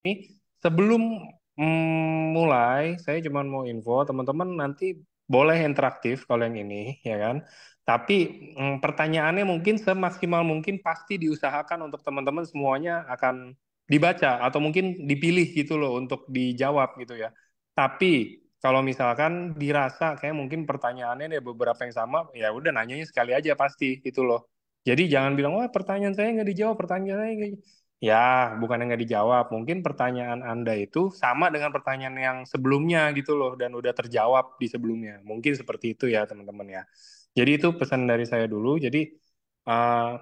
Ini sebelum mulai, saya cuma mau info teman-teman nanti boleh interaktif kalau yang ini, ya kan? Tapi pertanyaannya mungkin semaksimal mungkin pasti diusahakan untuk teman-teman semuanya akan dibaca atau mungkin dipilih gitu loh untuk dijawab gitu ya. Tapi kalau misalkan dirasa kayak mungkin pertanyaannya ada beberapa yang sama, ya udah nanyanya sekali aja pasti gitu loh. Jadi jangan bilang, wah pertanyaan saya nggak dijawab, pertanyaan saya nggak. Ya, bukan yang nggak dijawab. Mungkin pertanyaan Anda itu sama dengan pertanyaan yang sebelumnya gitu loh, dan udah terjawab di sebelumnya. Mungkin seperti itu ya, teman-teman ya. Jadi itu pesan dari saya dulu. Jadi eh,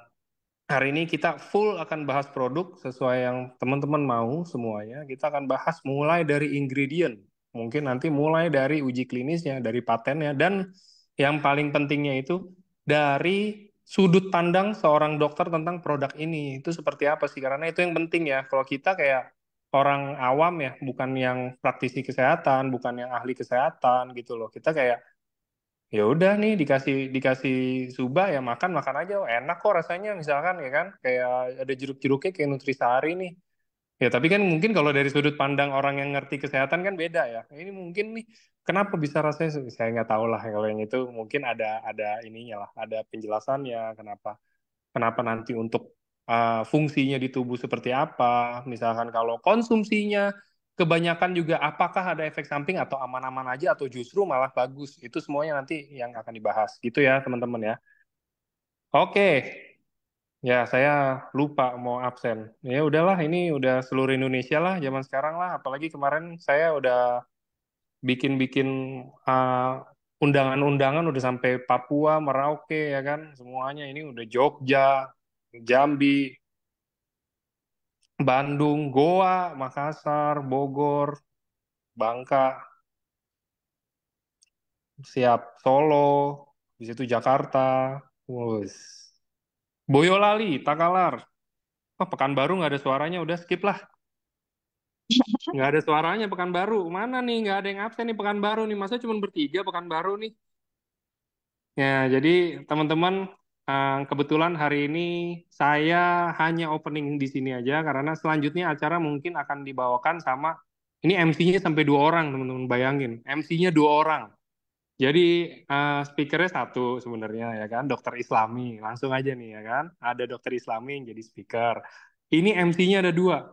hari ini kita full akan bahas produk sesuai yang teman-teman mau semuanya. Kita akan bahas mulai dari ingredient. Mungkin nanti mulai dari uji klinisnya, dari patennya, dan yang paling pentingnya itu dari sudut pandang seorang dokter tentang produk ini. Itu seperti apa sih? Karena itu yang penting ya. Kalau kita kayak orang awam ya, bukan yang praktisi kesehatan, bukan yang ahli kesehatan gitu loh. Kita kayak ya udah nih dikasih dikasih suba ya makan makan aja. Oh, enak kok rasanya misalkan ya kan kayak ada jeruk-jeruknya kayak Nutrisari nih. Ya tapi kan mungkin kalau dari sudut pandang orang yang ngerti kesehatan kan beda ya. Ini mungkin nih kenapa bisa rasanya saya nggak tahu lah kalau yang itu mungkin ada ininya lah, ada penjelasannya kenapa kenapa nanti untuk fungsinya di tubuh seperti apa. Misalkan kalau konsumsinya kebanyakan juga apakah ada efek samping atau aman-aman aja atau justru malah bagus. Itu semuanya nanti yang akan dibahas. Gitu ya teman-teman ya. Oke, ya saya lupa mau absen. Ya udahlah ini udah seluruh Indonesia lah zaman sekarang lah. Apalagi kemarin saya udah bikin-bikin undangan-undangan udah sampai Papua, Merauke ya kan. Semuanya ini udah Jogja, Jambi, Bandung, Goa, Makassar, Bogor, Bangka, siap Solo, di situ Jakarta, wus. Boyolali, Takalar. Oh, Pekanbaru nggak ada suaranya, udah skip lah. Nggak ada suaranya Pekanbaru. Mana nih? Nggak ada yang absen nih Pekanbaru nih. Masa cuma bertiga Pekanbaru nih? Ya, jadi teman-teman, kebetulan hari ini saya hanya opening di sini aja karena selanjutnya acara mungkin akan dibawakan sama ini MC-nya sampai dua orang teman-teman bayangin. MC-nya dua orang. Jadi speakernya satu sebenarnya ya kan, Dokter Islami. Langsung aja nih ya kan, ada Dokter Islami yang jadi speaker. Ini MC-nya ada dua.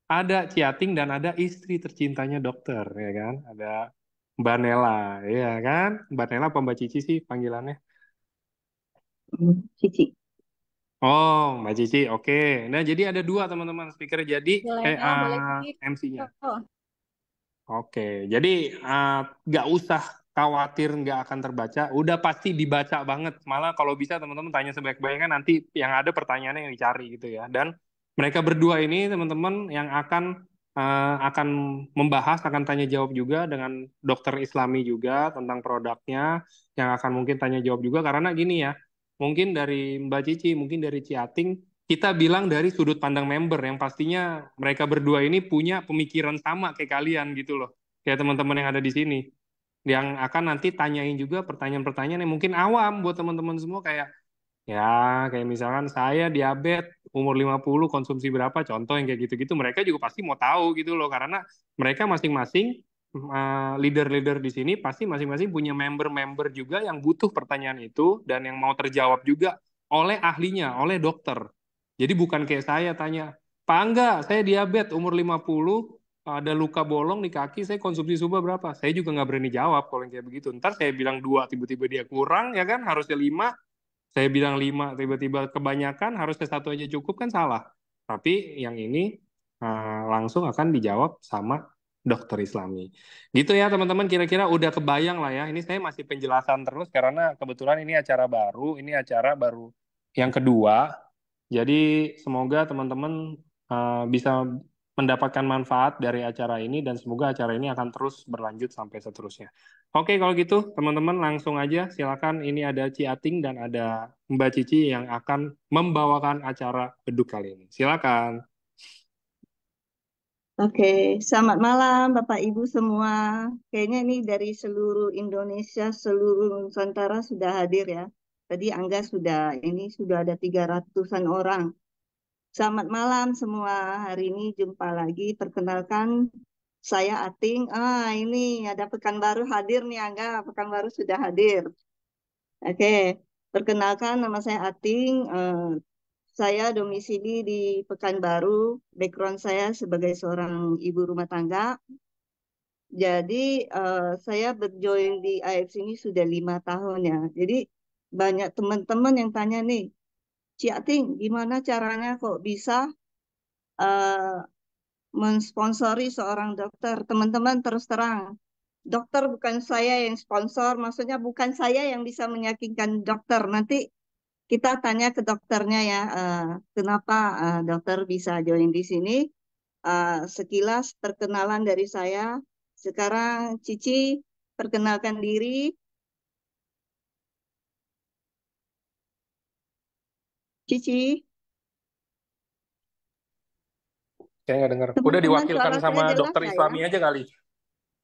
Ada Ciating dan ada istri tercintanya dokter ya kan. Ada Mbak Nela, ya kan? Mbak Nela apa Mbak Cici sih panggilannya? Cici. Oh, Mbak Cici, oke. Nah, jadi ada dua teman-teman speaker. Jadi, Boleh Cici. MC-nya. Oh, Oke, jadi nggak usah khawatir nggak akan terbaca. Udah pasti dibaca banget. Malah kalau bisa teman-teman tanya sebaik-baiknya nanti yang ada pertanyaannya yang dicari gitu ya. Dan mereka berdua ini teman-teman yang akan membahas, akan tanya jawab juga dengan dokter Islami juga tentang produknya, yang akan mungkin tanya jawab juga karena gini ya. Mungkin dari Mbak Cici, mungkin dari Ciating, kita bilang dari sudut pandang member yang pastinya mereka berdua ini punya pemikiran sama kayak kalian gitu loh. Kayak teman-teman yang ada di sini. Yang akan nanti tanyain juga pertanyaan-pertanyaan yang mungkin awam buat teman-teman semua kayak ya kayak misalkan saya diabetes umur 50 konsumsi berapa contoh yang kayak gitu-gitu mereka juga pasti mau tahu gitu loh karena mereka masing-masing leader-leader di sini pasti masing-masing punya member-member juga yang butuh pertanyaan itu dan yang mau terjawab juga oleh ahlinya, oleh dokter. Jadi bukan kayak saya tanya, Pak Angga, saya diabetes umur 50, ada luka bolong di kaki, saya konsumsi suba berapa? Saya juga nggak berani jawab kalau yang kayak begitu. Ntar saya bilang dua, tiba-tiba dia kurang, ya kan? Harusnya lima, saya bilang lima, tiba-tiba kebanyakan, harusnya satu aja cukup kan salah. Tapi yang ini langsung akan dijawab sama dokter Islami. Gitu ya teman-teman, kira-kira udah kebayang lah ya. Ini saya masih penjelasan terus karena kebetulan ini acara baru, ini acara baru yang kedua. Jadi semoga teman-teman bisa mendapatkan manfaat dari acara ini dan semoga acara ini akan terus berlanjut sampai seterusnya. Oke, kalau gitu teman-teman langsung aja silakan ini ada Ci Ating dan ada Mbak Cici yang akan membawakan acara beduk kali ini. Silakan. oke. Selamat malam Bapak Ibu semua. Kayaknya ini dari seluruh Indonesia, seluruh Nusantara sudah hadir ya. Tadi Angga sudah, ini sudah ada 300-an orang. Selamat malam semua. Hari ini jumpa lagi. Perkenalkan, saya Ating. Ini ada Pekanbaru hadir nih, Angga. Pekanbaru sudah hadir. Oke, perkenalkan nama saya Ating. Saya domisili di Pekanbaru. Background saya sebagai seorang ibu rumah tangga. Jadi saya berjoin di AFC ini sudah 5 tahun ya. Jadi banyak teman-teman yang tanya nih, Ci Ating, gimana caranya kok bisa eh, mensponsori seorang dokter? Teman-teman terus terang, dokter bukan saya yang sponsor, maksudnya bukan saya yang bisa meyakinkan dokter. Nanti kita tanya ke dokternya ya, kenapa dokter bisa join di sini. Sekilas perkenalan dari saya. Sekarang Cici perkenalkan diri. Cici, Saya nggak dengar. Udah teman-teman diwakilkan suara saya sama jelas dokter nggak ya? Islami aja kali.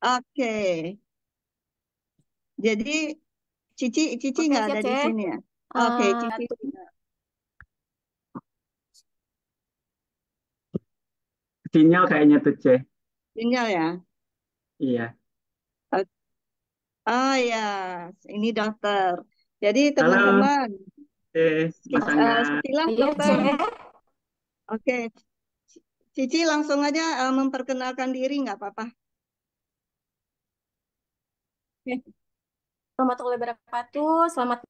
Oke, jadi Cici Oke, nggak siap, ada di Cek. sini ya? Oke, Cici Tuh. Sinyal kayaknya tuh, C. sinyal ya. Iya. Oh ya, ini dokter. Jadi Halo, teman-teman, C. Mas Angga. sekilas Iya, dokter. Cek. Oke, Cici langsung aja memperkenalkan diri nggak apa-apa. Oke. Warahmatullahi wabarakatuh. Selamat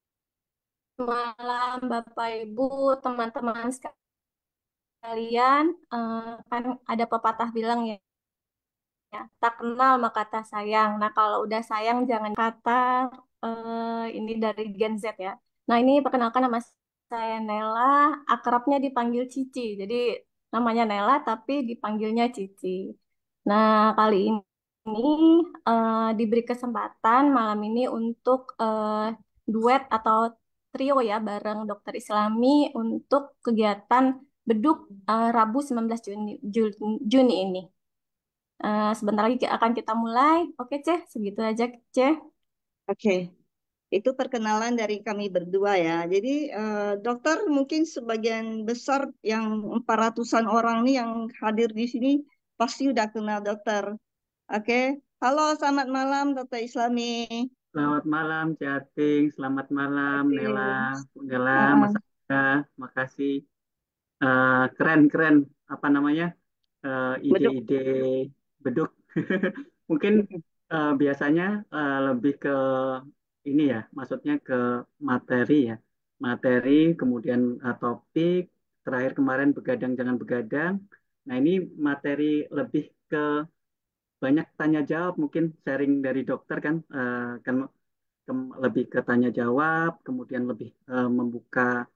malam, Bapak, Ibu, teman-teman sekalian. Kan ada pepatah bilang ya, tak kenal maka tak sayang. Nah, kalau udah sayang jangan kata ini dari Gen Z ya. Nah, ini perkenalkan nama saya Nela, akrabnya dipanggil Cici. Jadi namanya Nela tapi dipanggilnya Cici. Nah, kali ini diberi kesempatan malam ini untuk duet atau trio ya bareng Dokter Islami untuk kegiatan beduk Rabu 19 Juni ini. Sebentar lagi akan kita mulai. Oke, Ceh, segitu aja, Ceh. Oke, itu perkenalan dari kami berdua ya. Jadi dokter mungkin sebagian besar yang 400-an orang nih yang hadir di sini pasti udah kenal dokter. Oke, halo selamat malam Dokter Islami. Selamat malam, C. Ating. Selamat malam, Oke, Nela. Nela, Mas uh-uh. Angga. Makasih. Keren-keren. Apa namanya? Beduk. Ide-ide beduk. Mungkin biasanya lebih ke ini ya, maksudnya ke materi ya. Materi, kemudian topik. Terakhir kemarin begadang jangan begadang. Nah, ini materi lebih ke banyak tanya jawab mungkin sharing dari dokter kan kan lebih ke tanya jawab kemudian lebih membuka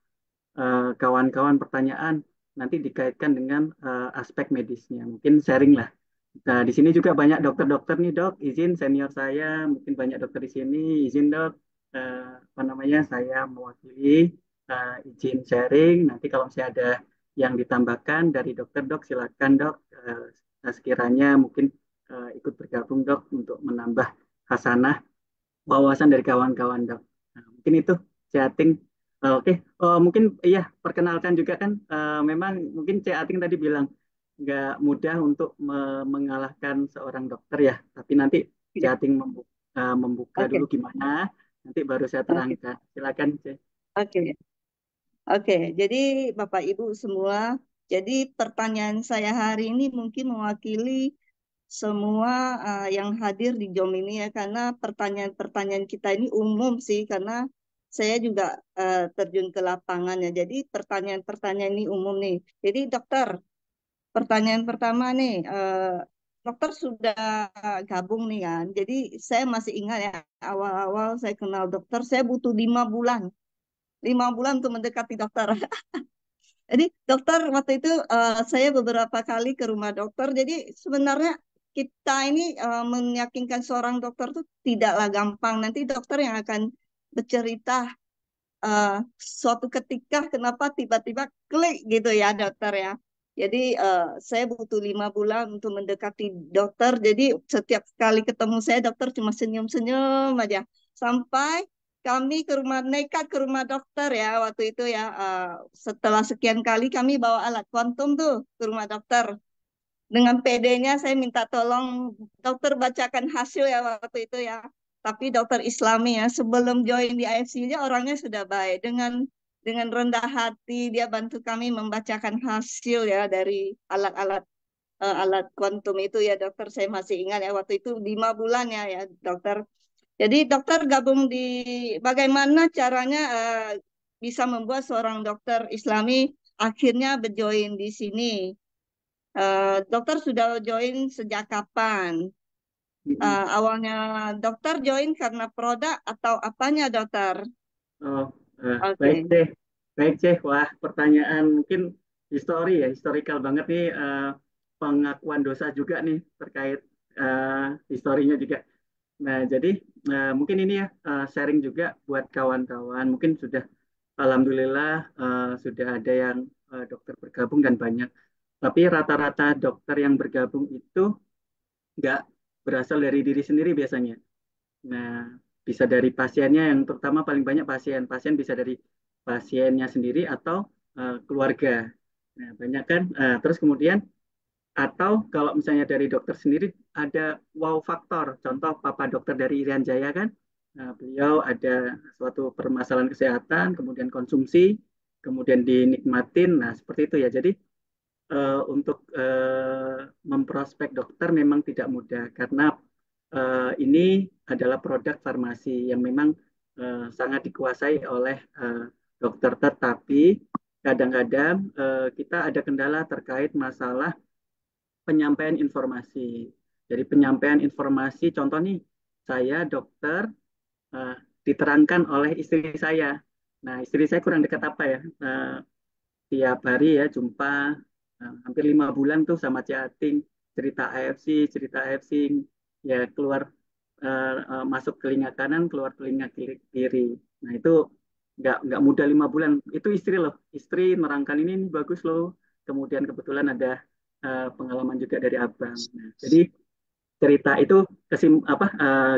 kawan-kawan pertanyaan nanti dikaitkan dengan aspek medisnya mungkin sharing lah. Nah, di sini juga banyak dokter-dokter nih dok, izin senior saya mungkin banyak dokter di sini, izin dok apa namanya saya mewakili izin sharing. Nanti kalau misalnya ada yang ditambahkan dari dokter dok silakan dok. Sekiranya mungkin ikut bergabung dok untuk menambah hasanah wawasan dari kawan-kawan dok. Nah, mungkin itu chatting. Oke. Mungkin iya perkenalkan juga kan memang mungkin chatting tadi bilang nggak mudah untuk mengalahkan seorang dokter ya. Tapi nanti Ya, chatting membuka dulu oke, gimana, nanti baru saya oke, terangkan. Silakan, C. oke, oke. Jadi Bapak Ibu semua, jadi pertanyaan saya hari ini mungkin mewakili semua yang hadir di JOM ini ya, karena pertanyaan-pertanyaan kita ini umum sih, karena saya juga terjun ke lapangan ya. Jadi pertanyaan-pertanyaan ini umum nih. Jadi dokter, pertanyaan pertama nih, dokter sudah gabung nih kan. Jadi saya masih ingat ya, awal-awal saya kenal dokter, saya butuh 5 bulan. 5 bulan untuk mendekati dokter. Jadi dokter waktu itu saya beberapa kali ke rumah dokter. Jadi sebenarnya kita ini meyakinkan seorang dokter itu tidaklah gampang. Nanti dokter yang akan bercerita eh, suatu ketika kenapa tiba-tiba klik gitu ya dokter ya. Jadi saya butuh 5 bulan untuk mendekati dokter. Jadi setiap kali ketemu saya dokter cuma senyum-senyum aja. Sampai kami nekat ke rumah dokter ya waktu itu ya. Setelah sekian kali kami bawa alat kuantum tuh ke rumah dokter. Dengan PD-nya saya minta tolong dokter bacakan hasil ya waktu itu ya. Tapi dokter Islami ya, sebelum join di IFC-nya orangnya sudah baik. Dengan rendah hati dia bantu kami membacakan hasil ya dari alat-alat alat kuantum itu ya dokter. Saya masih ingat ya waktu itu 5 bulan ya dokter. Jadi dokter gabung di bagaimana caranya bisa membuat seorang dokter Islami akhirnya berjoin di sini. Dokter sudah join sejak kapan? Awalnya dokter join karena produk atau apanya dokter? Oh, baik Oke. deh, baik deh. Wah, pertanyaan mungkin historical banget nih, pengakuan dosa juga nih terkait historinya juga. Nah, jadi mungkin ini ya sharing juga buat kawan-kawan. Mungkin sudah, alhamdulillah sudah ada yang dokter bergabung dan banyak. Tapi rata-rata dokter yang bergabung itu nggak berasal dari diri sendiri biasanya. Nah, bisa dari pasiennya yang terutama paling banyak pasien. Pasien bisa dari pasiennya sendiri atau keluarga. Nah, banyak kan. Terus kemudian atau kalau misalnya dari dokter sendiri ada wow faktor. Contoh Papa dokter dari Irian Jaya kan. Nah, beliau ada suatu permasalahan kesehatan, kemudian konsumsi, kemudian dinikmatin. Nah, seperti itu ya. Jadi untuk memprospek dokter memang tidak mudah karena ini adalah produk farmasi yang memang sangat dikuasai oleh dokter, tetapi kadang-kadang kita ada kendala terkait masalah penyampaian informasi. Jadi penyampaian informasi, contoh nih, saya dokter eh, diterangkan oleh istri saya. Nah, istri saya kurang dekat apa ya? Tiap hari ya jumpa hampir 5 bulan tuh sama chatting, cerita AFC, cerita AFC, ya keluar masuk telinga kanan, keluar telinga kiri. Nah itu nggak mudah 5 bulan. Itu istri loh, istri nerangkan ini bagus loh. Kemudian kebetulan ada pengalaman juga dari abang. Nah, jadi cerita itu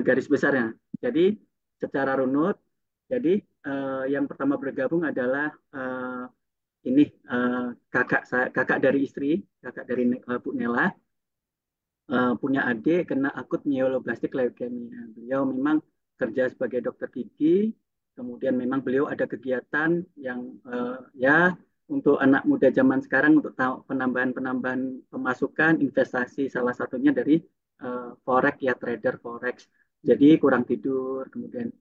garis besarnya. Jadi secara runut, jadi yang pertama bergabung adalah ini kakak dari istri, kakak dari Bu Nela, punya adik kena akut myeloblastик leukemia. Beliau memang kerja sebagai dokter gigi, kemudian memang beliau ada kegiatan yang ya untuk anak muda zaman sekarang untuk penambahan-penambahan pemasukan investasi, salah satunya dari forex ya, trader forex. Jadi kurang tidur, kemudian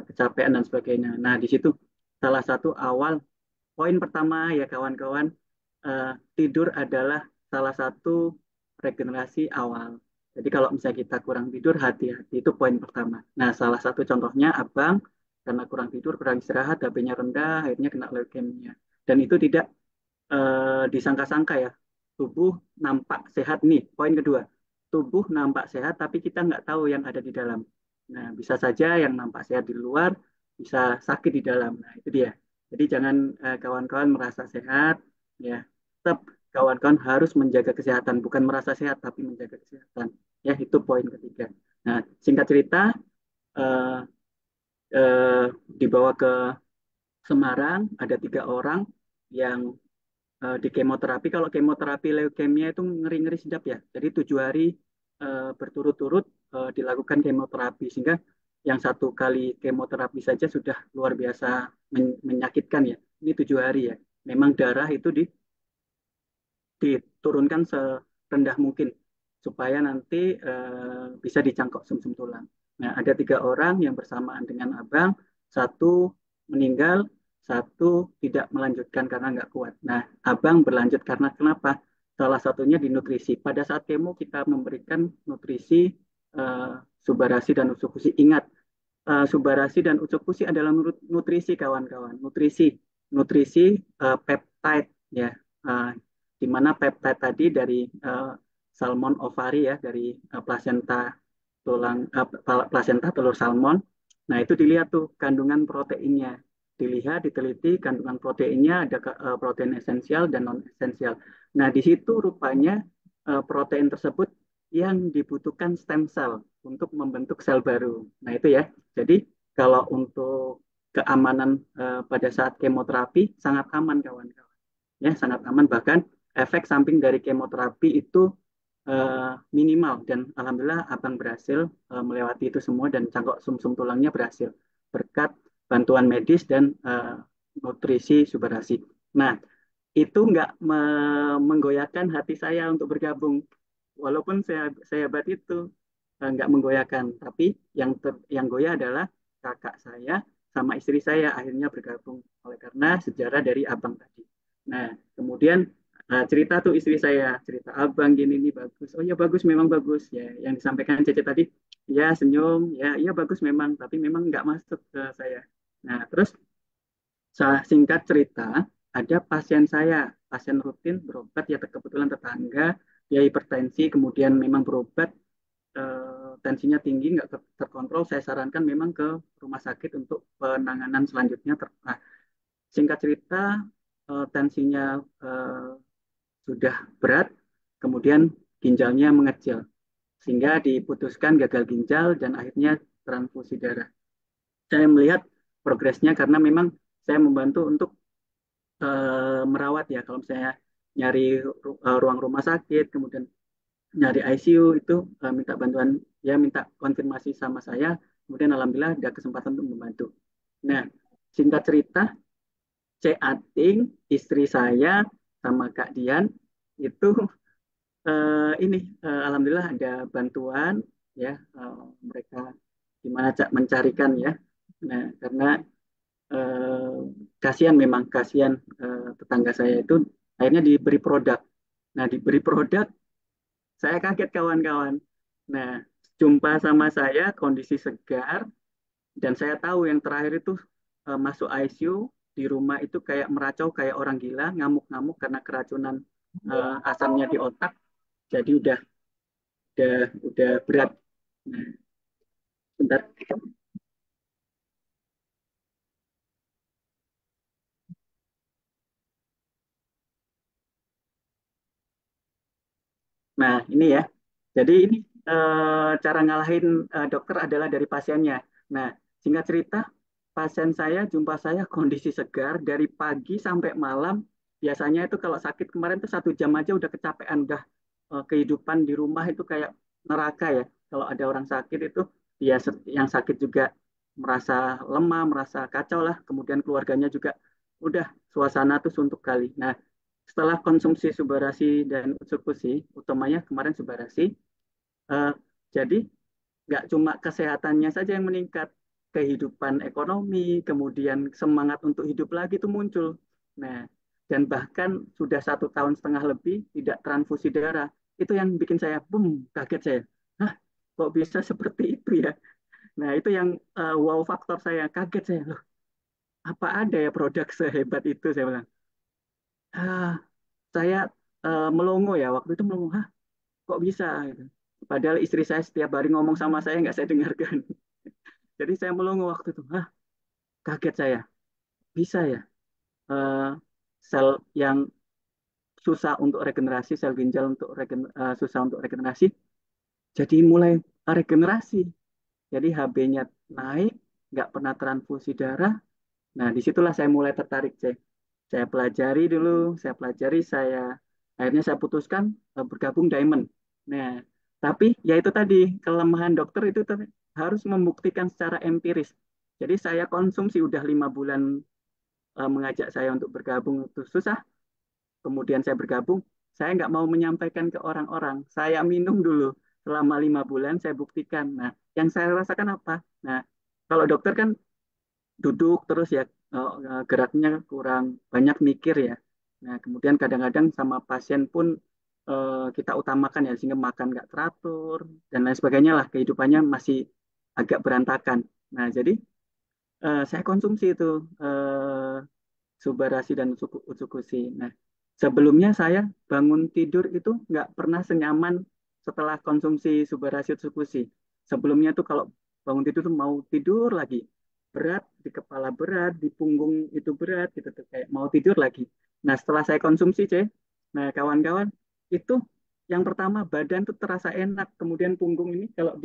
kecapean dan sebagainya. Nah, di situ salah satu awal poin pertama ya kawan-kawan, eh, tidur adalah salah satu regenerasi awal. Jadi kalau misalnya kita kurang tidur, hati-hati, itu poin pertama. Nah, salah satu contohnya abang karena kurang tidur, kurang istirahat, HB-nya rendah, akhirnya kena leukemia. Dan itu tidak disangka-sangka ya. Tubuh nampak sehat nih. Poin kedua, tubuh nampak sehat, tapi kita nggak tahu yang ada di dalam. Nah, bisa saja yang nampak sehat di luar, bisa sakit di dalam. Nah, itu dia. Jadi jangan kawan-kawan merasa sehat, ya. Tetap kawan-kawan harus menjaga kesehatan, bukan merasa sehat tapi menjaga kesehatan. Ya, itu poin ketiga. Nah, singkat cerita, eh, eh, dibawa ke Semarang, ada 3 orang yang di kemoterapi. Kalau kemoterapi leukemia itu ngeri-ngeri sedap ya. Jadi 7 hari berturut-turut dilakukan kemoterapi sehingga yang 1 kali kemoterapi saja sudah luar biasa menyakitkan ya. Ini 7 hari ya. Memang darah itu diturunkan serendah mungkin supaya nanti bisa dicangkok sumsum tulang. Nah, ada 3 orang yang bersamaan dengan abang, satu meninggal, satu tidak melanjutkan karena nggak kuat. Nah, abang berlanjut karena kenapa? Salah satunya di nutrisi. Pada saat kemo kita memberikan nutrisi eh, subarasi dan usukusi. Ingat, subarasi dan usukusi adalah nutrisi kawan-kawan. Nutrisi peptide ya. Eh, di mana peptide tadi dari salmon ovari ya, dari plasenta plasenta telur salmon. Nah, itu dilihat tuh kandungan proteinnya. Dilihat, diteliti kandungan proteinnya ada protein esensial dan non esensial. Nah, di situ rupanya protein tersebut yang dibutuhkan stem cell untuk membentuk sel baru. Nah, itu ya. Jadi kalau untuk keamanan pada saat kemoterapi sangat aman kawan-kawan. Ya, sangat aman, bahkan efek samping dari kemoterapi itu minimal, dan alhamdulillah abang berhasil melewati itu semua dan cangkok sumsum tulangnya berhasil berkat bantuan medis dan nutrisi Subarasi. Nah, itu nggak menggoyahkan hati saya untuk bergabung. Walaupun saya sehebat itu, nggak menggoyahkan. Tapi yang goyah adalah kakak saya sama istri saya akhirnya bergabung oleh karena sejarah dari abang tadi. Nah, kemudian cerita tuh istri saya, cerita abang gini nih bagus. Oh ya bagus, memang bagus ya. Yang disampaikan Cece tadi, ya senyum, ya iya bagus memang, tapi memang nggak masuk ke saya. Nah, terus singkat cerita, ada pasien saya, pasien rutin berobat ya kebetulan tetangga, dia hipertensi, kemudian memang berobat, tensinya tinggi, nggak terkontrol, saya sarankan memang ke rumah sakit untuk penanganan selanjutnya. Nah, singkat cerita, tensinya eh, sudah berat, kemudian ginjalnya mengecil, sehingga diputuskan gagal ginjal dan akhirnya transfusi darah. Saya melihat progresnya karena memang saya membantu untuk merawat ya. Kalau misalnya nyari ruang rumah sakit, kemudian nyari ICU itu minta bantuan, ya minta konfirmasi sama saya. Kemudian alhamdulillah ada kesempatan untuk membantu. Nah, singkat cerita, C Ating, istri saya sama Kak Dian itu ini alhamdulillah ada bantuan ya, mereka gimana cak mencarikan ya. Nah, karena eh, kasihan, memang kasihan tetangga saya itu akhirnya diberi produk. Nah, diberi produk, saya kaget kawan-kawan. Nah, jumpa sama saya kondisi segar, dan saya tahu yang terakhir itu masuk ICU di rumah itu kayak meracau kayak orang gila, ngamuk-ngamuk karena keracunan asamnya di otak. Jadi udah berat. Nah, bentar. Nah, ini ya. Jadi ini cara ngalahin dokter adalah dari pasiennya. Nah, singkat cerita, pasien saya, jumpa saya kondisi segar dari pagi sampai malam. Biasanya itu kalau sakit kemarin tuh 1 jam aja udah kecapean, udah kehidupan di rumah itu kayak neraka ya. Kalau ada orang sakit itu, dia yang sakit juga merasa lemah, merasa kacau lah. Kemudian keluarganya juga udah suasana tuh suntuk kali. Nah, setelah konsumsi Subarasi dan Utsukushi, utamanya kemarin Subarasi, eh, jadi nggak cuma kesehatannya saja yang meningkat, kehidupan ekonomi, kemudian semangat untuk hidup lagi itu muncul. Nah, dan bahkan sudah 1 tahun setengah lebih tidak transfusi darah. Itu yang bikin saya, boom, kaget saya. Hah, kok bisa seperti itu ya? Nah, itu yang wow faktor saya, kaget saya. Loh, apa ada ya produk sehebat itu, saya bilang. Ah, saya melongo ya, waktu itu melongo. Hah, kok bisa? Gitu. Padahal istri saya setiap hari ngomong sama saya nggak saya dengarkan. Jadi saya melongo waktu itu. Hah, kaget saya. Bisa ya? Eh, sel yang susah untuk regenerasi, sel ginjal untuk susah untuk regenerasi, jadi mulai regenerasi. Jadi HB-nya naik, nggak pernah transfusi darah. Nah, disitulah saya mulai tertarik, C. Saya pelajari dulu, saya akhirnya saya putuskan bergabung Diamond. Nah, tapi ya itu tadi kelemahan dokter itu harus membuktikan secara empiris. Jadi saya konsumsi udah 5 bulan mengajak saya untuk bergabung itu susah. Kemudian saya bergabung, saya nggak mau menyampaikan ke orang-orang. Saya minum dulu selama 5 bulan, saya buktikan. Nah, yang saya rasakan apa? Nah, kalau dokter kan duduk terus ya, geraknya kurang banyak mikir ya. Nah, kemudian kadang-kadang sama pasien pun kita utamakan ya, sehingga makan nggak teratur dan lain sebagainya lah, kehidupannya masih agak berantakan. Nah, jadi saya konsumsi itu Subarasi dan Utsukushi. Nah, sebelumnya saya bangun tidur itu nggak pernah senyaman setelah konsumsi Subarasi Utsukushi. Sebelumnya tuh kalau bangun tidur tuh mau tidur lagi, berat di kepala, berat di punggung itu berat gitu tuh kayak mau tidur lagi. Nah, setelah saya konsumsi, nah kawan-kawan itu Yang pertama badan tuh terasa enak, kemudian punggung ini kalau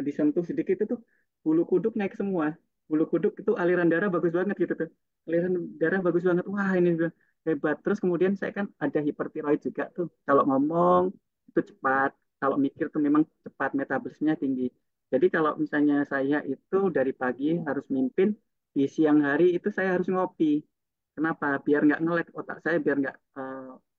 disentuh sedikit itu bulu kuduk naik semua. Bulu kuduk itu aliran darah bagus banget gitu tuh. Aliran darah bagus banget. Wah, ini udah hebat. Terus kemudian saya kan ada hipertiroid juga tuh. Kalau ngomong itu cepat, kalau mikir tuh memang cepat, metabolismenya tinggi. Jadi kalau misalnya saya itu dari pagi harus mimpin, di siang hari itu saya harus ngopi. Kenapa? Biar nggak ngelek otak saya, biar nggak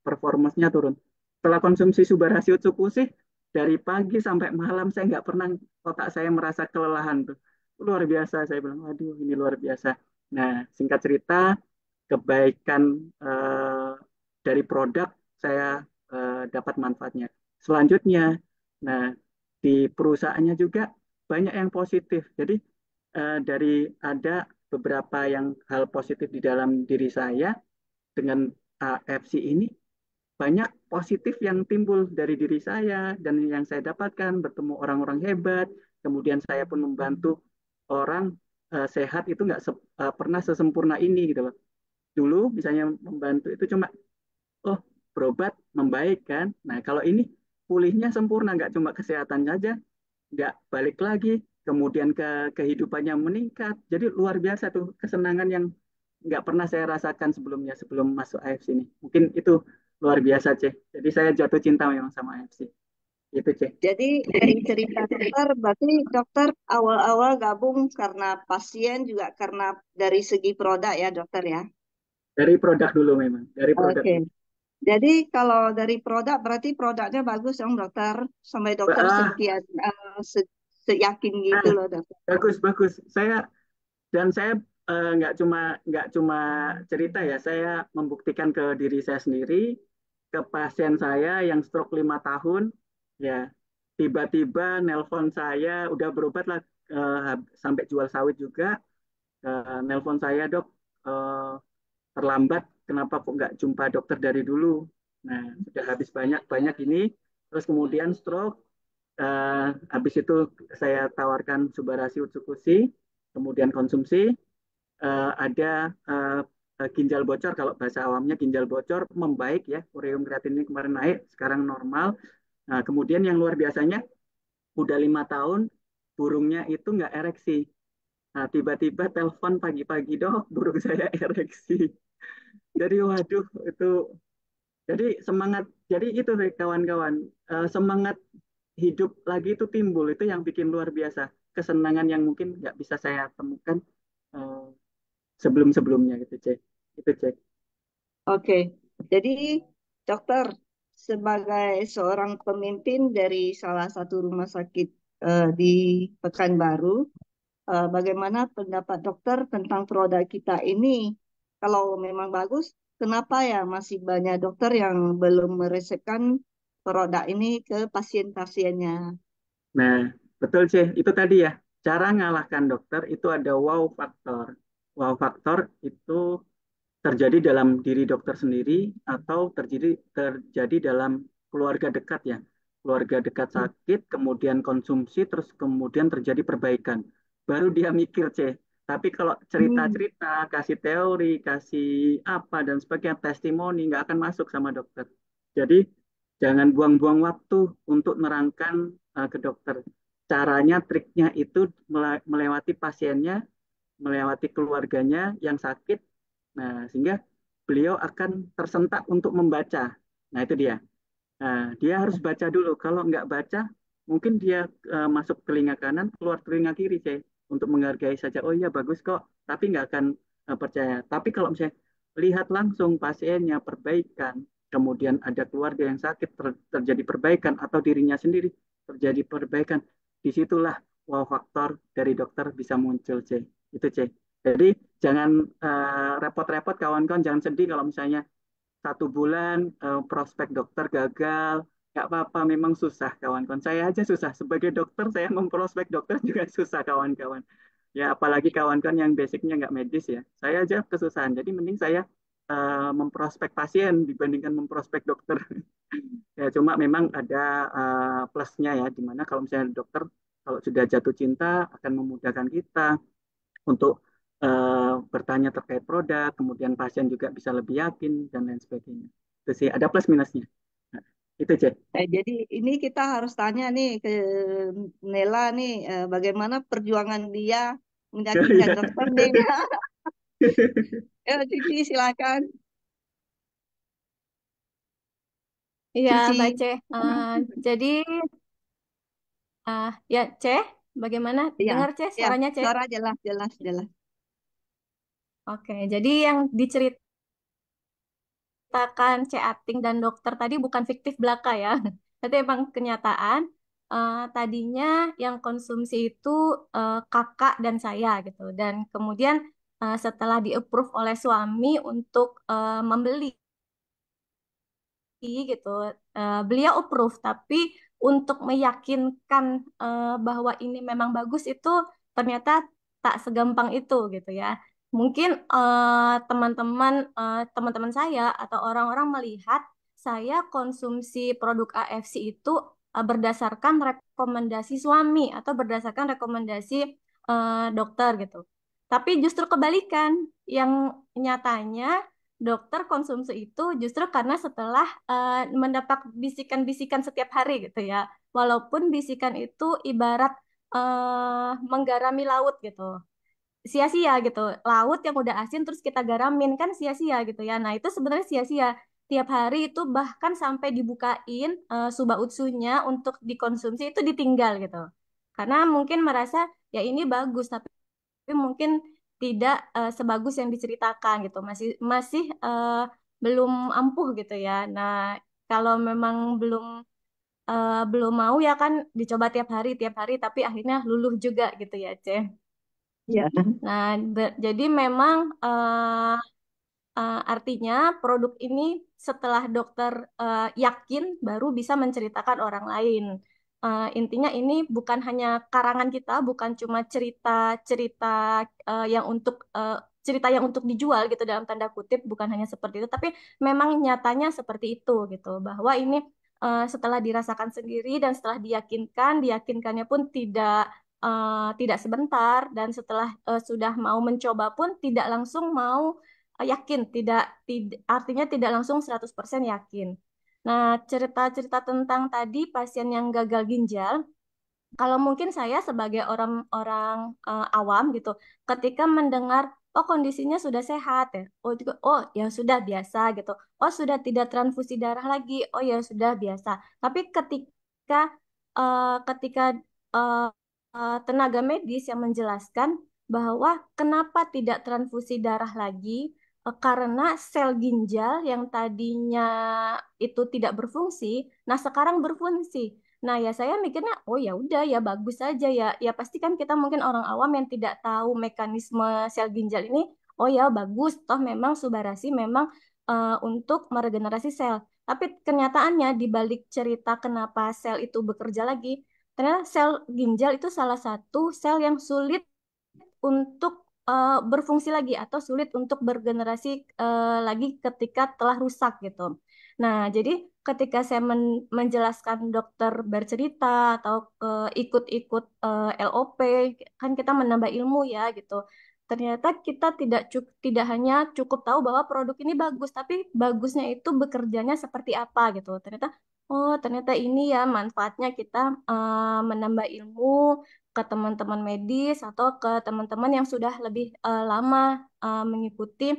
performance-nya turun. Setelah konsumsi Subarashi Utsuku sih, dari pagi sampai malam saya nggak pernah otak saya merasa kelelahan tuh. Luar biasa, saya bilang, waduh ini luar biasa. Nah, singkat cerita, kebaikan dari produk saya dapat manfaatnya. Selanjutnya, nah di perusahaannya juga banyak yang positif. Jadi dari ada beberapa yang hal positif di dalam diri saya dengan AFC ini banyak positif yang timbul dari diri saya dan yang saya dapatkan bertemu orang-orang hebat, kemudian saya pun membantu orang sehat itu nggak pernah sesempurna ini gitu loh. Dulu misalnya membantu itu cuma oh berobat membaik kan. Nah kalau ini pulihnya sempurna nggak cuma kesehatan saja, nggak balik lagi, kemudian kehidupannya meningkat. Jadi luar biasa tuh kesenangan yang nggak pernah saya rasakan sebelumnya sebelum masuk AFC ini. Mungkin itu luar biasa, Ceh. Jadi saya jatuh cinta memang sama AFC. Itu, Ceh. Jadi dari cerita dokter, berarti dokter awal-awal gabung karena pasien juga karena dari segi produk ya dokter ya. Dari produk dulu memang, dari produk Oke. dulu. Jadi kalau dari produk berarti produknya bagus dong dokter. Sampai dokter Ah, sekian seyakin gitu ah, loh dokter. bagus, bagus. Saya nggak cuma cerita ya, saya membuktikan ke diri saya sendiri, ke pasien saya yang stroke 5 tahun, ya tiba-tiba nelpon saya, udah berobat lah sampai jual sawit juga, nelpon saya dok, eh, terlambat, kenapa kok nggak jumpa dokter dari dulu? Nah sudah habis banyak banyak ini, terus kemudian stroke, habis itu saya tawarkan Subarashi Utsukushi, kemudian konsumsi, ada ginjal bocor, kalau bahasa awamnya ginjal bocor membaik ya, ureum kreatinnya kemarin naik, sekarang normal. Nah, kemudian yang luar biasanya udah 5 tahun burungnya itu nggak ereksi. Nah, tiba-tiba telepon pagi-pagi dok, burung saya ereksi. Jadi waduh itu, jadi semangat, jadi itu deh kawan-kawan. Semangat hidup lagi itu timbul, itu yang bikin luar biasa. Kesenangan yang mungkin nggak bisa saya temukan eh, sebelum-sebelumnya gitu, Cek. Itu, Cek. Oke. Jadi dokter sebagai seorang pemimpin dari salah satu rumah sakit di Pekanbaru, bagaimana pendapat dokter tentang produk kita ini? Kalau memang bagus, kenapa ya masih banyak dokter yang belum meresepkan produk ini ke pasien-pasiennya? Nah, betul, Cek. Itu tadi ya. Cara ngalahkan dokter itu ada wow faktor. Wow faktor itu terjadi dalam diri dokter sendiri atau terjadi dalam keluarga dekat ya. Keluarga dekat sakit, kemudian konsumsi, terus kemudian terjadi perbaikan. Baru dia mikir, C. Tapi kalau Hmm. cerita-cerita, kasih teori, kasih apa dan sebagainya, testimoni, nggak akan masuk sama dokter. Jadi jangan buang-buang waktu untuk nerangkan ke dokter. Caranya, triknya itu melewati pasiennya, melewati keluarganya yang sakit. Nah, sehingga beliau akan tersentak untuk membaca. Nah, itu dia. Nah, dia harus baca dulu. Kalau nggak baca, mungkin dia masuk telinga kanan, keluar telinga kiri, saya untuk menghargai saja. Oh iya, bagus kok. Tapi nggak akan percaya. Tapi kalau misalnya lihat langsung pasiennya perbaikan, kemudian ada keluarga yang sakit terjadi perbaikan atau dirinya sendiri terjadi perbaikan, disitulah wow faktor dari dokter bisa muncul, C. Itu, C. Jadi jangan repot-repot kawan-kawan, jangan sedih kalau misalnya 1 bulan prospek dokter gagal, nggak apa-apa, memang susah kawan-kawan. Saya aja susah sebagai dokter, saya memprospek dokter juga susah kawan-kawan. Ya apalagi kawan-kawan yang basicnya nggak medis ya, saya aja kesusahan. Jadi mending saya memprospek pasien dibandingkan memprospek dokter. Ya cuma memang ada plusnya ya, dimana kalau misalnya dokter kalau sudah jatuh cinta akan memudahkan kita untuk bertanya terkait produk, kemudian pasien juga bisa lebih yakin dan lain sebagainya. Itu sih ada plus minusnya. Itu, Cek. Jadi ini kita harus tanya nih ke Nela nih, bagaimana perjuangan dia meyakinkan Iya. dokter nih. Cici silakan. Iya, Mbak Cici. Ceh. Jadi, ya Ceh, bagaimana? Iya, Dengar Ceh, ya, suaranya Ceh? suara jelas, jelas, jelas. Oke, jadi yang diceritakan Ceh Ating dan dokter tadi bukan fiktif belaka ya. Itu emang kenyataan. Tadinya yang konsumsi itu kakak dan saya gitu. Dan kemudian setelah di-approve oleh suami untuk membeli gitu. Beliau approve, tapi untuk meyakinkan bahwa ini memang bagus itu ternyata tak segampang itu gitu ya. Mungkin teman-teman saya atau orang-orang melihat saya konsumsi produk AFC itu berdasarkan rekomendasi suami atau berdasarkan rekomendasi dokter gitu. Tapi justru kebalikan, yang nyatanya dokter konsumsi itu justru karena setelah mendapat bisikan-bisikan setiap hari gitu ya. Walaupun bisikan itu ibarat menggarami laut gitu. Sia-sia gitu. Laut yang udah asin terus kita garamin kan sia-sia gitu ya. Nah, itu sebenarnya sia-sia. Tiap hari itu bahkan sampai dibukain suba utsunya untuk dikonsumsi itu ditinggal gitu. Karena mungkin merasa ya ini bagus tapi mungkin tidak sebagus yang diceritakan gitu, masih masih belum ampuh gitu ya. Nah, kalau memang belum mau ya kan dicoba tiap hari tapi akhirnya luluh juga gitu ya Ceh. Ya. Nah, jadi memang artinya produk ini setelah dokter yakin baru bisa menceritakan orang lain. Intinya ini bukan hanya karangan kita, bukan cuma cerita-cerita yang untuk cerita yang untuk dijual gitu dalam tanda kutip, bukan hanya seperti itu, tapi memang nyatanya seperti itu gitu. Bahwa ini setelah dirasakan sendiri dan setelah diyakinkannya pun tidak sebentar dan setelah sudah mau mencoba pun tidak langsung mau yakin, tidak artinya tidak langsung 100% yakin. Nah, cerita-cerita tentang tadi pasien yang gagal ginjal, kalau mungkin saya sebagai orang-orang awam gitu, ketika mendengar oh kondisinya sudah sehat ya, oh ya sudah biasa gitu, oh sudah tidak transfusi darah lagi, oh ya sudah biasa. Tapi ketika tenaga medis yang menjelaskan bahwa kenapa tidak transfusi darah lagi, karena sel ginjal yang tadinya itu tidak berfungsi, nah sekarang berfungsi. Nah, ya saya mikirnya, oh ya udah ya bagus saja ya. Ya pasti kan kita mungkin orang awam yang tidak tahu mekanisme sel ginjal ini. Oh ya bagus, toh memang Subarasi memang untuk meregenerasi sel. Tapi kenyataannya di balik cerita kenapa sel itu bekerja lagi, ternyata sel ginjal itu salah satu sel yang sulit untuk berfungsi lagi atau sulit untuk bergenerasi lagi ketika telah rusak gitu. Nah, jadi ketika saya menjelaskan dokter bercerita atau ikut-ikut LOP, kan kita menambah ilmu ya gitu. Ternyata kita tidak hanya cukup tahu bahwa produk ini bagus, tapi bagusnya itu bekerjanya seperti apa gitu. Ternyata ini ya manfaatnya kita menambah ilmu ke teman-teman medis atau ke teman-teman yang sudah lebih lama mengikuti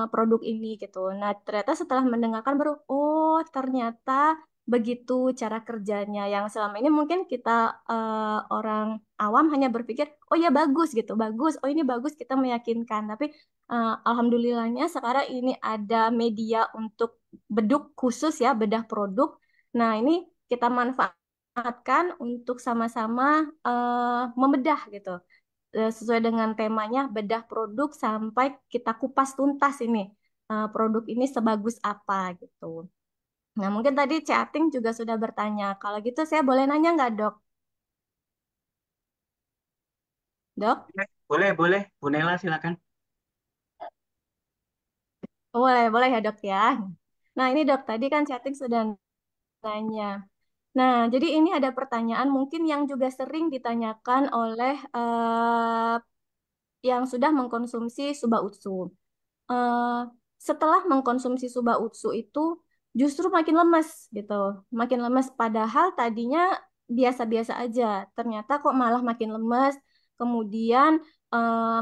produk ini gitu. Nah, ternyata setelah mendengarkan baru, oh ternyata begitu cara kerjanya yang selama ini mungkin kita orang awam hanya berpikir, oh ya bagus gitu, bagus, oh ini bagus kita meyakinkan. Tapi alhamdulillahnya sekarang ini ada media untuk beduk khusus ya, bedah produk. Nah, ini kita manfaatkan untuk sama-sama membedah gitu. Sesuai dengan temanya bedah produk sampai kita kupas tuntas ini produk ini sebagus apa gitu. Nah, mungkin tadi chatting juga sudah bertanya. Kalau gitu saya boleh nanya nggak, Dok? Dok? Boleh, boleh. Bu Nela, silakan. Oh, boleh, boleh ya, Dok ya. Nah, ini Dok, tadi kan chatting sudah nanya. Nah, jadi ini ada pertanyaan mungkin yang juga sering ditanyakan oleh yang sudah mengkonsumsi Suba Utsu. Eh, Setelah mengkonsumsi Suba Utsu itu justru makin lemes gitu. Makin lemes padahal tadinya biasa-biasa aja. Ternyata kok malah makin lemes, kemudian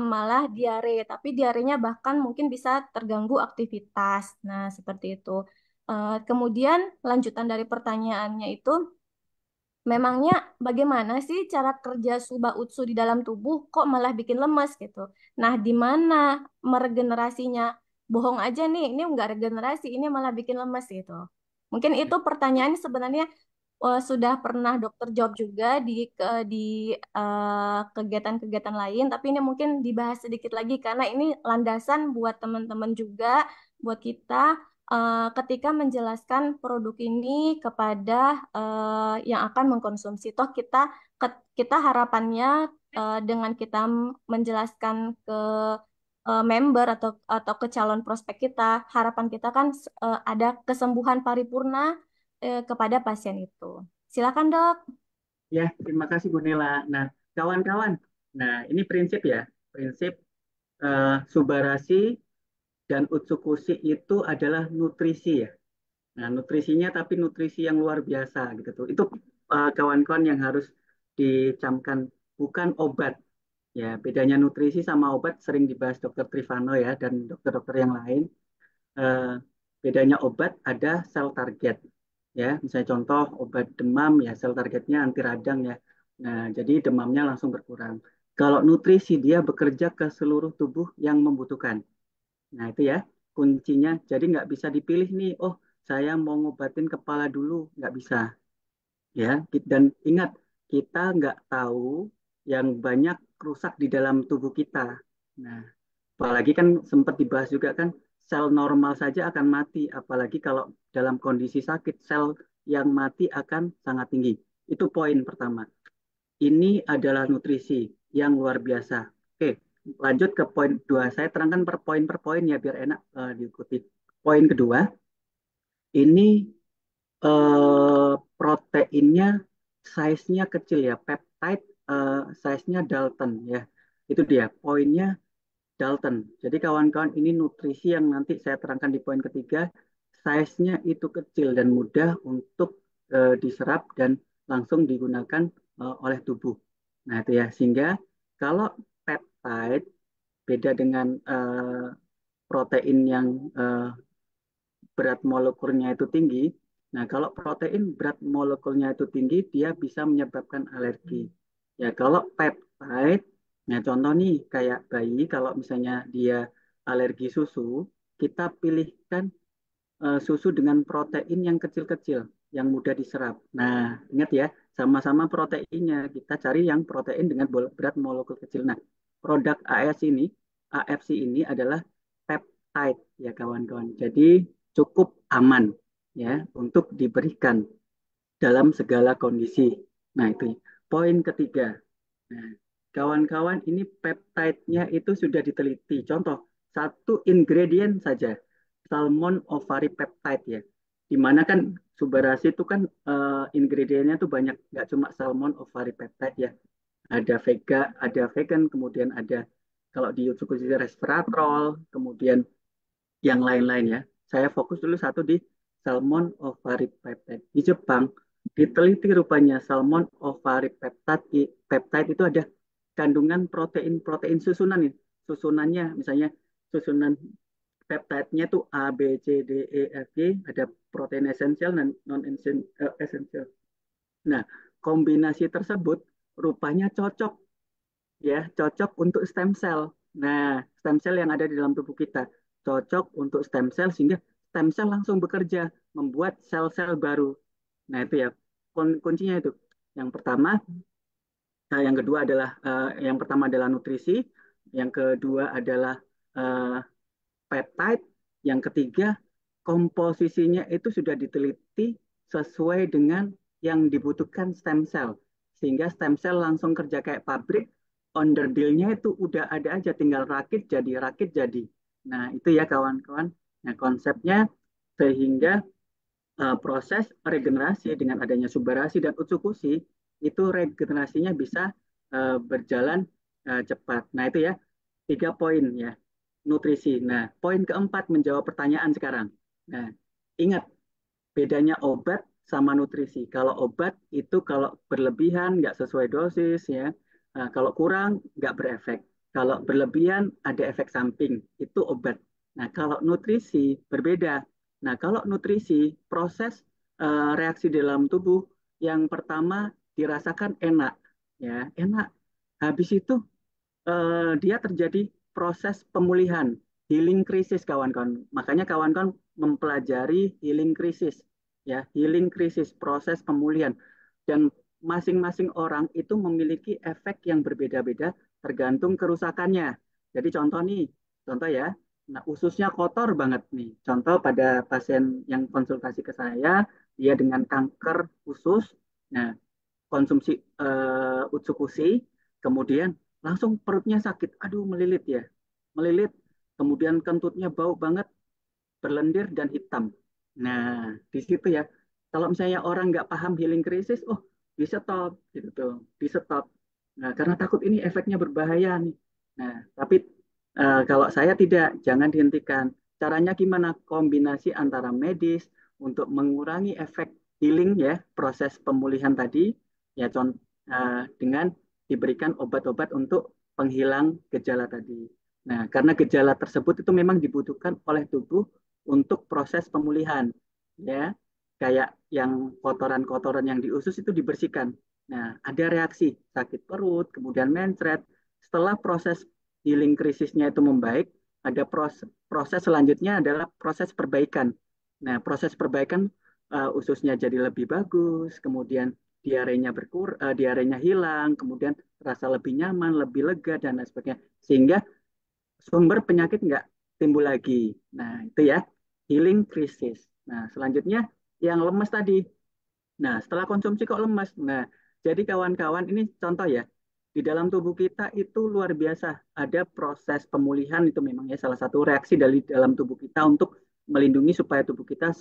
malah diare, tapi diarenya bahkan mungkin bisa terganggu aktivitas. Nah, seperti itu. Kemudian lanjutan dari pertanyaannya itu, memangnya bagaimana sih cara kerja Suba Utsu di dalam tubuh kok malah bikin lemes gitu. Nah, di mana meregenerasinya? Bohong aja nih, ini enggak regenerasi, ini malah bikin lemes gitu. Mungkin itu pertanyaan sebenarnya sudah pernah dokter jawab juga di kegiatan-kegiatan lain, tapi ini mungkin dibahas sedikit lagi karena ini landasan buat teman-teman juga, buat kita ketika menjelaskan produk ini kepada yang akan mengkonsumsi. Toh kita harapannya dengan kita menjelaskan ke member atau ke calon prospek kita, harapan kita kan ada kesembuhan paripurna kepada pasien itu. Silakan, Dok. Ya, terima kasih Bu Nela. Nah, kawan-kawan, nah ini prinsip ya, prinsip Subarasi dan Utsukushi itu adalah nutrisi ya. Nah, nutrisinya tapi nutrisi yang luar biasa gitu tuh. Itu kawan-kawan yang harus dicamkan, bukan obat. Ya, bedanya nutrisi sama obat sering dibahas Dokter Trivano ya dan dokter-dokter yang lain. Eh, Bedanya obat ada sel target. Ya, misalnya contoh obat demam ya sel targetnya anti radang ya. Nah, jadi demamnya langsung berkurang. Kalau nutrisi dia bekerja ke seluruh tubuh yang membutuhkan. Nah, itu ya kuncinya. Jadi nggak bisa dipilih nih, oh saya mau ngobatin kepala dulu, nggak bisa. Ya, dan ingat, kita nggak tahu yang banyak rusak di dalam tubuh kita. Nah, apalagi kan sempat dibahas juga kan, sel normal saja akan mati, apalagi kalau dalam kondisi sakit, sel yang mati akan sangat tinggi. Itu poin pertama. Ini adalah nutrisi yang luar biasa. Oke, lanjut ke poin kedua. Saya terangkan per poin ya biar enak diikuti. Poin kedua, ini proteinnya size-nya kecil ya, peptide size-nya Dalton ya. Itu dia poinnya Dalton. Jadi kawan-kawan ini nutrisi yang nanti saya terangkan di poin ketiga, size-nya itu kecil dan mudah untuk diserap dan langsung digunakan oleh tubuh. Nah itu ya, sehingga kalau peptide beda dengan protein yang berat molekulnya itu tinggi. Nah, kalau protein berat molekulnya itu tinggi, dia bisa menyebabkan alergi. Ya, kalau peptide, nah contoh nih kayak bayi, kalau misalnya dia alergi susu, kita pilihkan susu dengan protein yang kecil-kecil, yang mudah diserap. Nah, ingat ya, sama-sama proteinnya, kita cari yang protein dengan berat molekul kecil. Nah, produk AFC ini adalah peptide ya kawan-kawan. Jadi cukup aman ya untuk diberikan dalam segala kondisi. Nah, itu poin ketiga. Nah, kawan-kawan ini peptide-nya itu sudah diteliti. Contoh, satu ingredient saja, salmon ovary peptide ya. Di mana kan Subarasi itu kan ingredientnya tuh banyak, nggak cuma salmon ovary peptide ya. Ada vegan, kemudian ada kalau di Utsukushi resveratrol, kemudian yang lain-lain ya. Saya fokus dulu satu di salmon ovary peptide. Di Jepang diteliti rupanya salmon ovary peptide itu ada kandungan protein susunan nih. Susunannya misalnya susunan peptide-nya tuh A, B, C, D, E, F, G, ada protein esensial dan non esensial. Nah, kombinasi tersebut rupanya cocok ya, cocok untuk stem cell. Nah, stem cell yang ada di dalam tubuh kita cocok untuk stem cell sehingga stem cell langsung bekerja membuat sel-sel baru. Nah, itu ya kuncinya itu. Yang pertama, yang kedua adalah yang pertama adalah nutrisi, yang kedua adalah uh, peptide, yang ketiga komposisinya itu sudah diteliti sesuai dengan yang dibutuhkan stem cell. Sehingga stem cell langsung kerja kayak pabrik, underdeal-nya itu udah ada aja, tinggal rakit jadi. Nah, itu ya kawan-kawan. Nah, konsepnya sehingga proses regenerasi dengan adanya Subarasi dan Utsukushi, itu regenerasinya bisa berjalan cepat. Nah, itu ya, 3 poin ya, nutrisi. Nah, poin keempat menjawab pertanyaan sekarang. Nah, ingat bedanya obat sama nutrisi. Kalau obat itu kalau berlebihan nggak sesuai dosis ya. Nah, kalau kurang nggak berefek. Kalau berlebihan ada efek samping, itu obat. Nah, kalau nutrisi berbeda. Nah, kalau nutrisi proses reaksi dalam tubuh yang pertama dirasakan enak ya, enak. Habis itu dia terjadi proses pemulihan, healing krisis kawan-kawan. Makanya kawan-kawan mempelajari healing krisis, ya, healing krisis, proses pemulihan. Dan masing-masing orang itu memiliki efek yang berbeda-beda tergantung kerusakannya. Jadi contoh nih, contoh ya. Nah, ususnya kotor banget nih. Contoh pada pasien yang konsultasi ke saya, dia dengan kanker usus. Nah, konsumsi utsukushi, kemudian langsung perutnya sakit, aduh melilit ya, melilit, kemudian kentutnya bau banget, berlendir dan hitam. Nah, di situ ya, kalau misalnya orang nggak paham healing krisis, oh di stop gitu tuh, di stop. Nah, karena takut ini efeknya berbahaya nih. Nah, tapi kalau saya tidak, jangan dihentikan. Caranya gimana? Kombinasi antara medis untuk mengurangi efek healing ya, proses pemulihan tadi, ya dengan diberikan obat-obat untuk penghilang gejala tadi. Nah, karena gejala tersebut itu memang dibutuhkan oleh tubuh untuk proses pemulihan, ya. Kayak yang kotoran-kotoran yang di usus itu dibersihkan. Nah, ada reaksi sakit perut, kemudian mencret. Setelah proses healing krisisnya itu membaik, ada proses selanjutnya adalah proses perbaikan. Nah, proses perbaikan ususnya jadi lebih bagus, kemudian diarenya hilang, kemudian rasa lebih nyaman, lebih lega dan lain sebagainya. Sehingga sumber penyakit nggak timbul lagi. Nah, itu ya, healing krisis. Nah, selanjutnya yang lemes tadi. Nah, setelah konsumsi kok lemes. Nah, jadi kawan-kawan ini contoh ya, di dalam tubuh kita itu luar biasa. Ada proses pemulihan itu memang ya salah satu reaksi dari dalam tubuh kita untuk melindungi supaya tubuh kita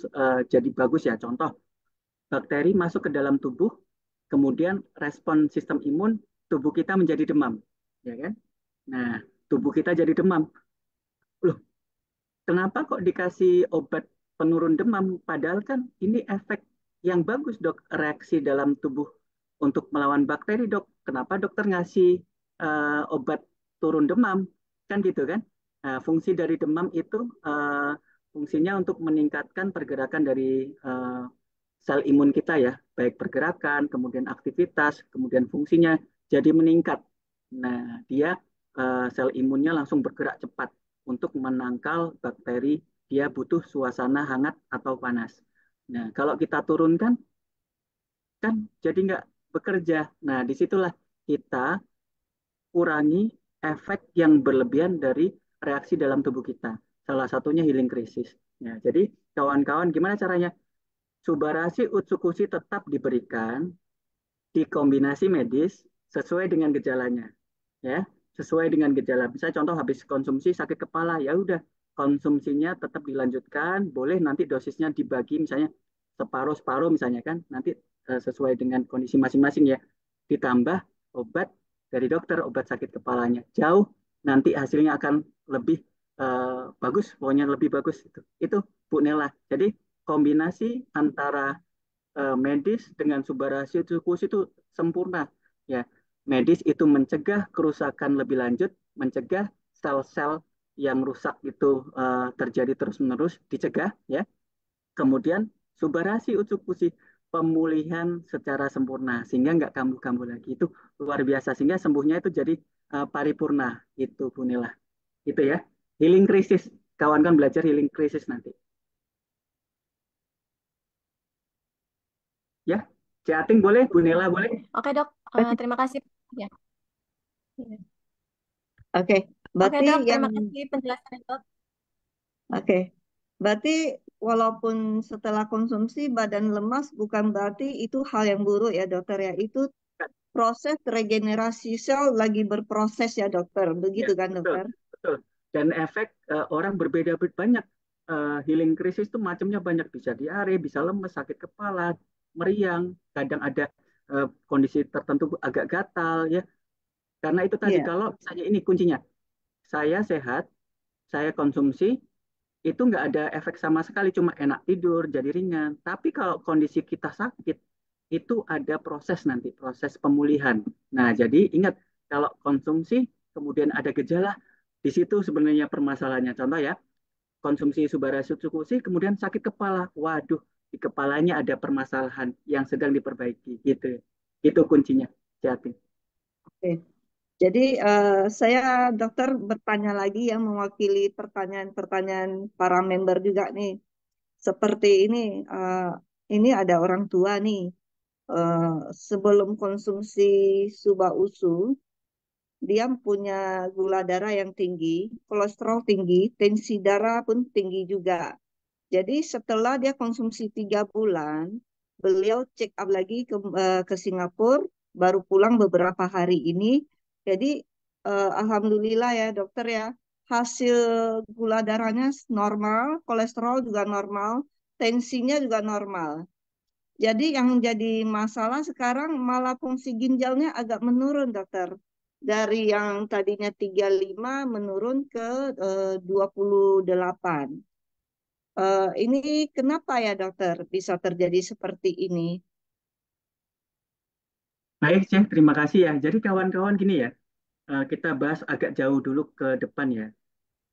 jadi bagus ya. Contoh, bakteri masuk ke dalam tubuh, kemudian respon sistem imun, tubuh kita menjadi demam. Ya kan? Nah, tubuh kita jadi demam. Loh, kenapa kok dikasih obat penurun demam? Padahal kan ini efek yang bagus dok, reaksi dalam tubuh untuk melawan bakteri dok. Kenapa dokter ngasih obat turun demam? Kan gitu kan? Nah, fungsi dari demam itu fungsinya untuk meningkatkan pergerakan dari eh, sel imun kita ya, baik pergerakan, kemudian aktivitas, kemudian fungsinya jadi meningkat. Nah, dia sel imunnya langsung bergerak cepat untuk menangkal bakteri, dia butuh suasana hangat atau panas. Nah, kalau kita turunkan, kan jadi nggak bekerja. Nah, disitulah kita kurangi efek yang berlebihan dari reaksi dalam tubuh kita. Salah satunya healing krisis. Ya, jadi kawan-kawan gimana caranya? Subarasi Utsukushi tetap diberikan di kombinasi medis sesuai dengan gejalanya. Ya, sesuai dengan gejala. Misalnya contoh habis konsumsi sakit kepala, ya udah konsumsinya tetap dilanjutkan, boleh nanti dosisnya dibagi misalnya separuh-separuh misalnya kan, nanti sesuai dengan kondisi masing-masing ya. Ditambah obat dari dokter, obat sakit kepalanya. Jauh nanti hasilnya akan lebih bagus, pokoknya lebih bagus itu Bu Nela. Jadi kombinasi antara medis dengan subarasi itu sempurna ya. Medis itu mencegah kerusakan lebih lanjut, mencegah sel-sel yang rusak itu terjadi terus-menerus, dicegah ya. Kemudian subarasi utsukushi pemulihan secara sempurna sehingga nggak kambuh-kambuh lagi, itu luar biasa sehingga sembuhnya itu jadi paripurna itu Bu Nila. Itu ya. Healing krisis. Kawan kan belajar healing krisis nanti. Ya. Chatting boleh, Bu Nila boleh. Oke dok, terima kasih. Ya. Iya. Oke, Oke berarti dok, yang terima kasih penjelasannya dok. oke. Berarti walaupun setelah konsumsi badan lemas bukan berarti itu hal yang buruk ya dokter ya. Itu proses regenerasi sel lagi berproses ya dokter. Ya, Begitu kan betul, dokter? betul. Dan efek orang berbeda banyak. Healing krisis itu macamnya banyak. Bisa diare, bisa lemes, sakit kepala, meriang. Kadang ada kondisi tertentu agak gatal ya. Karena itu tadi Iya. kalau misalnya ini kuncinya. Saya sehat, saya konsumsi, itu nggak ada efek sama sekali, cuma enak tidur, jadi ringan. Tapi kalau kondisi kita sakit, itu ada proses nanti, proses pemulihan. Nah, jadi ingat, kalau konsumsi, kemudian ada gejala, di situ sebenarnya permasalahannya. Contoh ya, konsumsi Subara Sutsukushi, kemudian sakit kepala. Waduh, di kepalanya ada permasalahan yang sedang diperbaiki. Gitu. Itu kuncinya. Hati. Oke. Jadi saya dokter bertanya lagi yang mewakili pertanyaan-pertanyaan para member juga nih. Seperti ini ada orang tua nih. eh, Sebelum konsumsi Suba Usu, dia punya gula darah yang tinggi, kolesterol tinggi, tensi darah pun tinggi juga. Jadi setelah dia konsumsi 3 bulan, beliau check up lagi ke Singapura, baru pulang beberapa hari ini. Jadi alhamdulillah ya dokter ya, hasil gula darahnya normal, kolesterol juga normal, tensinya juga normal. Jadi yang jadi masalah sekarang malah fungsi ginjalnya agak menurun dokter. Dari yang tadinya 35 menurun ke 28. Ini kenapa ya dokter bisa terjadi seperti ini? Baik, Cek. Terima kasih ya. Jadi kawan-kawan gini ya, kita bahas agak jauh dulu ke depan ya.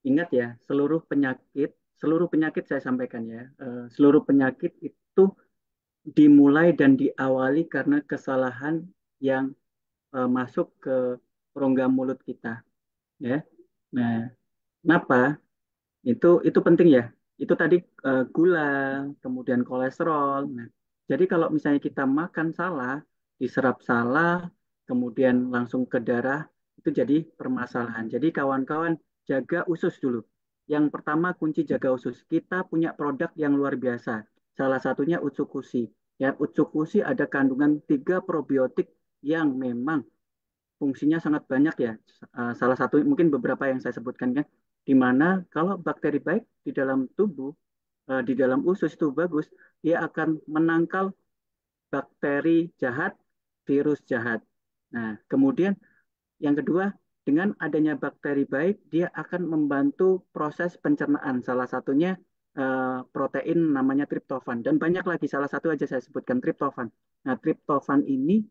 Ingat ya, seluruh penyakit saya sampaikan ya, seluruh penyakit itu dimulai dan diawali karena kesalahan yang masuk ke rongga mulut kita, ya. Nah, kenapa? Itu penting ya. Itu tadi gula, kemudian kolesterol. Nah, jadi kalau misalnya kita makan salah, diserap salah, kemudian langsung ke darah, itu jadi permasalahan. Jadi kawan-kawan jaga usus dulu. Yang pertama kunci jaga usus. Kita punya produk yang luar biasa. Salah satunya Utsukushi. Ya, Utsukushi ada kandungan 3 probiotik yang memang fungsinya sangat banyak ya. Salah satu mungkin beberapa yang saya sebutkan kan, di mana kalau bakteri baik di dalam tubuh, di dalam usus itu bagus, dia akan menangkal bakteri jahat, virus jahat. Nah, kemudian yang kedua, dengan adanya bakteri baik, dia akan membantu proses pencernaan. Salah satunya protein namanya triptofan. Dan banyak lagi, salah satu aja saya sebutkan triptofan. Nah, triptofan ini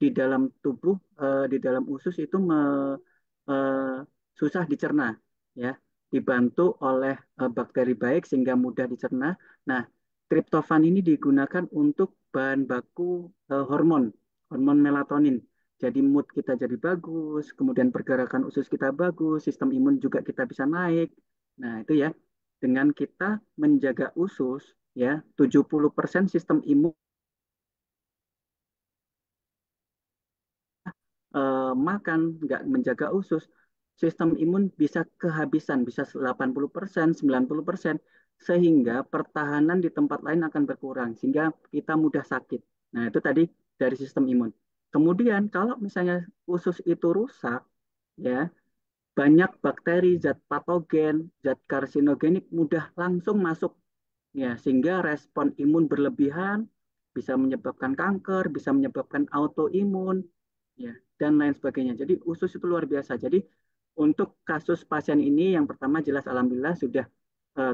di dalam tubuh, di dalam usus itu eh, susah dicerna, ya, dibantu oleh bakteri baik sehingga mudah dicerna. Nah, triptofan ini digunakan untuk bahan baku hormon, hormon melatonin. Jadi mood kita jadi bagus, kemudian pergerakan usus kita bagus, sistem imun juga kita bisa naik. Nah, itu ya, dengan kita menjaga usus, ya, 70% sistem imun makan, nggak menjaga usus, sistem imun bisa kehabisan, bisa 80%, 90%, sehingga pertahanan di tempat lain akan berkurang, sehingga kita mudah sakit. Nah, itu tadi dari sistem imun. Kemudian, kalau misalnya usus itu rusak, ya, banyak bakteri, zat patogen, zat karsinogenik mudah langsung masuk, ya, sehingga respon imun berlebihan bisa menyebabkan kanker, bisa menyebabkan autoimun, ya, dan lain sebagainya. Jadi usus itu luar biasa. Jadi untuk kasus pasien ini yang pertama jelas alhamdulillah sudah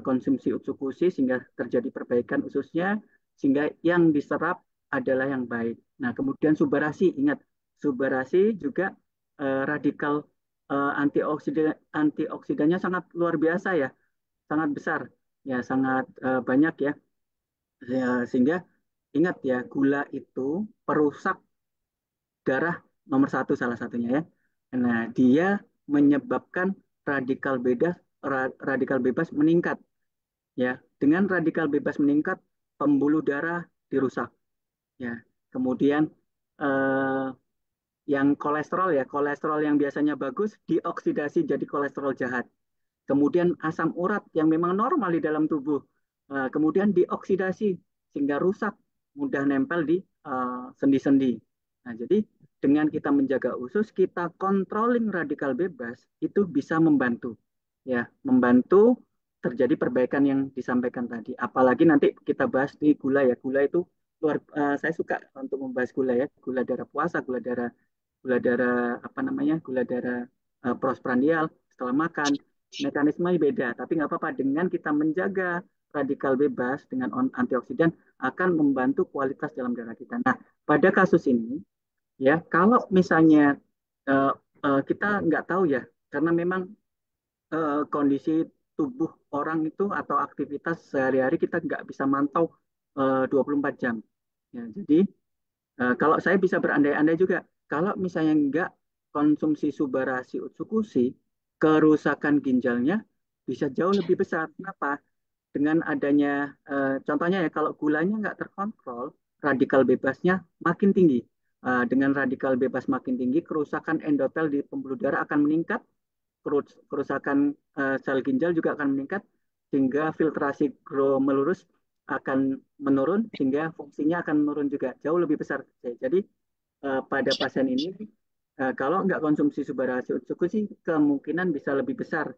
konsumsi utsukushi sehingga terjadi perbaikan ususnya, sehingga yang diserap adalah yang baik. Nah, kemudian subarasi, ingat subarasi juga radikal antioksidannya sangat luar biasa ya, sangat besar, ya, sangat banyak ya. Ya, sehingga ingat ya, gula itu perusak darah nomor satu salah satunya ya. Nah, dia menyebabkan radikal bebas meningkat ya. Dengan radikal bebas meningkat, pembuluh darah dirusak ya. Kemudian eh, yang kolesterol ya, kolesterol yang biasanya bagus dioksidasi jadi kolesterol jahat. Kemudian asam urat yang memang normal di dalam tubuh, kemudian dioksidasi sehingga rusak, mudah nempel di sendi-sendi. Nah, jadi dengan kita menjaga usus, kita controlling radikal bebas itu bisa membantu, ya, membantu terjadi perbaikan yang disampaikan tadi. Apalagi nanti kita bahas di gula ya, gula itu saya suka untuk membahas gula ya, gula darah puasa, gula darah apa namanya, gula darah postprandial setelah makan mekanisme beda, tapi nggak apa-apa dengan kita menjaga radikal bebas dengan antioksidan akan membantu kualitas dalam darah kita. Nah, pada kasus ini ya kalau misalnya uh, kita nggak tahu ya karena memang kondisi tubuh orang itu atau aktivitas sehari-hari kita nggak bisa mantau 24 jam. Ya, jadi kalau saya bisa berandai-andai juga, kalau misalnya nggak konsumsi Subarashi Utsukushi, kerusakan ginjalnya bisa jauh lebih besar. Kenapa? Dengan adanya, contohnya ya, kalau gulanya nggak terkontrol, radikal bebasnya makin tinggi. Dengan radikal bebas makin tinggi, kerusakan endotel di pembuluh darah akan meningkat, kerusakan sel ginjal juga akan meningkat, sehingga filtrasi glomerulus akan menurun, sehingga fungsinya akan menurun juga, jauh lebih besar. Jadi pada pasien ini, kalau nggak konsumsi Subarashi Utsukushi, kemungkinan bisa lebih besar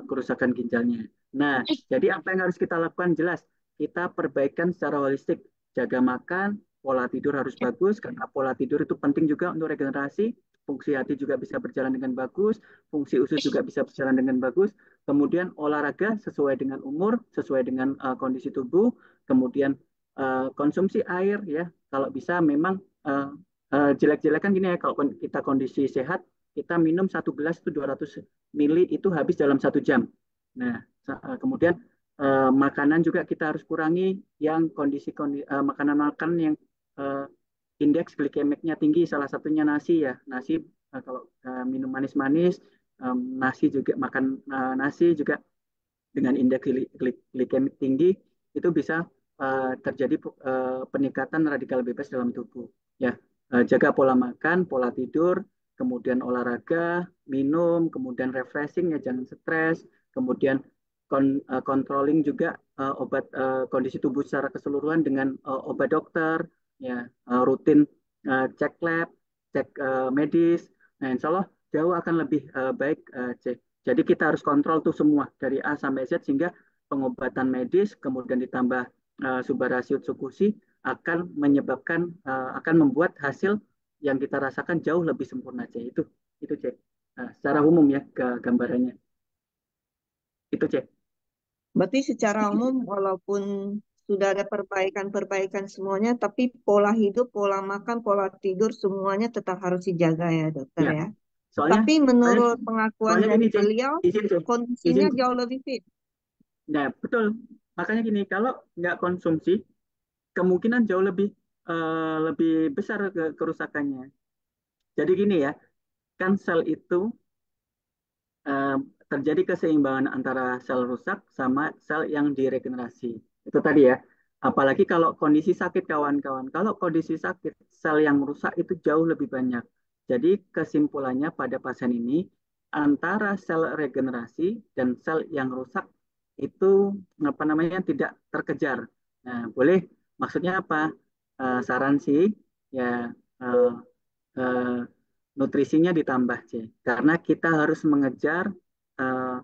kerusakan ginjalnya. Nah, jadi apa yang harus kita lakukan? Jelas, kita perbaikan secara holistik, jaga makan, pola tidur harus bagus, karena pola tidur itu penting juga untuk regenerasi, fungsi hati juga bisa berjalan dengan bagus, fungsi usus juga bisa berjalan dengan bagus, kemudian olahraga sesuai dengan umur, sesuai dengan kondisi tubuh, kemudian konsumsi air ya, kalau bisa memang jelek-jelekan gini ya, kalau kita kondisi sehat, kita minum 1 gelas itu 200 mili itu habis dalam 1 jam. Nah, kemudian makanan juga kita harus kurangi yang makanan-makanan yang uh, indeks glikemiknya tinggi, salah satunya nasi ya. Nasi kalau minum manis-manis, nasi juga makan nasi juga dengan indeks glikemik tinggi itu bisa terjadi peningkatan radikal bebas dalam tubuh. Ya, jaga pola makan, pola tidur, kemudian olahraga, minum, kemudian refreshing ya jangan stres, kemudian controlling juga obat kondisi tubuh secara keseluruhan dengan obat dokter, ya rutin cek lab, cek medis. Nah, insya Allah jauh akan lebih baik cek. Jadi kita harus kontrol tuh semua dari A sampai Z sehingga pengobatan medis kemudian ditambah Subarashi Utsukushi akan menyebabkan akan membuat hasil yang kita rasakan jauh lebih sempurna C. Itu C. Nah, secara umum ya gambarannya. Itu C. Berarti secara umum walaupun sudah ada perbaikan-perbaikan semuanya, tapi pola hidup, pola makan, pola tidur semuanya tetap harus dijaga ya dokter Ya. ya. Soalnya Tapi menurut pengakuan soalnya dari gini C. beliau, Izin C. kondisinya Izin. jauh lebih fit. Nah, betul. Makanya gini, kalau nggak konsumsi kemungkinan jauh lebih besar kerusakannya. Jadi gini ya, kan sel itu eh, terjadi keseimbangan antara sel rusak sama sel yang diregenerasi. Itu tadi ya. Apalagi kalau kondisi sakit kawan-kawan. Kalau kondisi sakit, sel yang rusak itu jauh lebih banyak. Jadi kesimpulannya pada pasien ini antara sel regenerasi dan sel yang rusak itu apa namanya tidak terkejar. Nah, boleh maksudnya apa? Saran sih ya eh, eh, nutrisinya ditambah C. Karena kita harus mengejar eh,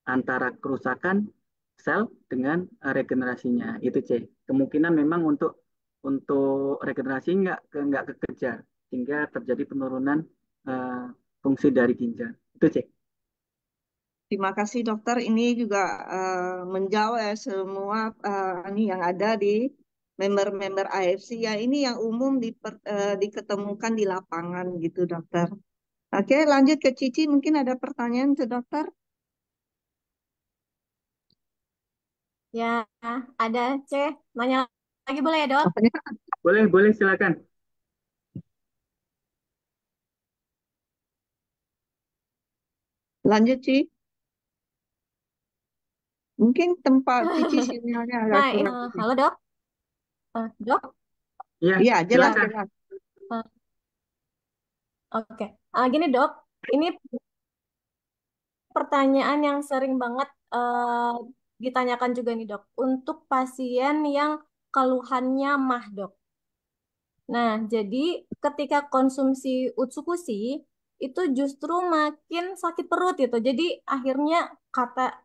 antara kerusakan sel dengan regenerasinya. Itu C. Kemungkinan memang untuk regenerasi nggak kekejar sehingga terjadi penurunan eh, fungsi dari ginjal. Itu C. Terima kasih dokter. Ini juga menjawab ya semua ini yang ada di member-member AFC ya. Ini yang umum diketemukan di lapangan gitu dokter. Oke, lanjut ke Cici. Mungkin ada pertanyaan ke dokter? Ya, ada C. Nanya lagi boleh ya, Dok? Boleh silakan. Lanjut, Ci. Mungkin tempat Cici sinyalnya agak Nah, ini, kurang. halo, Dok. Dok? Iya, Iya, jelas, silakan. jelas. Eh, Oke. Gini, Dok. Ini pertanyaan yang sering banget ditanyakan juga nih, Dok. Untuk pasien yang keluhannya mah, Dok. Nah, jadi ketika konsumsi utsukushi itu justru makin sakit perut gitu. Jadi akhirnya kata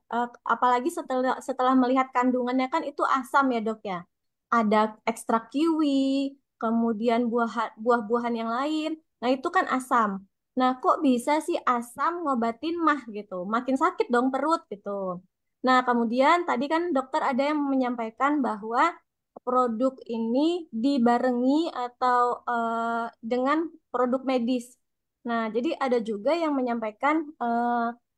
apalagi setelah setelah melihat kandungannya kan itu asam ya, Dok ya. Ada ekstrak kiwi, kemudian buah-buahan yang lain. Nah, itu kan asam. Nah, kok bisa sih asam ngobatin mah gitu? Makin sakit dong perut gitu. Nah, kemudian tadi kan dokter ada yang menyampaikan bahwa produk ini dibarengi atau dengan produk medis. Nah, jadi ada juga yang menyampaikan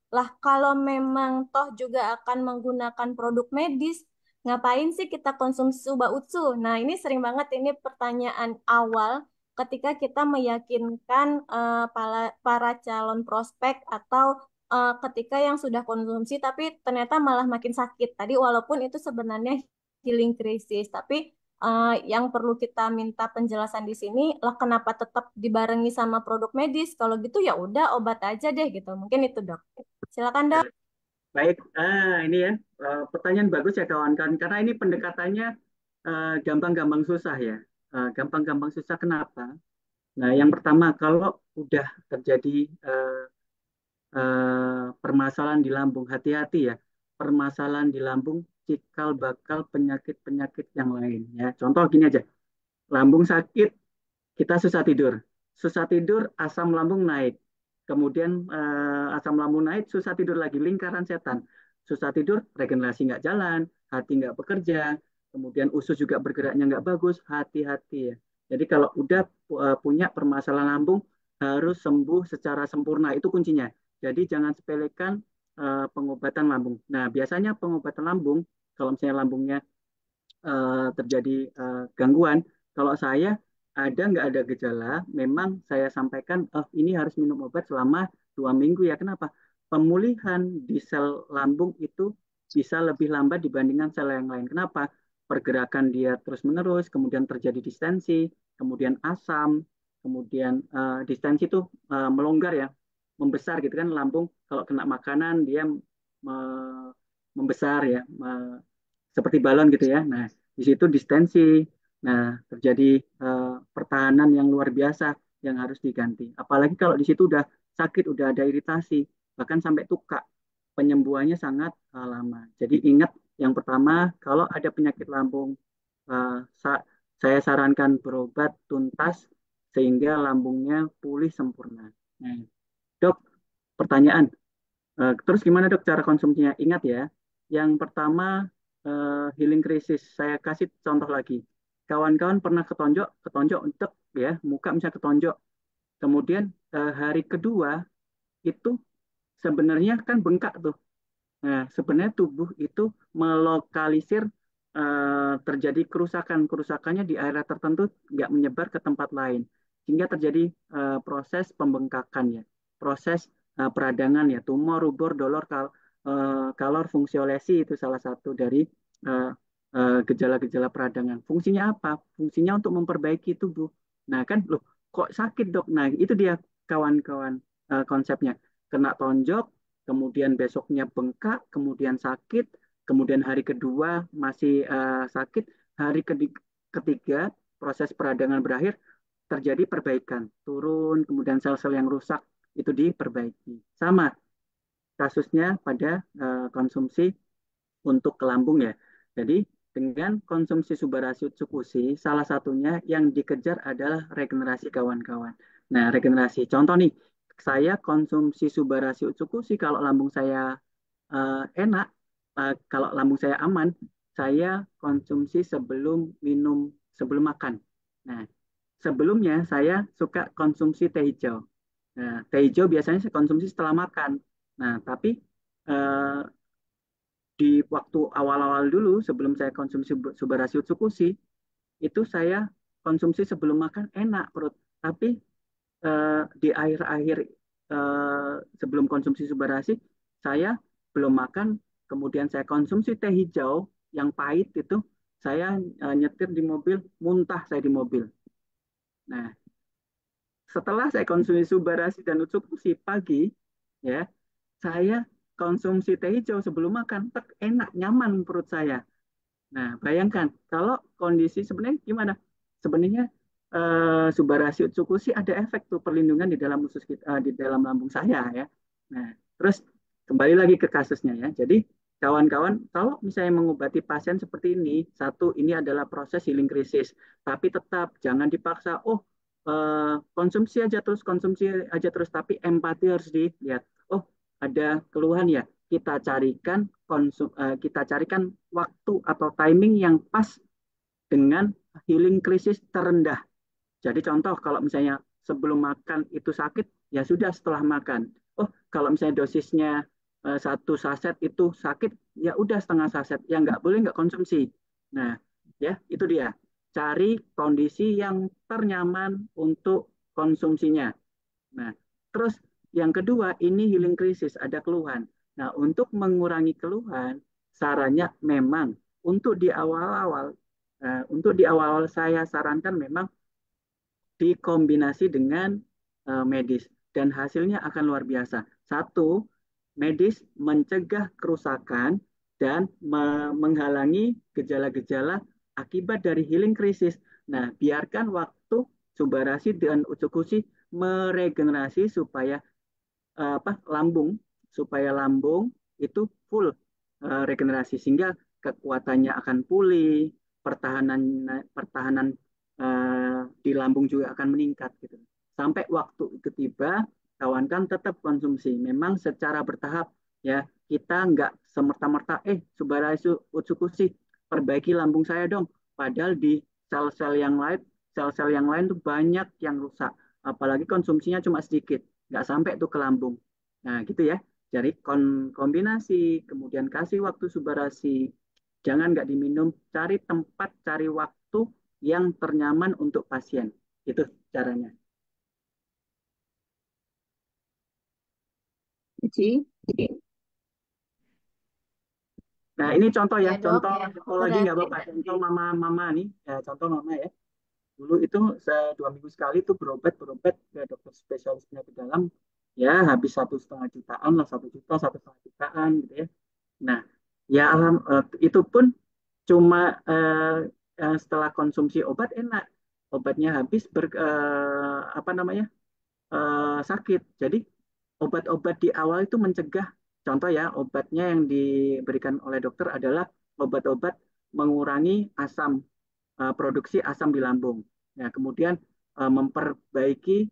lah kalau memang toh juga akan menggunakan produk medis, ngapain sih kita konsumsi ubah utsu? Nah, ini sering banget ini pertanyaan awal ketika kita meyakinkan para calon prospek atau ketika yang sudah konsumsi tapi ternyata malah makin sakit. Tadi walaupun itu sebenarnya healing crisis, tapi yang perlu kita minta penjelasan di sini lah kenapa tetap dibarengi sama produk medis? Kalau gitu ya udah obat aja deh gitu. Mungkin itu, Dok. Silakan, Dok. Baik, ini ya pertanyaan bagus ya kawan-kawan, karena ini pendekatannya gampang-gampang susah ya. Gampang-gampang susah kenapa? Nah, yang pertama kalau udah terjadi eh, permasalahan di lambung, hati-hati ya. Permasalahan di lambung cikal bakal penyakit-penyakit yang lain ya. Contoh gini aja, lambung sakit, kita susah tidur. Susah tidur, asam lambung naik. Kemudian asam lambung naik, susah tidur lagi, lingkaran setan. Susah tidur, regenerasi nggak jalan, hati nggak bekerja, kemudian usus juga bergeraknya nggak bagus, hati-hati ya. Jadi kalau udah punya permasalahan lambung, harus sembuh secara sempurna, itu kuncinya. Jadi jangan sepelekan pengobatan lambung. Nah, biasanya pengobatan lambung, kalau misalnya lambungnya terjadi gangguan, kalau saya ada nggak ada gejala, memang saya sampaikan, oh ini harus minum obat selama 2 minggu ya. Kenapa? Pemulihan di sel lambung itu bisa lebih lambat dibandingkan sel yang lain. Kenapa? Pergerakan dia terus-menerus, kemudian terjadi distensi, kemudian asam, kemudian distensi itu melonggar ya, membesar gitu kan lambung. Kalau kena makanan dia membesar ya, seperti balon gitu ya. Nah, di situ distensi. Nah, terjadi pertahanan yang luar biasa yang harus diganti. Apalagi kalau di situ udah sakit, udah ada iritasi, bahkan sampai tukak. Penyembuhannya sangat lama. Jadi ingat yang pertama, kalau ada penyakit lambung, eh, sa- saya sarankan berobat tuntas sehingga lambungnya pulih sempurna. Nah, dok, pertanyaan. Terus gimana dok cara konsumsinya? Ingat ya, yang pertama healing crisis. Saya kasih contoh lagi. Kawan-kawan pernah ketonjok, ketonjok untuk ya muka misalnya ketonjok. Kemudian hari kedua itu sebenarnya kan bengkak tuh. Nah, sebenarnya tubuh itu melokalisir terjadi kerusakan. Kerusakannya di area tertentu nggak menyebar ke tempat lain. Sehingga terjadi proses pembengkakan ya. Proses peradangan ya. Tumor, rubor, dolor, kalor, fungsiolesi itu salah satu dari eh, gejala-gejala peradangan. Fungsinya apa? Fungsinya untuk memperbaiki tubuh. Nah kan, loh kok sakit dok? Nah itu dia kawan-kawan konsepnya. Kena tonjok, kemudian besoknya bengkak, kemudian sakit, kemudian hari kedua masih sakit, hari ketiga proses peradangan berakhir, terjadi perbaikan, turun, kemudian sel-sel yang rusak itu diperbaiki. Sama kasusnya pada konsumsi untuk ke lambung ya. Jadi dengan konsumsi subarasiut sukusi, salah satunya yang dikejar adalah regenerasi kawan-kawan. Nah, regenerasi. Contoh nih, saya konsumsi subarasiut sukusi kalau lambung saya enak, kalau lambung saya aman, saya konsumsi sebelum minum, sebelum makan. Nah, sebelumnya saya suka konsumsi teh hijau. Nah, teh hijau biasanya saya konsumsi setelah makan. Nah, tapi eh, di waktu awal-awal dulu sebelum saya konsumsi Subarasi Utsukushi itu saya konsumsi sebelum makan enak perut, tapi di akhir-akhir sebelum konsumsi Subarasi saya belum makan, kemudian saya konsumsi teh hijau yang pahit itu, saya nyetir di mobil, muntah saya di mobil. Nah, setelah saya konsumsi Subarasi dan Utsukushi pagi ya, saya konsumsi teh hijau sebelum makan, tek, enak, nyaman perut saya. Nah, bayangkan kalau kondisi sebenarnya gimana? Sebenarnya Subarasi Utsukushi ada efek tuh perlindungan di dalam usus kita, di dalam lambung saya ya. Nah, terus kembali lagi ke kasusnya ya. Jadi kawan-kawan, kalau misalnya mengobati pasien seperti ini, satu ini adalah proses healing krisis, tapi tetap jangan dipaksa. Oh, konsumsi aja terus, tapi empati harus dilihat. Oh, ada keluhan ya, kita carikan waktu atau timing yang pas dengan healing krisis terendah. Jadi contoh kalau misalnya sebelum makan itu sakit, ya sudah setelah makan. Oh, kalau misalnya dosisnya satu saset itu sakit, ya udah setengah saset. Ya nggak boleh nggak konsumsi. Nah, ya itu dia. Cari kondisi yang ternyaman untuk konsumsinya. Nah, terus yang kedua ini healing krisis, ada keluhan. Nah, untuk mengurangi keluhan, sarannya memang untuk di awal-awal, saya sarankan memang dikombinasi dengan medis dan hasilnya akan luar biasa. Satu, medis mencegah kerusakan dan menghalangi gejala-gejala akibat dari healing krisis. Nah, biarkan waktu Subbarasi dan Utsukushi meregenerasi supaya lambung itu full regenerasi sehingga kekuatannya akan pulih, pertahanan pertahanan di lambung juga akan meningkat gitu. Sampai waktu itu tiba, kawan kan tetap konsumsi. Memang secara bertahap ya, kita nggak semerta-merta Subarashi Utsukushi perbaiki lambung saya dong. Padahal di sel-sel yang lain tuh banyak yang rusak. Apalagi konsumsinya cuma sedikit, nggak sampai tuh ke lambung. Nah, gitu ya. Jadi kombinasi, kemudian kasih waktu Subarashi. Jangan nggak diminum, cari tempat, cari waktu yang ternyaman untuk pasien. Itu caranya. Ci. Nah, ini contoh ya, Ya dok, contoh psikologi nggak berarti apa-apa. Contoh mama-mama nih, ya, contoh mama ya. Dulu itu 2 minggu sekali itu berobat ke dokter spesialis penyakit dalam, ya habis 1,5 jutaan lah, 1 juta, 1,5 jutaan gitu ya. Nah, ya itu pun cuma setelah konsumsi obat enak, obatnya habis apa namanya sakit. Jadi obat-obat di awal itu mencegah. Contoh ya, obatnya yang diberikan oleh dokter adalah obat-obat mengurangi produksi asam di lambung. Ya, kemudian memperbaiki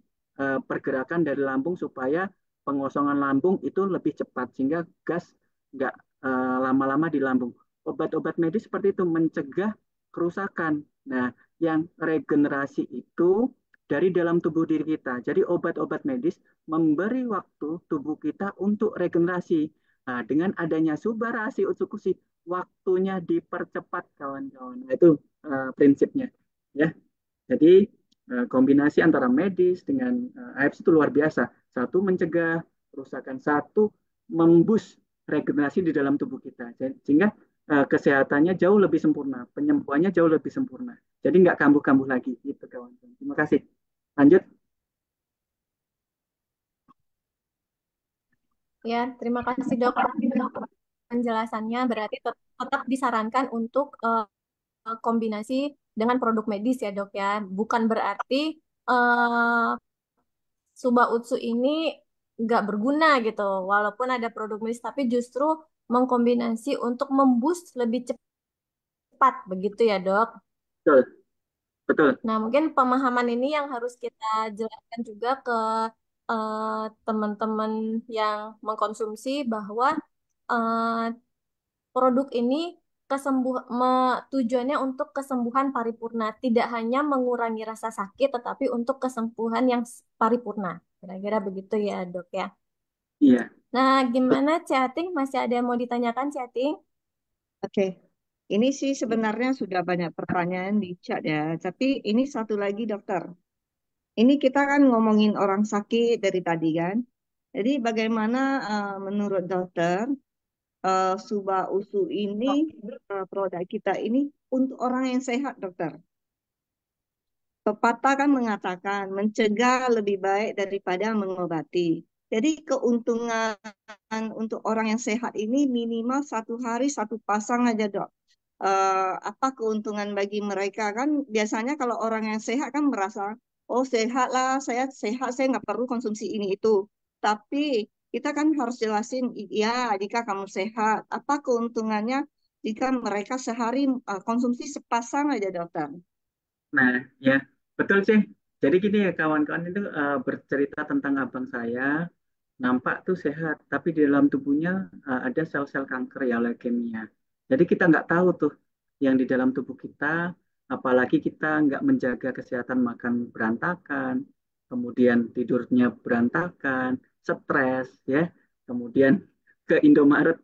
pergerakan dari lambung supaya pengosongan lambung itu lebih cepat sehingga gas nggak lama-lama di lambung. Obat-obat medis seperti itu mencegah kerusakan. Nah, yang regenerasi itu dari dalam tubuh diri kita. Jadi obat-obat medis memberi waktu tubuh kita untuk regenerasi. Nah, dengan adanya Subarashi Utsukushi, waktunya dipercepat kawan-kawan. Nah, itu prinsipnya. Ya, jadi kombinasi antara medis dengan AFS itu luar biasa. Satu mencegah kerusakan, satu membus regenerasi di dalam tubuh kita. Sehingga kesehatannya jauh lebih sempurna, penyembuhannya jauh lebih sempurna. Jadi nggak kambuh-kambuh lagi. Gitu kawan-kawan. Terima kasih. Lanjut. ya terima kasih dok penjelasannya. Berarti tetap disarankan untuk kombinasi dengan produk medis ya dok ya. Bukan berarti eh, Suba Utsu ini nggak berguna gitu. Walaupun ada produk medis, tapi justru mengkombinasi untuk memboost lebih cepat begitu ya dok. Betul, betul. Nah, mungkin pemahaman ini yang harus kita jelaskan juga ke teman-teman yang mengkonsumsi bahwa eh, produk ini tujuannya untuk kesembuhan paripurna, tidak hanya mengurangi rasa sakit, tetapi untuk kesembuhan yang paripurna. Kira-kira begitu ya, Dok ya. Iya. Nah, gimana chatting? Masih ada yang mau ditanyakan chatting? Oke. Ini sih sebenarnya sudah banyak pertanyaan di chat ya. Tapi ini satu lagi dokter. Ini kita kan ngomongin orang sakit dari tadi kan. Jadi bagaimana menurut dokter Suba Usu ini produk kita ini untuk orang yang sehat dokter? Pepatah kan mengatakan mencegah lebih baik daripada mengobati. Jadi keuntungan untuk orang yang sehat ini minimal 1 hari 1 pasang aja dok. Apa keuntungan bagi mereka kan biasanya kalau orang yang sehat kan merasa oh sehat lah saya nggak perlu konsumsi ini itu. Tapi kita kan harus jelasin ya jika kamu sehat apa keuntungannya jika mereka sehari konsumsi sepasang aja dokter. Nah, ya, betul sih. Jadi gini ya kawan-kawan itu bercerita tentang abang saya, nampak tuh sehat, tapi di dalam tubuhnya ada sel-sel kanker ya leukemia. Jadi kita nggak tahu tuh yang di dalam tubuh kita, apalagi kita nggak menjaga kesehatan makan berantakan, kemudian tidurnya berantakan, stres ya, kemudian ke Indomaret,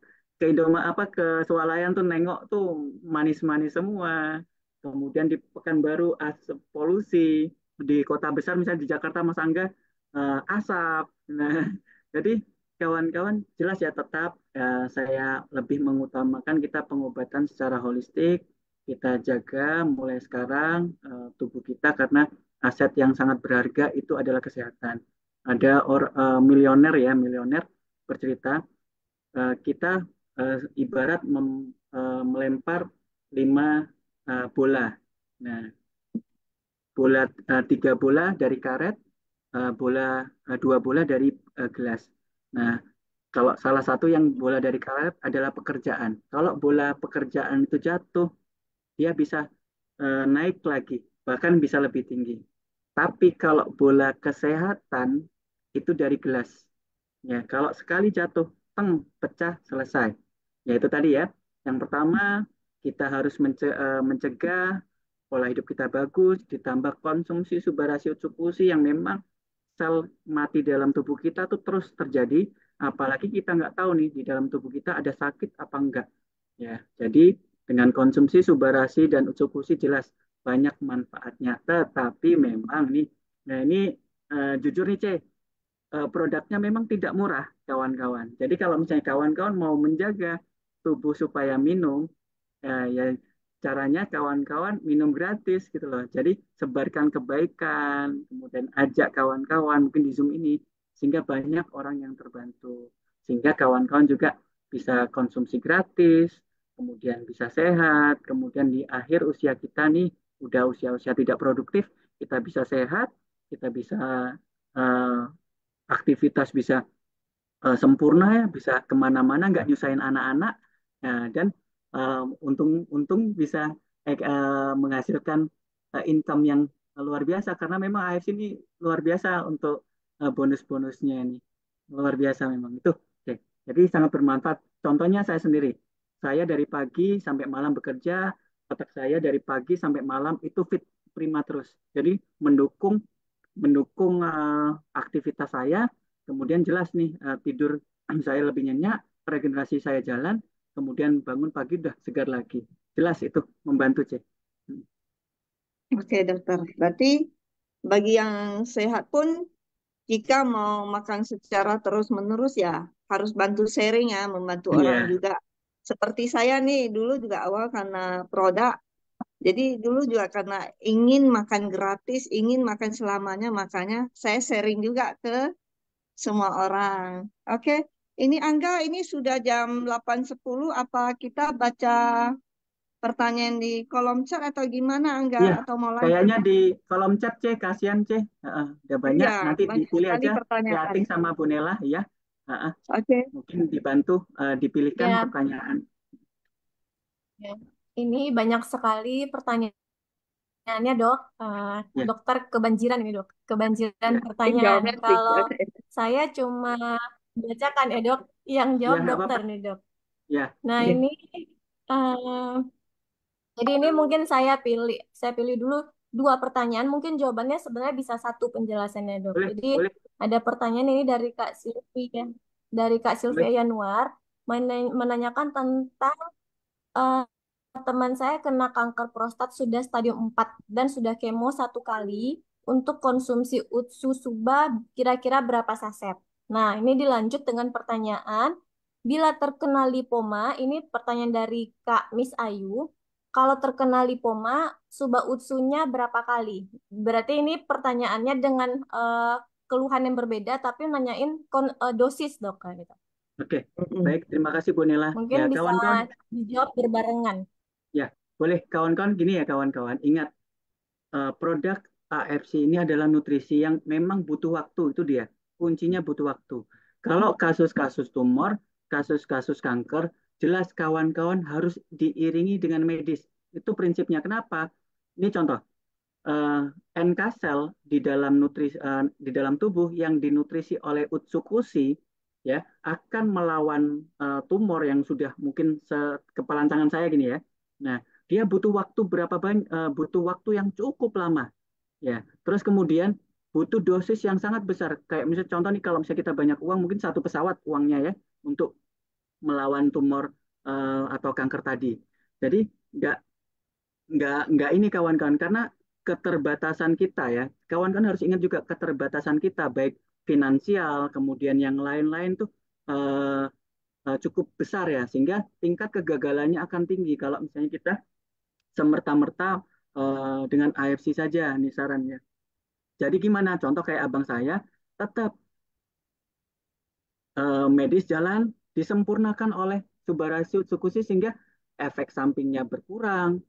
apa ke swalayan tuh nengok tuh manis-manis semua, kemudian di Pekanbaru asap polusi, di kota besar misalnya di Jakarta Mas Angga asap. Nah, jadi kawan-kawan jelas ya tetap saya lebih mengutamakan kita pengobatan secara holistik, kita jaga mulai sekarang tubuh kita karena aset yang sangat berharga itu adalah kesehatan. Ada milioner ya, milioner bercerita kita ibarat melempar 5 bola. Nah, tiga bola dari karet, bola 2 bola dari gelas. Nah, kalau salah satu yang bola dari karet adalah pekerjaan. Kalau bola pekerjaan itu jatuh, dia bisa naik lagi, bahkan bisa lebih tinggi. Tapi kalau bola kesehatan itu dari gelas. Ya, kalau sekali jatuh, teng, pecah, selesai. Ya, itu tadi ya. Yang pertama, kita harus mencegah pola hidup kita bagus, ditambah konsumsi subarasi utsupusi yang memang sel mati dalam tubuh kita tuh terus terjadi, apalagi kita nggak tahu nih di dalam tubuh kita ada sakit apa enggak. Ya, jadi dengan konsumsi subarasi dan utsupusi jelas banyak manfaatnya. Tetapi memang nih, nah ini jujur nih, produknya memang tidak murah, kawan-kawan. Jadi kalau misalnya kawan-kawan mau menjaga tubuh supaya minum, ya caranya kawan-kawan minum gratis gitu loh. Jadi sebarkan kebaikan, kemudian ajak kawan-kawan mungkin di Zoom ini, sehingga banyak orang yang terbantu. Sehingga kawan-kawan juga bisa konsumsi gratis, kemudian bisa sehat, kemudian di akhir usia kita nih, udah usia-usia tidak produktif, kita bisa sehat, kita bisa uh, aktivitas bisa sempurna ya, bisa kemana-mana, nggak nyusahin anak-anak, nah, dan untung-untung bisa menghasilkan income yang luar biasa karena memang AFC ini luar biasa untuk bonus-bonusnya ini luar biasa memang itu. Oke. Jadi sangat bermanfaat. Contohnya saya sendiri, saya dari pagi sampai malam bekerja, otak saya dari pagi sampai malam itu fit prima terus. Jadi mendukung mendukung aktivitas saya. Kemudian jelas nih tidur saya lebih nyenyak, regenerasi saya jalan, kemudian bangun pagi udah segar lagi. Jelas itu membantu, Cek. Oke, dokter. Berarti bagi yang sehat pun jika mau makan secara terus-menerus ya harus bantu sharing ya, membantu orang Iya, juga. Seperti saya nih dulu juga awal karena produk, jadi dulu juga karena ingin makan gratis, ingin makan selamanya, makanya saya sharing juga ke semua orang. Oke, ini Angga, ini sudah jam 8.10. Apa kita baca pertanyaan di kolom chat atau gimana Angga? iya. Atau mau lanjut? Kayaknya di kolom chat, Cek, kasihan, Cek. Udah banyak. Iya, Nanti banyak dipilih sekali aja pertanyaan. Yating sama Bu Nela, ya. Oke. Mungkin dibantu dipilihkan Ya, pertanyaan. ya. Ini banyak sekali pertanyaannya, Dok. Ya, Dokter kebanjiran ini, Dok. Kebanjiran Ya, ini pertanyaan. jawabnya sih. Kalau Oke. saya cuma bacakan ya, Dok. Yang ya jawab nggak dokter apa-apa. nih, Dok. Ya, Nah, ini eh, jadi ini mungkin saya pilih dulu dua pertanyaan. Mungkin jawabannya sebenarnya bisa satu penjelasannya, Dok. boleh, Jadi boleh, ada pertanyaan ini dari Kak Silvi ya. Dari Kak Silvia boleh. Yanuar menanyakan tentang eh, teman saya kena kanker prostat sudah stadium 4 dan sudah kemo 1 kali. Untuk konsumsi Utsusuba kira-kira berapa saset? Nah, ini dilanjut dengan pertanyaan. Bila terkena lipoma, ini pertanyaan dari Kak Miss Ayu. Kalau terkena lipoma, Suba Utsunya berapa kali? Berarti ini pertanyaannya dengan keluhan yang berbeda, tapi nanyain dosis, dok. Kayak gitu. Oke, Mm-mm. baik. Terima kasih, Bu Nela. Mungkin Ya, bisa kawan-kawan. dijawab berbarengan. Ya, boleh kawan-kawan gini ya kawan-kawan. Ingat, produk AFC ini adalah nutrisi yang memang butuh waktu. Itu dia. Kuncinya butuh waktu. Kalau kasus-kasus tumor, kasus-kasus kanker, jelas kawan-kawan harus diiringi dengan medis. Itu prinsipnya. Kenapa? Ini contoh. eh, NK sel di dalam di dalam tubuh yang dinutrisi oleh utsukushi ya akan melawan tumor yang sudah mungkin sekepalan tangan saya gini ya. Nah, dia butuh waktu butuh waktu yang cukup lama ya. Terus kemudian butuh dosis yang sangat besar. Kayak misalnya contoh nih kalau misalnya kita banyak uang mungkin satu pesawat uangnya ya untuk melawan tumor atau kanker tadi. Jadi nggak nggak ini kawan-kawan karena keterbatasan kita ya kawan-kawan harus ingat juga keterbatasan kita baik finansial kemudian yang lain-lain tuh eh, cukup besar ya sehingga tingkat kegagalannya akan tinggi kalau misalnya kita semerta-merta dengan AFC saja nih sarannya. Jadi gimana contoh kayak abang saya tetap medis jalan disempurnakan oleh Subarashi Utsukushi sehingga efek sampingnya berkurang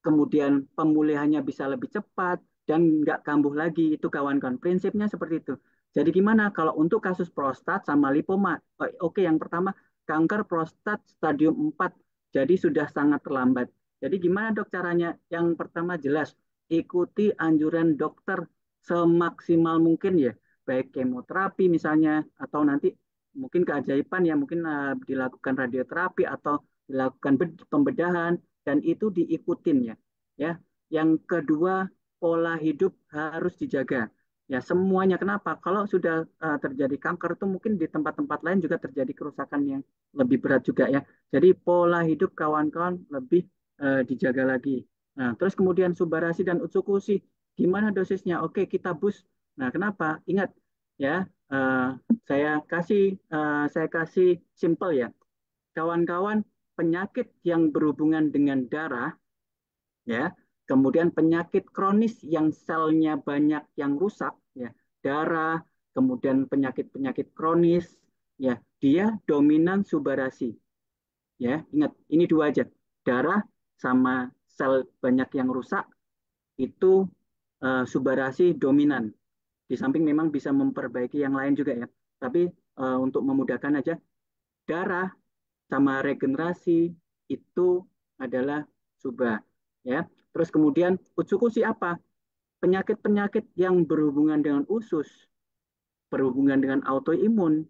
kemudian pemulihannya bisa lebih cepat dan nggak kambuh lagi. Itu kawan-kawan. Prinsipnya seperti itu. Jadi gimana kalau untuk kasus prostat sama lipoma? Oke, yang pertama kanker prostat stadium 4. Jadi sudah sangat terlambat. Jadi gimana dok caranya? Yang pertama jelas ikuti anjuran dokter semaksimal mungkin ya. Baik kemoterapi misalnya atau nanti mungkin keajaiban ya mungkin dilakukan radioterapi atau dilakukan pembedahan dan itu diikutin ya. Ya. Yang kedua, pola hidup harus dijaga. Ya, semuanya kenapa? Kalau sudah terjadi kanker itu mungkin di tempat-tempat lain juga terjadi kerusakan yang lebih berat juga ya. Jadi pola hidup kawan-kawan lebih dijaga lagi. Nah, terus kemudian Subarashi dan Utsukushi, gimana dosisnya? Oke, kita boost. Nah, kenapa? Ingat ya, eh, saya kasih simple ya. Kawan-kawan, penyakit yang berhubungan dengan darah ya. Kemudian penyakit kronis yang selnya banyak yang rusak ya, darah, kemudian penyakit-penyakit kronis ya, dia dominan Subarashi ya. Ingat, ini dua aja. Darah sama sel banyak yang rusak itu Subarashi dominan. Di samping memang bisa memperbaiki yang lain juga ya. Tapi untuk memudahkan aja, darah sama regenerasi itu adalah subah ya. Terus kemudian utsukushi apa? Penyakit-penyakit yang berhubungan dengan usus, berhubungan dengan autoimun,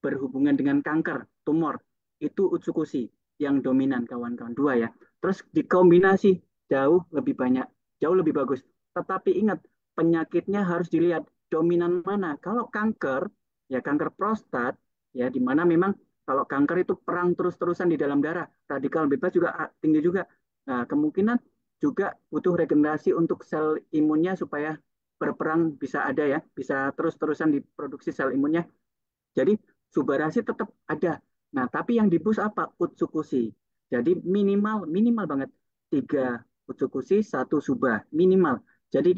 berhubungan dengan kanker, tumor, itu utsukushi yang dominan kawan-kawan dua ya. Terus dikombinasi jauh lebih banyak, jauh lebih bagus. Tetapi ingat penyakitnya harus dilihat dominan mana. Kalau kanker, ya kanker prostat, ya di mana memang kalau kanker itu perang terus-terusan di dalam darah, radikal bebas juga tinggi juga. Nah, kemungkinan juga butuh regenerasi untuk sel imunnya supaya berperang bisa ada ya, bisa terus-terusan diproduksi sel imunnya. Jadi Subarashi tetap ada. Nah, tapi yang dibus apa? Utsukushi. Jadi minimal minimal banget tiga Utsukushi, satu Suba minimal. Jadi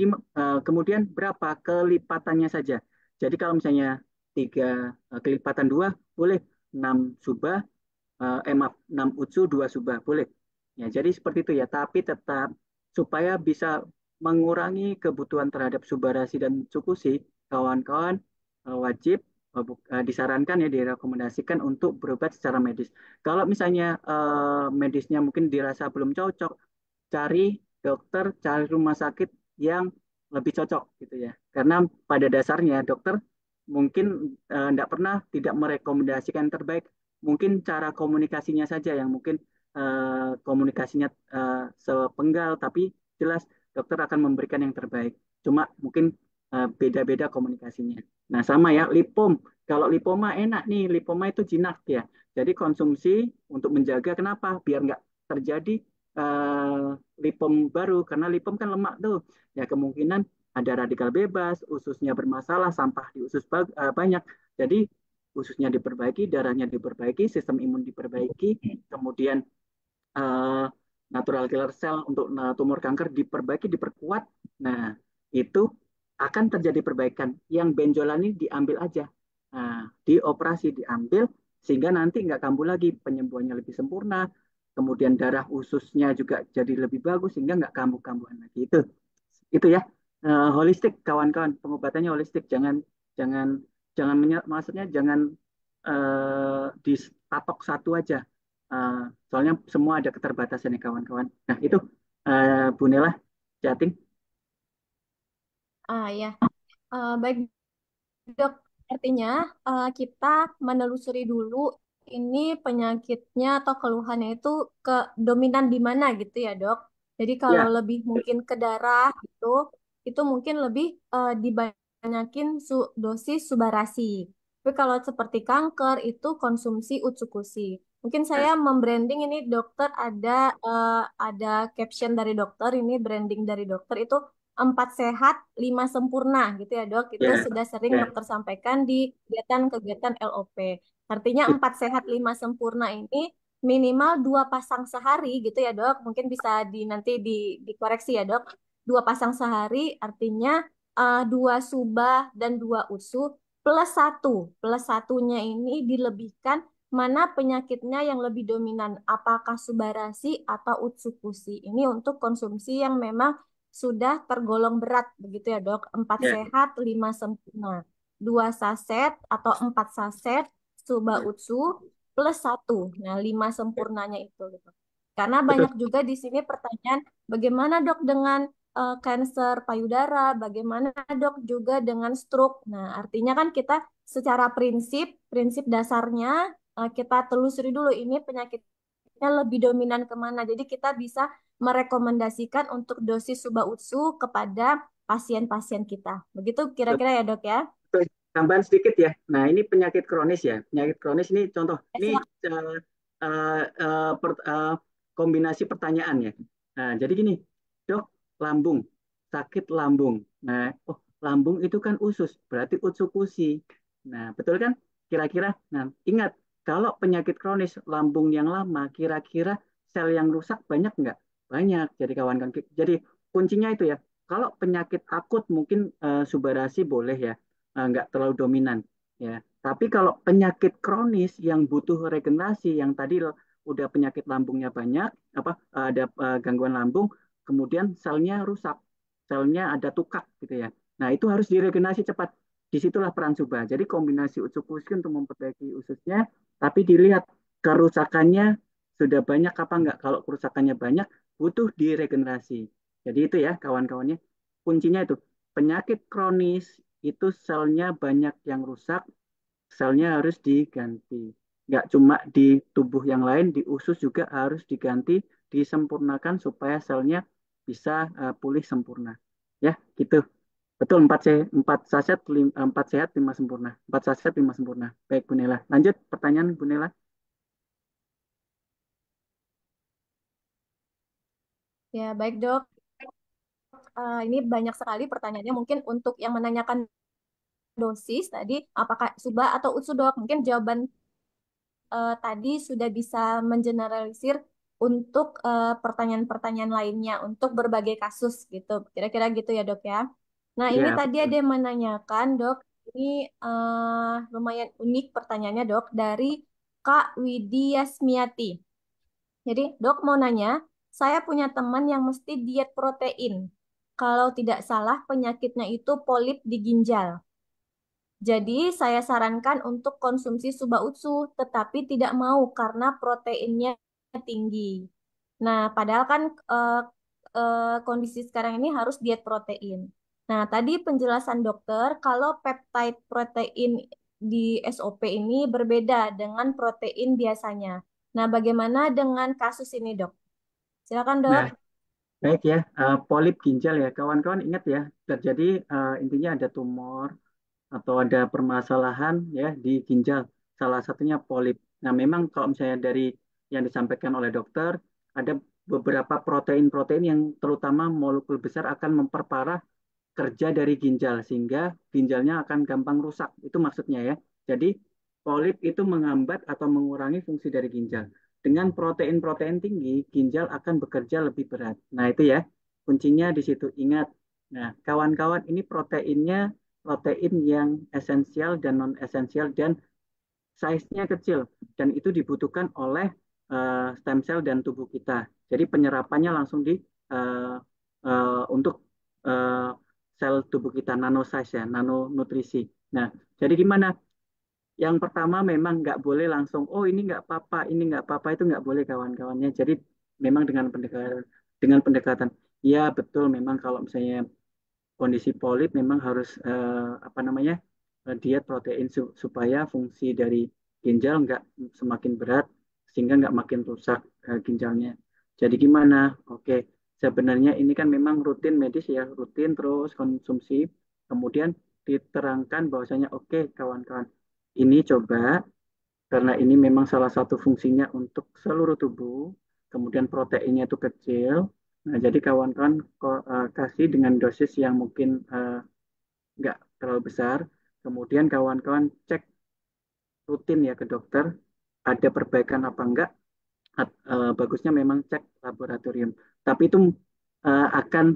kemudian berapa kelipatannya saja. Jadi kalau misalnya tiga kelipatan dua boleh 6 Suba, maaf 6 Utsu 2 Suba boleh. Ya, jadi seperti itu ya. Tapi tetap supaya bisa mengurangi kebutuhan terhadap Subarashi dan Utsukushi, kawan-kawan wajib disarankan ya direkomendasikan untuk berobat secara medis. Kalau misalnya medisnya mungkin dirasa belum cocok, cari dokter, cari rumah sakit yang lebih cocok gitu ya. Karena pada dasarnya dokter mungkin tidak merekomendasikan yang terbaik. Mungkin cara komunikasinya saja yang mungkin komunikasinya sepenggal, tapi jelas dokter akan memberikan yang terbaik. Cuma mungkin beda-beda komunikasinya. Nah, sama ya, lipom. Kalau lipoma enak nih, lipoma itu jinak ya. Jadi konsumsi untuk menjaga kenapa? Biar nggak terjadi lipom baru, karena lipom kan lemak tuh. Ya kemungkinan ada radikal bebas, ususnya bermasalah, sampah di usus banyak. Jadi ususnya diperbaiki, darahnya diperbaiki, sistem imun diperbaiki, kemudian eh, natural killer cell untuk tumor kanker diperbaiki, diperkuat. Nah, itu akan terjadi perbaikan. Yang benjolan ini diambil aja. Nah, dioperasi, diambil, sehingga nanti nggak kambuh lagi, penyembuhannya lebih sempurna, kemudian darah ususnya juga jadi lebih bagus, sehingga nggak kambuh-kambuhan lagi. Itu ya. Holistik, kawan-kawan. Pengobatannya holistik. Jangan, jangan, maksudnya jangan dipatok satu aja. Uh, Soalnya semua ada keterbatasan ya kawan-kawan. Nah itu Bu Nela, Jating. Ya. Baik dok, artinya kita menelusuri dulu ini penyakitnya atau keluhannya itu ke dominan di mana gitu ya dok. Jadi kalau Ya, lebih mungkin ke darah itu mungkin lebih dibanyakin dosis subarasi. Tapi kalau seperti kanker itu konsumsi utsukusi. Mungkin ya, saya membranding ini dokter ada caption dari dokter ini branding dari dokter itu 4 sehat 5 sempurna gitu ya dok. Itu ya, sudah sering ya, dokter sampaikan di kegiatan-kegiatan LOP. Artinya 4 sehat 5 sempurna ini minimal 2 pasang sehari gitu ya dok. Mungkin bisa nanti dikoreksi ya dok. 2 pasang sehari artinya 2 subah dan 2 usu plus satu. Plus satunya ini dilebihkan mana penyakitnya yang lebih dominan. Apakah subarasi atau utsukusi. Ini untuk konsumsi yang memang sudah tergolong berat begitu ya dok. Empat ya, sehat 5 sempurna. 2 saset atau 4 saset Suba Utsu plus satu. Nah, 5 sempurnanya itu gitu. Karena betul. banyak juga di sini pertanyaan bagaimana dok dengan kanker payudara, bagaimana dok juga dengan stroke. Nah, artinya kan kita secara prinsip dasarnya kita telusuri dulu ini penyakitnya lebih dominan kemana. Jadi kita bisa merekomendasikan untuk dosis Suba Utsu kepada pasien-pasien kita. Begitu kira-kira ya dok ya? Betul. Tambahan sedikit ya. Nah, ini penyakit kronis ya. Penyakit kronis ini contoh. Ya, Ini silakan. kombinasi pertanyaan ya. Nah, jadi gini, dok, lambung, sakit lambung. Nah, oh, lambung itu kan usus, berarti utsukusi. Nah, betul kan? Kira-kira. Nah, ingat, kalau penyakit kronis lambung yang lama, kira-kira sel yang rusak banyak nggak? Banyak. Jadi kawan-kawan. Jadi kuncinya itu ya. Kalau penyakit akut mungkin subarasi boleh ya, nggak terlalu dominan ya. Tapi kalau penyakit kronis yang butuh regenerasi, yang tadi udah penyakit lambungnya banyak, apa ada gangguan lambung, kemudian selnya rusak, selnya ada tukak gitu ya. Nah itu harus diregenerasi cepat. Disitulah peran Suba. Jadi kombinasi utsukushi untuk memperbaiki ususnya, tapi dilihat kerusakannya sudah banyak apa enggak. Kalau kerusakannya banyak, butuh diregenerasi. Jadi itu ya kawan-kawannya. Kuncinya itu penyakit kronis itu selnya banyak yang rusak, selnya harus diganti. Nggak cuma di tubuh yang lain, di usus juga harus diganti, disempurnakan supaya selnya bisa pulih sempurna. Ya, gitu. Betul, 4 sehat, 5 sempurna. 4 saset, 5 sempurna. Baik, Bu Nela. Lanjut, pertanyaan Bu Nela. Ya, baik dok. Ini banyak sekali pertanyaannya. Mungkin untuk yang menanyakan dosis tadi, apakah Suba atau Utsu dok? Mungkin jawaban tadi sudah bisa mengeneralisir untuk pertanyaan-pertanyaan lainnya, untuk berbagai kasus gitu. Kira-kira gitu ya dok ya. Nah ini Ya, tadi ada betul. yang menanyakan dok, ini lumayan unik pertanyaannya dok, dari Kak Widya Yasmiati. Jadi dok mau nanya, saya punya teman yang mesti diet protein. Kalau tidak salah penyakitnya itu polip di ginjal. Jadi saya sarankan untuk konsumsi Suba Utsu, tetapi tidak mau karena proteinnya tinggi. Nah, padahal kan kondisi sekarang ini harus diet protein. Nah, tadi penjelasan dokter kalau peptide protein di SOP ini berbeda dengan protein biasanya. Nah, bagaimana dengan kasus ini, dok? Silakan, dok. Nah, baik ya. Polip ginjal ya. Kawan-kawan ingat ya, terjadi intinya ada tumor atau ada permasalahan ya di ginjal. Salah satunya polip. Nah, memang kalau misalnya dari yang disampaikan oleh dokter, ada beberapa protein-protein yang terutama molekul besar akan memperparah kerja dari ginjal sehingga ginjalnya akan gampang rusak. Itu maksudnya ya. Jadi polip itu menghambat atau mengurangi fungsi dari ginjal. Dengan protein-protein tinggi, ginjal akan bekerja lebih berat. Nah, itu ya. Kuncinya di situ. Ingat. Nah, kawan-kawan ini proteinnya protein yang esensial dan non esensial dan size-nya kecil dan itu dibutuhkan oleh stem cell dan tubuh kita. Jadi penyerapannya langsung di uh, untuk uh, sel tubuh kita nano size ya, nano nutrisi. Nah, jadi gimana? Yang pertama memang nggak boleh langsung, oh ini nggak apa-apa, ini nggak apa-apa itu nggak boleh kawan-kawannya. Jadi memang dengan pendekatan, ya betul memang kalau misalnya kondisi polip memang harus apa namanya diet protein supaya fungsi dari ginjal nggak semakin berat sehingga nggak makin rusak ginjalnya. Jadi gimana? Oke, sebenarnya ini kan memang rutin medis ya, rutin terus konsumsi. Kemudian diterangkan bahwasanya oke kawan-kawan, ini coba karena ini memang salah satu fungsinya untuk seluruh tubuh. Kemudian proteinnya itu kecil. Nah, jadi kawan-kawan kasih dengan dosis yang mungkin nggak terlalu besar. Kemudian kawan-kawan cek rutin ya ke dokter, ada perbaikan apa enggak. Bagusnya memang cek laboratorium. Tapi itu akan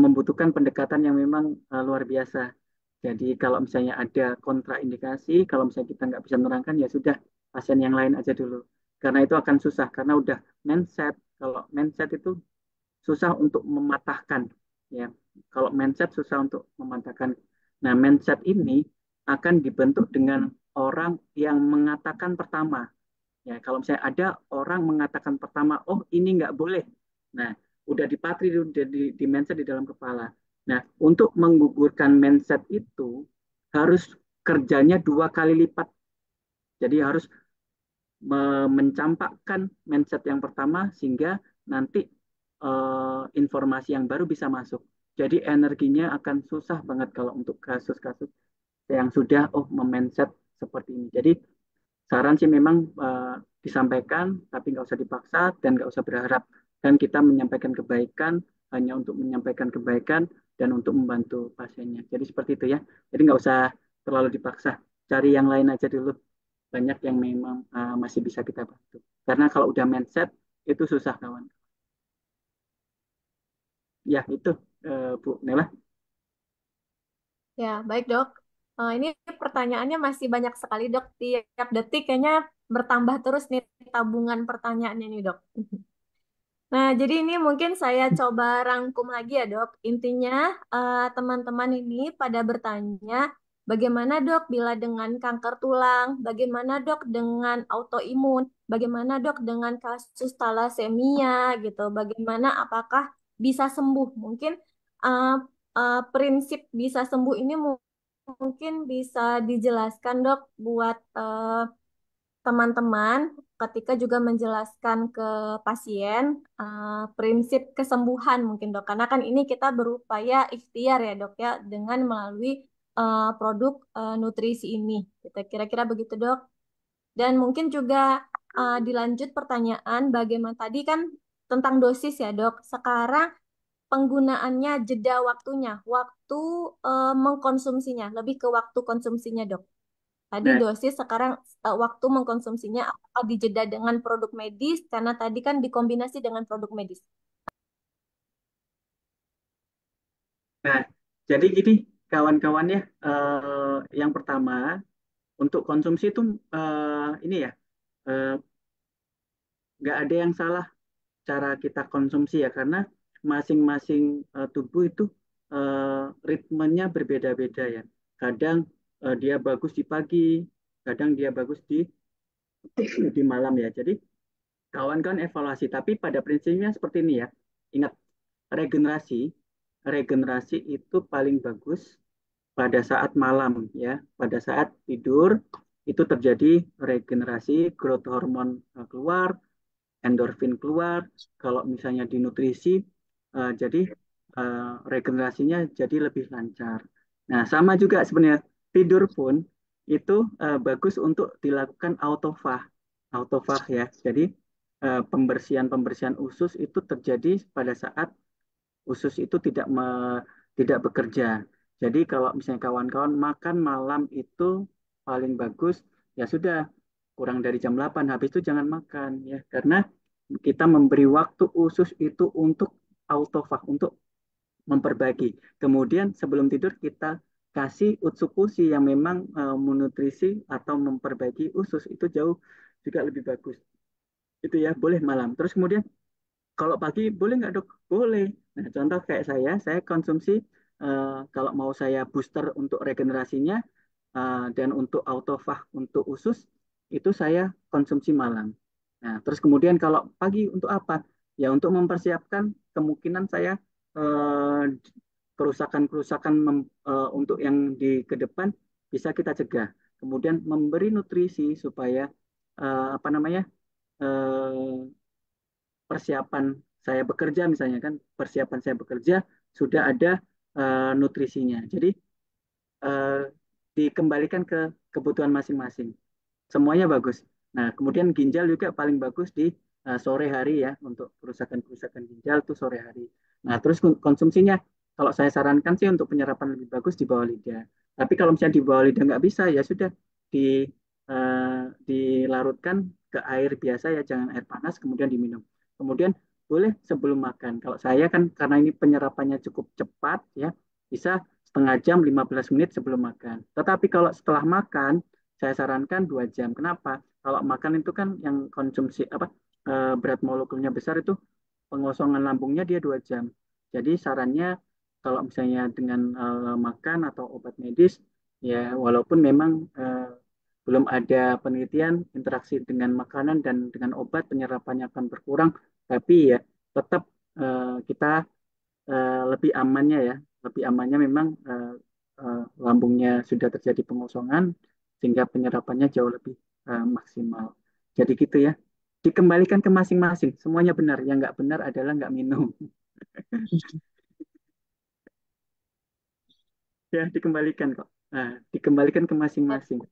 membutuhkan pendekatan yang memang luar biasa. Jadi kalau misalnya ada kontraindikasi, kalau misalnya kita nggak bisa menerangkan, ya sudah pasien yang lain aja dulu. Karena itu akan susah, karena udah mindset. Kalau mindset itu susah untuk mematahkan, ya. Kalau mindset susah untuk mematahkan. Nah, mindset ini akan dibentuk dengan orang yang mengatakan pertama. Ya, kalau misalnya ada orang mengatakan pertama, oh ini nggak boleh. Nah, udah dipatri, udah di mindset di dalam kepala. Nah, untuk menggugurkan mindset itu harus kerjanya 2 kali lipat. Jadi harus mencampakkan mindset yang pertama sehingga nanti informasi yang baru bisa masuk. Jadi energinya akan susah banget kalau untuk kasus-kasus yang sudah memindset seperti ini. Jadi saran sih memang disampaikan, tapi nggak usah dipaksa dan nggak usah berharap. Dan kita menyampaikan kebaikan hanya untuk menyampaikan kebaikan dan untuk membantu pasiennya. Jadi seperti itu ya. Jadi nggak usah terlalu dipaksa. Cari yang lain aja dulu. Banyak yang memang masih bisa kita bantu. Karena kalau udah mindset itu susah kawan. Ya itu Bu Nela. Ya, baik dok. Ini pertanyaannya masih banyak sekali dok. Tiap detik kayaknya bertambah terus nih tabungan pertanyaannya nih dok. Nah, jadi ini mungkin saya coba rangkum lagi ya dok. Intinya teman-teman ini pada bertanya, bagaimana dok bila dengan kanker tulang? Bagaimana dok dengan autoimun? Bagaimana dok dengan kasus talasemia gitu? Bagaimana apakah bisa sembuh? Mungkin uh, prinsip bisa sembuh ini mungkin bisa dijelaskan dok buat teman-teman ketika juga menjelaskan ke pasien prinsip kesembuhan mungkin dok, karena kan ini kita berupaya ikhtiar ya dok ya dengan melalui produk nutrisi ini. Kita kira-kira begitu dok. Dan mungkin juga dilanjut pertanyaan bagaimana tadi kan tentang dosis ya dok. Sekarang penggunaannya jeda waktunya, waktu mengkonsumsinya, lebih ke waktu konsumsinya dok. Tadi Nah, dosis, sekarang waktu mengkonsumsinya apakah dijeda dengan produk medis? Karena tadi kan dikombinasi dengan produk medis. nah, jadi gini kawan-kawan ya, yang pertama untuk konsumsi itu ini ya eh, nggak ada yang salah cara kita konsumsi ya karena masing-masing tubuh itu ritmenya berbeda-beda ya. Kadang dia bagus di pagi, kadang dia bagus di malam ya. Jadi kawan-kawan evaluasi, tapi pada prinsipnya seperti ini ya. Ingat, regenerasi, regenerasi itu paling bagus pada saat malam ya. Pada saat tidur itu terjadi regenerasi, growth hormone keluar, endorfin keluar. Kalau misalnya di nutrisi, jadi regenerasinya jadi lebih lancar. Nah, sama juga sebenarnya tidur pun itu bagus untuk dilakukan autofag, autofag ya. Jadi pembersihan-pembersihan usus itu terjadi pada saat usus itu tidak bekerja. Jadi kalau misalnya kawan-kawan makan malam itu paling bagus, ya sudah kurang dari jam 8 habis itu jangan makan ya karena kita memberi waktu usus itu untuk autofag untuk memperbaiki. Kemudian sebelum tidur kita kasih utsukusi yang memang menutrisi atau memperbaiki usus itu jauh juga lebih bagus. Itu ya boleh malam. Terus kemudian kalau pagi boleh nggak dok? Boleh. Nah, contoh kayak saya konsumsi kalau mau saya booster untuk regenerasinya dan untuk autofag untuk usus itu saya konsumsi malam. Nah, terus kemudian kalau pagi untuk apa? Ya untuk mempersiapkan kemungkinan saya eh, kerusakan-kerusakan untuk yang di ke depan bisa kita cegah. Kemudian memberi nutrisi supaya apa namanya eh, persiapan saya bekerja misalnya kan persiapan saya bekerja sudah ada nutrisinya. Jadi eh, dikembalikan ke kebutuhan masing-masing. Semuanya bagus. Nah, kemudian ginjal juga paling bagus di sore hari ya untuk kerusakan-kerusakan ginjal itu sore hari. Nah, terus konsumsinya kalau saya sarankan sih untuk penyerapan lebih bagus di bawah lidah. Tapi kalau misalnya di bawah lidah nggak bisa ya sudah di dilarutkan ke air biasa ya, jangan air panas kemudian diminum. Kemudian boleh sebelum makan. Kalau saya kan karena ini penyerapannya cukup cepat ya, bisa setengah jam 15 menit sebelum makan. Tetapi kalau setelah makan saya sarankan 2 jam. Kenapa? Kalau makan itu kan yang konsumsi apa berat molekulnya besar itu pengosongan lambungnya dia 2 jam. Jadi sarannya kalau misalnya dengan makan atau obat medis ya walaupun memang belum ada penelitian interaksi dengan makanan dan dengan obat penyerapannya akan berkurang, tapi ya tetap kita lebih amannya ya, lebih amannya memang lambungnya sudah terjadi pengosongan sehingga penyerapannya jauh lebih maksimal. Jadi gitu ya. Dikembalikan ke masing-masing. Semuanya benar. Yang nggak benar adalah nggak minum. Ya, dikembalikan kok. Nah, dikembalikan ke Ya. masing-masing.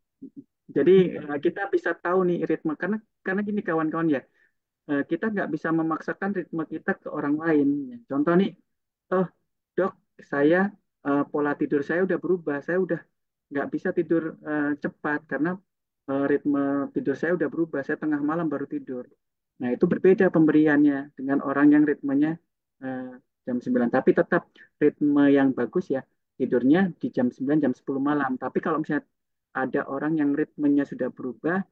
Jadi kita bisa tahu nih ritme karena gini kawan-kawan ya, kita nggak bisa memaksakan ritme kita ke orang lain. Ya. Contoh nih, oh dok, saya pola tidur saya udah berubah, saya udah nggak bisa tidur cepat karena ritme tidur saya udah berubah, saya tengah malam baru tidur. Nah itu berbeda pemberiannya dengan orang yang ritmenya eh, jam 9. Tapi tetap ritme yang bagus ya, tidurnya di jam 9, jam 10 malam. Tapi kalau misalnya ada orang yang ritmenya sudah berubah,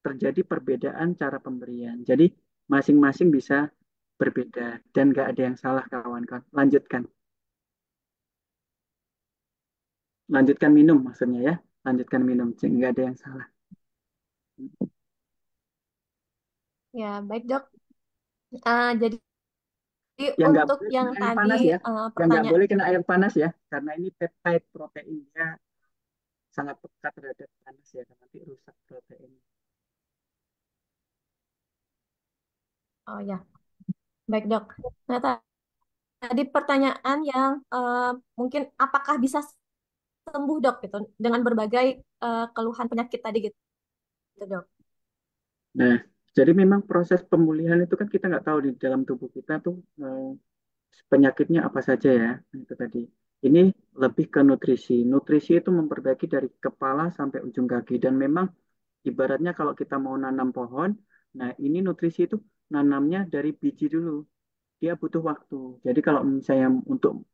terjadi perbedaan cara pemberian. Jadi masing-masing bisa berbeda dan nggak ada yang salah kawan-kawan. Lanjutkan, lanjutkan minum maksudnya ya, lanjutkan minum, nggak ada yang salah. Ya, baik dok. Jadi Yang nggak untuk boleh yang kena air tadi panas ya, yang nggak pertanyaan, boleh kena air panas ya, karena ini peptide proteinnya sangat pekat terhadap panas ya, nanti rusak protein. oh ya, baik dok. Nah, tadi pertanyaan yang mungkin apakah bisa sembuh dok gitu dengan berbagai keluhan penyakit tadi gitu dok. Nah, jadi memang proses pemulihan itu kan kita nggak tahu di dalam tubuh kita tuh penyakitnya apa saja ya. Nah, itu tadi. Ini lebih ke nutrisi. Nutrisi itu memperbaiki dari kepala sampai ujung kaki dan memang ibaratnya kalau kita mau nanam pohon, nah ini nutrisi itu nanamnya dari biji dulu. Dia butuh waktu. Jadi kalau misalnya untuk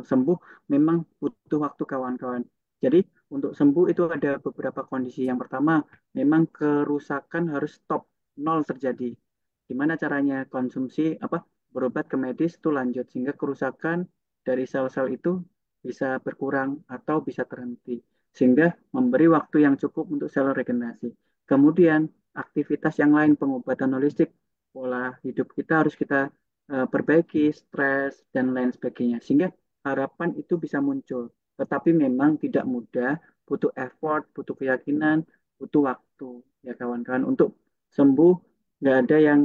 sembuh memang butuh waktu kawan-kawan. Jadi untuk sembuh itu ada beberapa kondisi. Yang pertama, memang kerusakan harus stop, nol terjadi. Gimana caranya konsumsi apa berobat ke medis itu lanjut sehingga kerusakan dari sel-sel itu bisa berkurang atau bisa terhenti sehingga memberi waktu yang cukup untuk sel regenerasi. Kemudian aktivitas yang lain pengobatan holistik pola hidup kita harus kita perbaiki, stres, dan lain sebagainya. Sehingga harapan itu bisa muncul. Tetapi memang tidak mudah, butuh effort, butuh keyakinan, butuh waktu. Ya kawan-kawan, untuk sembuh nggak ada yang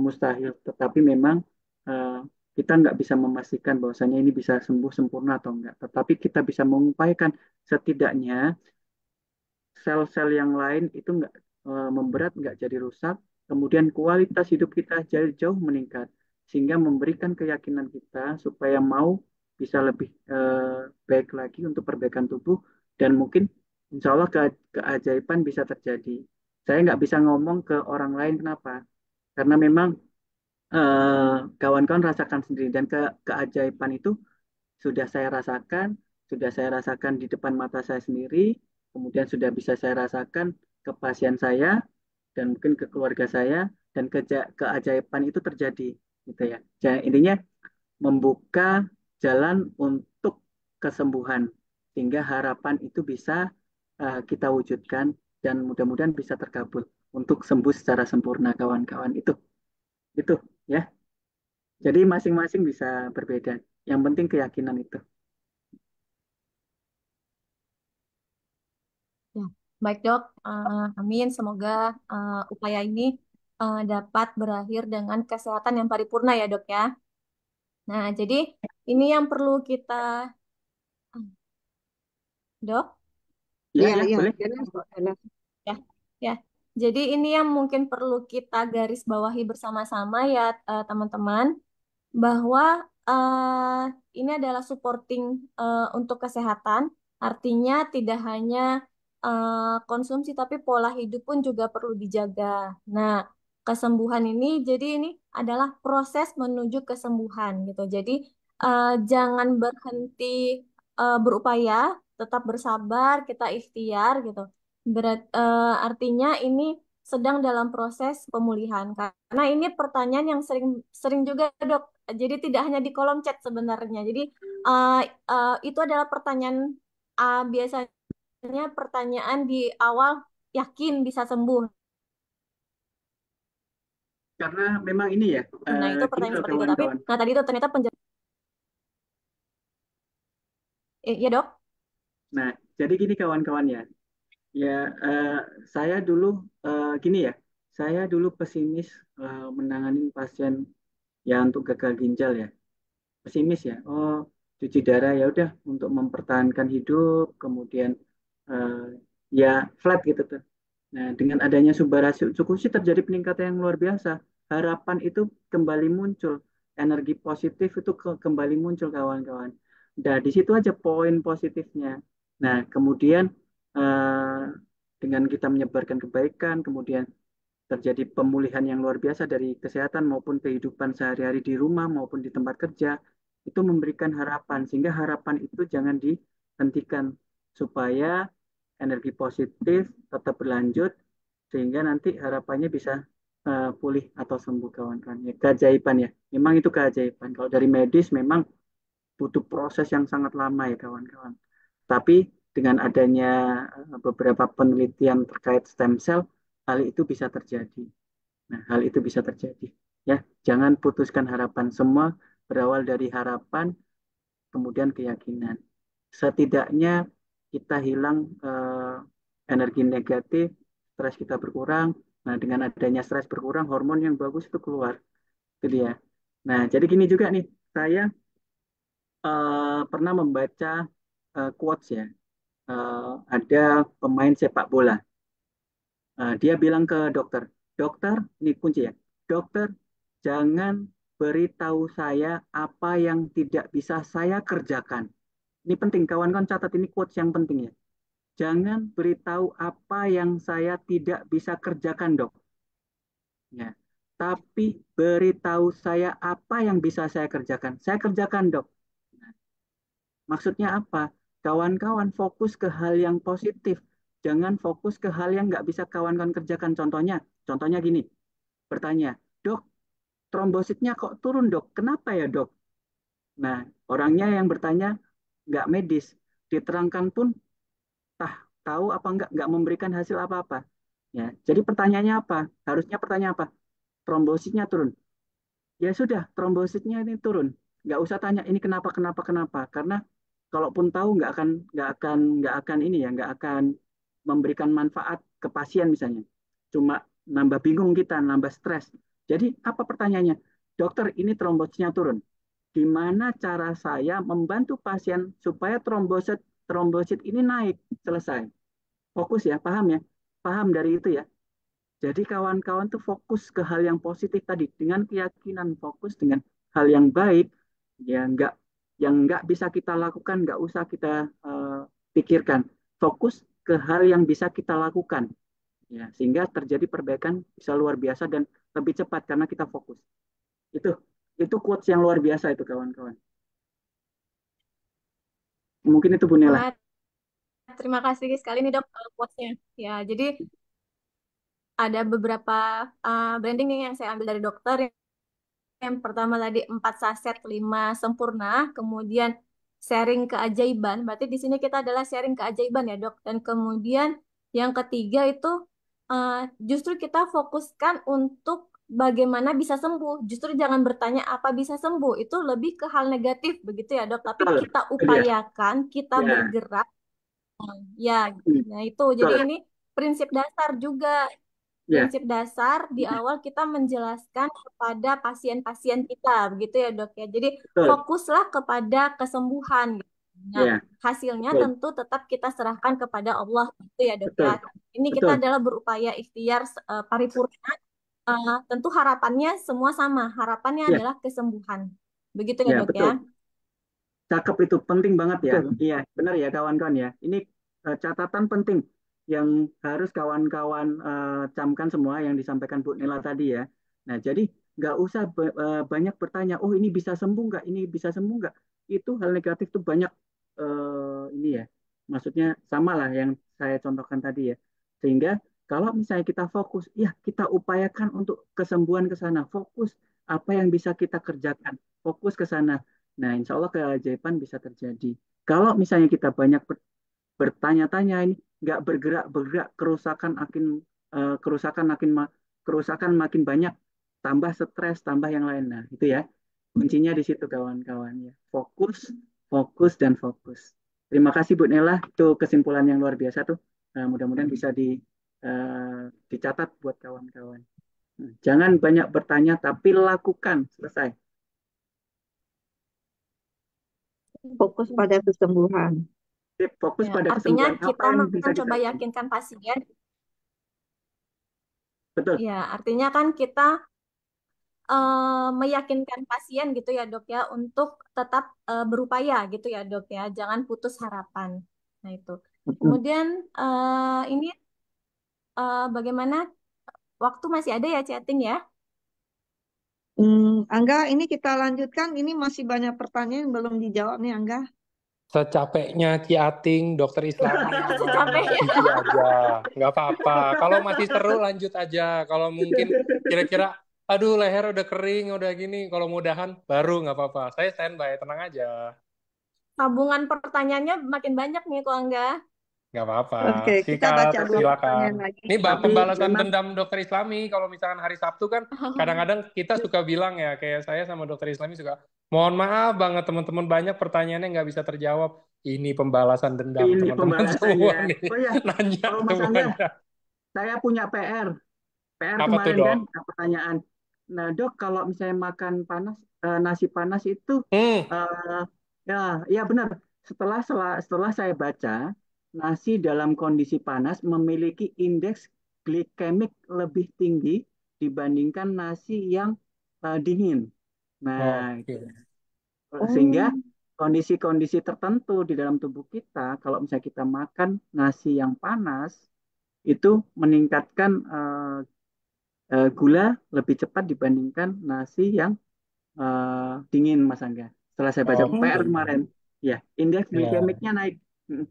mustahil. Tetapi memang uh, kita nggak bisa memastikan bahwasanya ini bisa sembuh sempurna atau enggak. Tetapi kita bisa mengupayakan setidaknya sel-sel yang lain itu nggak memberat, nggak jadi rusak, kemudian kualitas hidup kita jauh meningkat, sehingga memberikan keyakinan kita supaya mau bisa lebih baik lagi untuk perbaikan tubuh, dan mungkin insya Allah keajaiban bisa terjadi. Saya nggak bisa ngomong ke orang lain kenapa, karena memang kawan-kawan rasakan sendiri, dan keajaiban itu sudah saya rasakan, sudah saya rasakan di depan mata saya sendiri, kemudian sudah bisa saya rasakan ke pasien saya dan mungkin ke keluarga saya dan keajaiban itu terjadi, gitu ya. Jadi intinya membuka jalan untuk kesembuhan sehingga harapan itu bisa kita wujudkan dan mudah-mudahan bisa terkabul untuk sembuh secara sempurna kawan-kawan itu ya. Jadi masing-masing bisa berbeda. Yang penting keyakinan itu. Ya, baik dok. Amin. Semoga upaya ini dapat berakhir dengan kesehatan yang paripurna ya dok ya. Nah, jadi ini yang perlu kita, dok. Ya, Iya, ya, iya, boleh. jelas kok, jelas. Ya, ya. Jadi ini yang mungkin perlu kita garis bawahi bersama-sama ya teman-teman, bahwa eh, ini adalah supporting untuk kesehatan. Artinya tidak hanya konsumsi tapi pola hidup pun juga perlu dijaga. Nah, kesembuhan ini jadi ini adalah proses menuju kesembuhan gitu. Jadi jangan berhenti berupaya, tetap bersabar, kita ikhtiar gitu. Artinya ini sedang dalam proses pemulihan. Karena ini pertanyaan yang sering sering juga dok. Jadi tidak hanya di kolom chat sebenarnya. Jadi uh, itu adalah pertanyaan biasanya pertanyaan di awal yakin bisa sembuh. Karena memang ini ya, Nah itu gini pertanyaan loh seperti itu. Tapi kawan-kawan. nah tadi itu ternyata penjelasan. Ya dok. Nah, jadi gini kawan-kawan ya. Ya, saya dulu gini ya. Saya dulu pesimis menangani pasien ya untuk gagal ginjal ya. Pesimis ya. Oh, cuci darah ya udah untuk mempertahankan hidup, kemudian eh, ya flat gitu tuh. Nah, dengan adanya Subara Cukusi terjadi peningkatan yang luar biasa. Harapan itu kembali muncul, energi positif itu kembali muncul kawan-kawan. Nah, di situ aja poin positifnya. Nah, kemudian eh, dengan kita menyebarkan kebaikan, kemudian terjadi pemulihan yang luar biasa dari kesehatan maupun kehidupan sehari-hari di rumah maupun di tempat kerja, itu memberikan harapan sehingga harapan itu jangan dihentikan supaya energi positif tetap berlanjut sehingga nanti harapannya bisa pulih atau sembuh kawan-kawan. Ya, keajaiban ya, memang itu keajaiban. Kalau dari medis memang butuh proses yang sangat lama ya kawan-kawan. Tapi dengan adanya beberapa penelitian terkait stem cell, hal itu bisa terjadi. Nah, hal itu bisa terjadi. Ya, jangan putuskan harapan. Semua berawal dari harapan, kemudian keyakinan. Setidaknya kita hilang energi negatif, stres kita berkurang. Nah, dengan adanya stres berkurang, hormon yang bagus itu keluar. Itu dia. Nah, jadi gini juga nih, saya pernah membaca quotes ya. Ada pemain sepak bola. Dia bilang ke dokter, dokter, ini kunci ya, dokter, jangan beritahu saya apa yang tidak bisa saya kerjakan. Ini penting, kawan-kawan catat ini quotes yang penting ya. Jangan beritahu apa yang saya tidak bisa kerjakan, dok. Ya. Tapi beritahu saya apa yang bisa saya kerjakan. Saya kerjakan, dok. Nah, maksudnya apa? Kawan-kawan fokus ke hal yang positif. Jangan fokus ke hal yang nggak bisa kawan-kawan kerjakan. Contohnya gini, bertanya, dok, trombositnya kok turun, dok? Kenapa ya, dok? Nah, orangnya yang bertanya nggak medis. Diterangkan pun tah tahu apa nggak memberikan hasil apa-apa. Ya, jadi pertanyaannya apa? Harusnya pertanyaan apa? Trombositnya turun. Ya sudah, trombositnya ini turun. Nggak usah tanya ini kenapa kenapa kenapa. Karena kalaupun tahu nggak akan ini ya nggak akan memberikan manfaat ke pasien misalnya. Cuma nambah bingung kita, nambah stres. Jadi apa pertanyaannya? Dokter, ini trombositnya turun. Gimana cara saya membantu pasien supaya trombosit trombosit ini naik? Selesai. Fokus ya, paham ya? Paham dari itu ya. Jadi kawan-kawan tuh fokus ke hal yang positif tadi dengan keyakinan, fokus dengan hal yang baik, ya nggak bisa kita lakukan, nggak usah kita pikirkan. Fokus ke hal yang bisa kita lakukan, ya sehingga terjadi perbaikan bisa luar biasa dan lebih cepat karena kita fokus. Itu itu quotes yang luar biasa itu kawan-kawan. Mungkin itu Bu Nela. Wah, terima kasih sekali nih dok quotes-nya. Ya, jadi ada beberapa branding nih yang saya ambil dari dokter. Yang pertama tadi 4 saset 5 sempurna, kemudian sharing keajaiban. Berarti di sini kita adalah sharing keajaiban ya dok. Dan kemudian yang ketiga itu justru kita fokuskan untuk bagaimana bisa sembuh. Justru jangan bertanya apa bisa sembuh. Itu lebih ke hal negatif begitu ya, Dok. Tapi Betul. kita Itu dia. upayakan, kita Ya. bergerak. Ya, Hmm, nah itu. Jadi betul. ini prinsip dasar juga. Ya, Prinsip dasar di awal kita menjelaskan kepada pasien-pasien kita, begitu ya dok ya. Jadi betul. fokuslah kepada kesembuhan. Gitu. Nah, Ya, hasilnya betul. tentu tetap kita serahkan kepada Allah, gitu ya dok ya. Betul. Ini kita Betul. adalah berupaya ikhtiar paripurna. Tentu harapannya semua sama. Harapannya Ya, adalah kesembuhan. Begitu ya ya, dok ya. betul. Cakep itu penting banget ya. Betul. Iya, benar ya kawan-kawan ya. Ini catatan penting yang harus kawan-kawan camkan semua yang disampaikan Bu Nela tadi ya. Nah, jadi nggak usah banyak bertanya, oh ini bisa sembuh nggak, ini bisa sembuh nggak. Itu hal negatif tuh banyak ini ya. Maksudnya sama lah yang saya contohkan tadi ya. Sehingga kalau misalnya kita fokus, ya kita upayakan untuk kesembuhan ke sana. Fokus apa yang bisa kita kerjakan. Fokus ke sana. Nah, insya Allah keajaiban bisa terjadi. Kalau misalnya kita banyak bertanya-tanya ini, nggak bergerak-bergerak, kerusakan kerusakan makin banyak, tambah stres, tambah yang lain. Nah, itu ya kuncinya di situ kawan-kawan ya. Fokus, fokus dan fokus. Terima kasih Bu Nela, itu kesimpulan yang luar biasa tuh. Mudah-mudahan bisa dicatat buat kawan-kawan. Nah, jangan banyak bertanya, tapi lakukan selesai. Fokus pada kesembuhan. Fokus Ya, pada artinya kesembuhan apa kita yang bisa kita mencoba lakukan. yakinkan pasien. Betul. Ya, artinya kan kita meyakinkan pasien gitu ya dok ya untuk tetap berupaya gitu ya dok ya, jangan putus harapan. Nah itu. Betul. Kemudian ini bagaimana waktu masih ada ya chatting ya? Angga, ini kita lanjutkan. Ini masih banyak pertanyaan yang belum dijawab nih, Angga. Secapeknya Ki Ating, Dokter Islami, Secapeknya. isi aja. Nggak apa-apa. Kalau masih seru lanjut aja. Kalau mungkin kira-kira, aduh leher udah kering, udah gini. Kalau mudahan baru nggak apa-apa. Saya standby, tenang aja. Tabungan pertanyaannya makin banyak nih kok Angga. Nggak apa-apa. Oke, kita Sikat, baca dua silakan. pertanyaan lagi. Ini Tapi pembalasan memang dendam Dokter Islami. Kalau misalkan hari Sabtu kan, kadang-kadang kita suka bilang ya, kayak saya sama Dokter Islami suka, mohon maaf banget teman-teman banyak pertanyaannya nggak bisa terjawab. Ini pembalasan dendam ini teman-teman semua pembalasannya. nih. Oh ya, Nanya kalau Mas Angga, semuanya. saya punya PR. PR Apa tuh kemarin dok? kan pertanyaan. Nah, Dok, kalau misalnya makan panas, nasi panas itu, Hmm, eh, ya, ya benar. Setelah saya baca, nasi dalam kondisi panas memiliki indeks glikemik lebih tinggi dibandingkan nasi yang dingin. Nah, oke. sehingga Oh, kondisi-kondisi tertentu di dalam tubuh kita, kalau misalnya kita makan nasi yang panas, itu meningkatkan gula lebih cepat dibandingkan nasi yang dingin, Mas Angga. Setelah saya baca PR Oke. kemarin, ya indeks Ya, glikemiknya naik. Mm.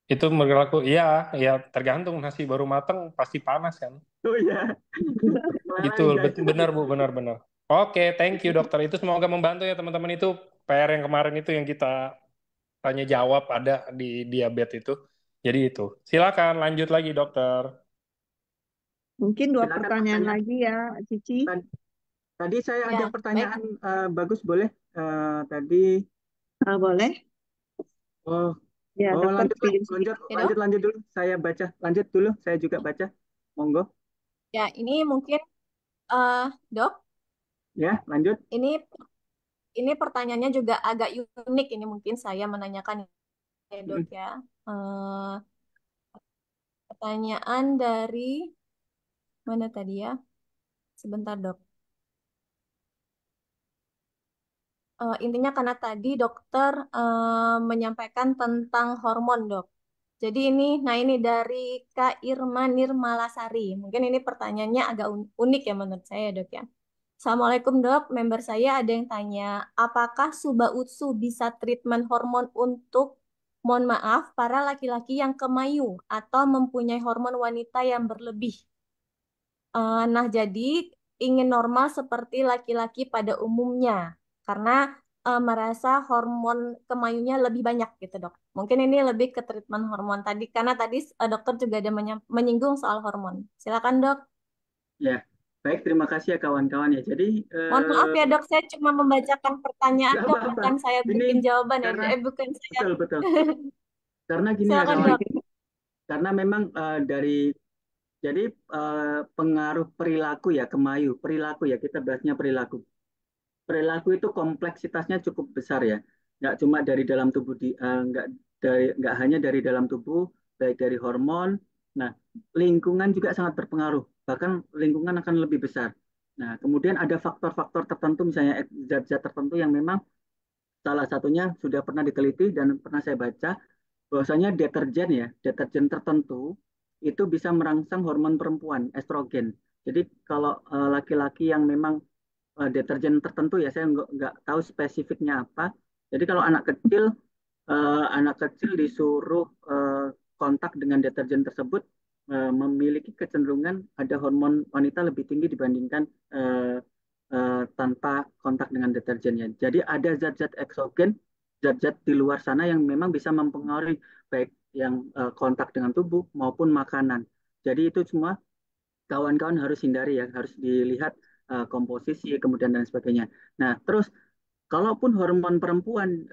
itu berlaku. Iya, ya tergantung nasi baru mateng pasti panas kan. Oh ya, Gitu, meleleh guys. benar Bu, benar-benar. Oke, thank you dokter. Itu semoga membantu ya teman-teman itu PR yang kemarin itu yang kita tanya jawab ada di diabetes itu. Jadi itu. Silakan lanjut lagi dokter. mungkin dua Silakan pertanyaan pertanyaan. lagi ya, Cici. Tadi saya ada Ya, baik. pertanyaan bagus boleh? Tadi Boleh? oh Ya, oh dokter lanjut pilih sendiri. Ya dok. lanjut dulu. Saya baca lanjut dulu. Saya juga baca. Monggo Ya, ini mungkin eh dok, ya lanjut. ini pertanyaannya juga agak unik. Ini mungkin saya menanyakan ya dok Mm. ya. Eh Pertanyaan dari mana tadi ya? Sebentar dok. Intinya karena tadi dokter menyampaikan tentang hormon dok. Jadi ini dari Kak Irma Nirmalasari. Mungkin ini pertanyaannya agak unik ya menurut saya dok ya. Assalamualaikum dok, member saya ada yang tanya, apakah Suba Utsu bisa treatment hormon untuk, mohon maaf, para laki-laki yang kemayu atau mempunyai hormon wanita yang berlebih? Nah, jadi ingin normal seperti laki-laki pada umumnya karena merasa hormon kemayunya lebih banyak gitu, Dok. Mungkin ini lebih ke treatment hormon tadi karena tadi dokter juga ada menyinggung soal hormon. Silakan, Dok. Ya. Baik, terima kasih ya kawan-kawan ya. Jadi Mohon maaf ya dok, saya cuma membacakan pertanyaan nggak dok, apa-apa. bukan saya Ini bikin jawaban ya. karena Bukan saya. betul betul. Karena gini ya Silakan kawan. dok. Karena memang jadi pengaruh perilaku ya kemayu perilaku ya kita bahasnya perilaku. Perilaku itu kompleksitasnya cukup besar ya. Nggak cuma dari dalam tubuh nggak hanya dari dalam tubuh, baik dari hormon. Nah, lingkungan juga sangat berpengaruh. Bahkan lingkungan akan lebih besar. Nah, kemudian ada faktor-faktor tertentu, misalnya zat-zat tertentu yang memang salah satunya sudah pernah diteliti dan pernah saya baca bahwasanya deterjen tertentu itu bisa merangsang hormon perempuan, estrogen. Jadi kalau laki-laki yang memang deterjen tertentu ya saya nggak tahu spesifiknya apa. Jadi kalau anak kecil disuruh kontak dengan deterjen tersebut memiliki kecenderungan ada hormon wanita lebih tinggi dibandingkan eh, tanpa kontak dengan deterjennya. Jadi ada zat-zat eksogen, zat-zat di luar sana yang memang bisa mempengaruhi baik yang kontak dengan tubuh maupun makanan. Jadi itu semua kawan-kawan harus hindari ya, harus dilihat komposisi kemudian dan sebagainya. Nah, terus kalaupun hormon perempuan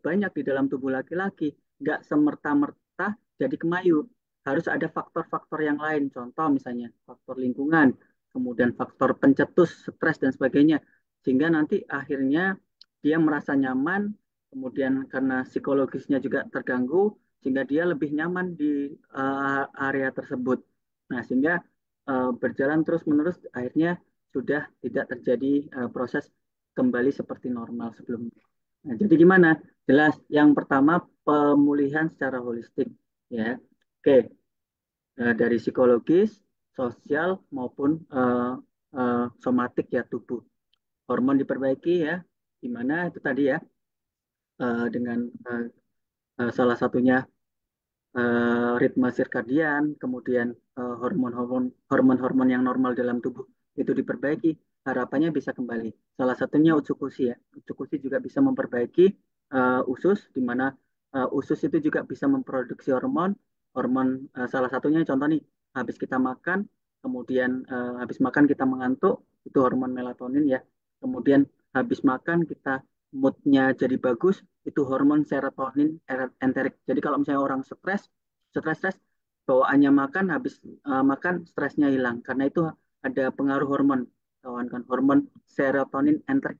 banyak di dalam tubuh laki-laki, nggak semerta-merta jadi kemayu. Harus ada faktor-faktor yang lain. Contoh misalnya faktor lingkungan, kemudian faktor pencetus, stres dan sebagainya. Sehingga nanti akhirnya dia merasa nyaman, kemudian karena psikologisnya juga terganggu, sehingga dia lebih nyaman di area tersebut. Nah, sehingga berjalan terus-menerus akhirnya sudah tidak terjadi proses kembali seperti normal sebelumnya. Nah, jadi gimana? Jelas, yang pertama pemulihan secara holistik, ya. Oke, dari psikologis, sosial maupun somatik ya tubuh. Hormon diperbaiki ya, gimana itu tadi ya, dengan salah satunya ritme sirkadian, kemudian hormon-hormon yang normal dalam tubuh itu diperbaiki, harapannya bisa kembali. Salah satunya utsukushi ya. Utsukushi juga bisa memperbaiki usus, di mana usus itu juga bisa memproduksi hormon. Hormon salah satunya contoh nih, habis kita makan, kemudian habis makan kita mengantuk, itu hormon melatonin ya. Kemudian habis makan kita moodnya jadi bagus, itu hormon serotonin enterik. Jadi kalau misalnya orang stres bawaannya makan, habis makan stresnya hilang karena itu ada pengaruh hormon kawan kan hormon serotonin enterik.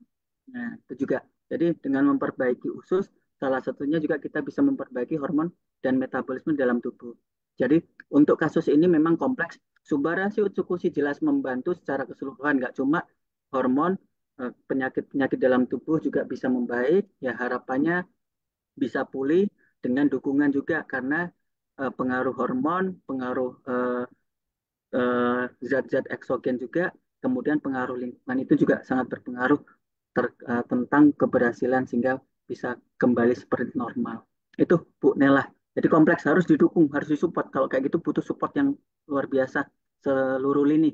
Nah, itu juga. Jadi dengan memperbaiki usus, salah satunya juga kita bisa memperbaiki hormon dan metabolisme dalam tubuh. Jadi untuk kasus ini memang kompleks. Subarashi Utsukushi jelas membantu secara keseluruhan, nggak cuma hormon, penyakit-penyakit dalam tubuh juga bisa membaik. Ya harapannya bisa pulih dengan dukungan juga karena pengaruh hormon, pengaruh zat-zat eksogen juga, kemudian pengaruh lingkungan itu juga sangat berpengaruh tentang keberhasilan sehingga bisa kembali seperti normal. Itu Bu Nela. Jadi kompleks harus didukung, harus disupport. Kalau kayak gitu butuh support yang luar biasa seluruh lini.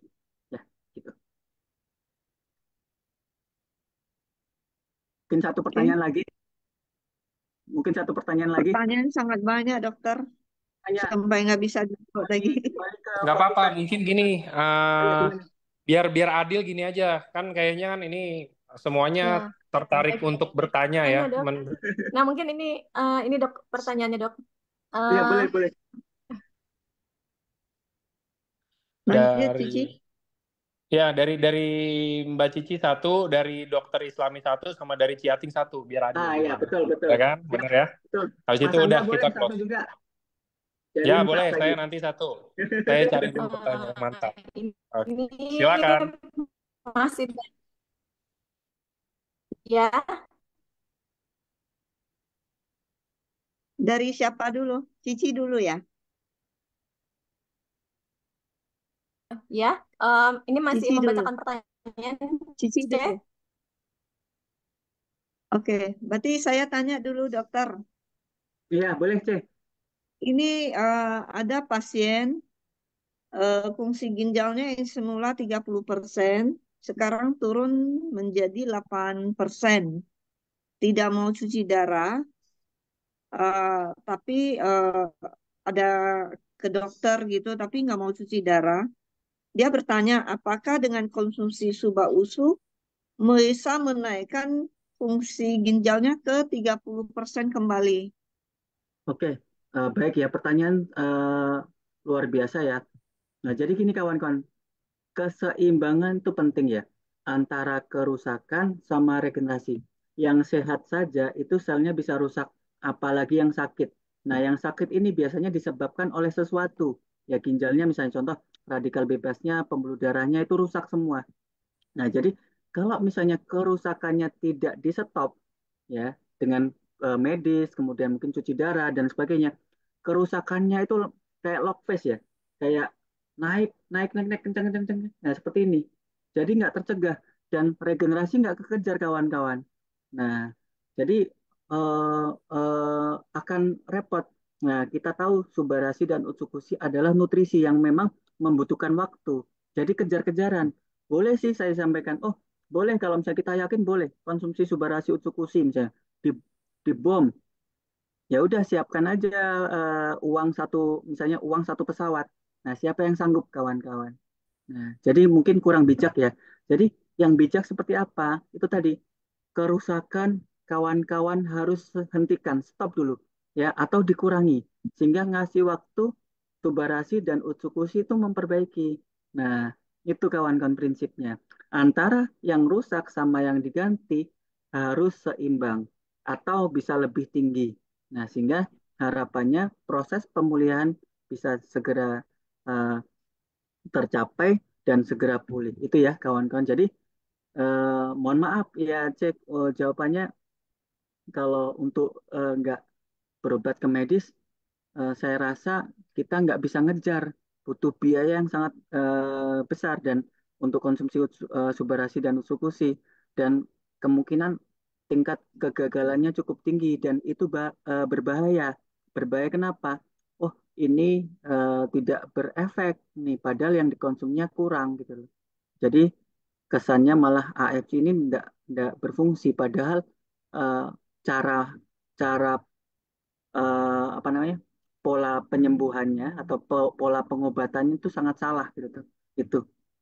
Ya, gitu. Mungkin satu Oke. pertanyaan lagi. Mungkin satu pertanyaan lagi. Pertanyaan sangat banyak, dokter. Hanya Sampai nggak bisa jawab lagi. kembali ke Nggak fokus apa-apa, tadi. mungkin gini, Ya, gimana? biar biar adil gini aja, kan kayaknya kan ini semuanya Ya, tertarik baik. untuk bertanya ya. Tanya dok. Nah mungkin ini dok pertanyaannya dok. Iya, Eh, boleh, boleh. Lanjut, Cici. Dari ya dari Mbak Cici satu, dari Dokter Islami satu, sama dari Ciating satu, biar adil Ah, ya, gimana? betul, betul. Ya kan, Ya, bener ya. betul. Habis itu Mas Angga udah boleh kita satu close. juga. Jadi Ya 4 boleh, lagi. saya nanti satu. Saya cari dulu pertanyaan mantap. Oke, ini silakan. masih ya Dari siapa dulu? Cici dulu ya. ya. Ini masih Cici dulu. membacakan pertanyaan Cici C. dulu. Oke, berarti saya tanya dulu, dokter. Iya, boleh, C. Ini ada pasien fungsi ginjalnya yang semula 30%, sekarang turun menjadi 8%. Tidak mau cuci darah, tapi ada ke dokter gitu, tapi nggak mau cuci darah. Dia bertanya, apakah dengan konsumsi suba usu bisa menaikkan fungsi ginjalnya ke 30% kembali? Oke, baik ya, pertanyaan luar biasa ya. Nah, jadi gini kawan-kawan, keseimbangan itu penting ya antara kerusakan sama regenerasi. Yang sehat saja itu selnya bisa rusak, apalagi yang sakit. Nah, yang sakit ini biasanya disebabkan oleh sesuatu. Ya ginjalnya misalnya contoh radikal bebasnya, pembuluh darahnya itu rusak semua. Nah, jadi kalau misalnya kerusakannya tidak di stop ya dengan medis, kemudian mungkin cuci darah dan sebagainya, kerusakannya itu kayak log face ya, kayak naik, naik, naik, naik, kencang, kencang, kencang. Nah, seperti ini. Jadi nggak tercegah dan regenerasi nggak kekejar kawan-kawan. Nah, jadi akan repot. Nah, kita tahu subarasi dan utsukushi adalah nutrisi yang memang membutuhkan waktu. Jadi kejar-kejaran. Boleh sih saya sampaikan, oh boleh kalau misalnya kita yakin boleh konsumsi subarasi utsukushi misalnya di bom. Ya udah siapkan aja uang satu misalnya uang satu pesawat. Nah, siapa yang sanggup kawan-kawan? Nah, jadi mungkin kurang bijak ya. Jadi yang bijak seperti apa? Itu tadi kerusakan kawan-kawan harus hentikan, stop dulu ya atau dikurangi sehingga ngasih waktu Tubarasi dan Utsukushi itu memperbaiki. Nah, itu kawan-kawan prinsipnya. Antara yang rusak sama yang diganti harus seimbang atau bisa lebih tinggi. Nah, sehingga harapannya proses pemulihan bisa segera uh, tercapai dan segera pulih. Itu ya kawan-kawan. Jadi mohon maaf ya cek jawabannya kalau untuk nggak berobat ke medis, saya rasa kita nggak bisa ngejar, butuh biaya yang sangat besar dan untuk konsumsi subarasi dan utsukushi dan kemungkinan tingkat kegagalannya cukup tinggi dan itu berbahaya. Berbahaya kenapa? Oh, ini tidak berefek nih, padahal yang dikonsumsinya kurang gitu loh. Jadi kesannya malah AFC ini tidak berfungsi, padahal eh, cara cara apa namanya pola penyembuhannya atau pola pengobatannya itu sangat salah gitu tuh. Itu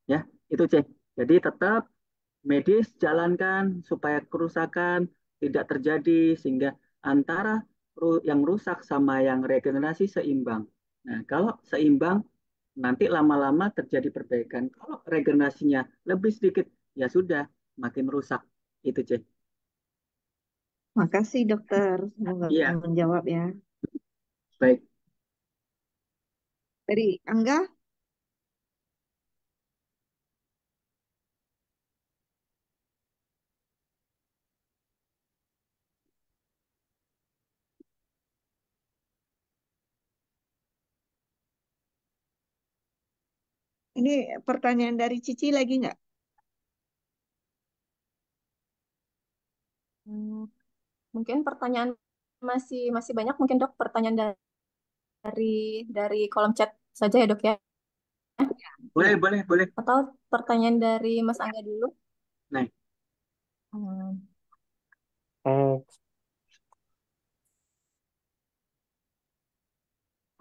ya, itu cek. Jadi tetap medis jalankan supaya kerusakan tidak terjadi sehingga antara yang rusak sama yang regenerasi seimbang. Nah, kalau seimbang nanti lama-lama terjadi perbaikan. Kalau regenerasinya lebih sedikit, ya sudah makin rusak. Itu cek. Makasih dokter, semoga Iya, menjawab ya. baik. Dari Angga, ini pertanyaan dari Cici lagi nggak? Hmm, mungkin pertanyaan masih masih banyak mungkin Dok pertanyaan dari dari kolom chat saja ya Dok ya. Boleh, boleh, boleh. Atau pertanyaan dari Mas Angga dulu. Nah, Hmm, Hmm,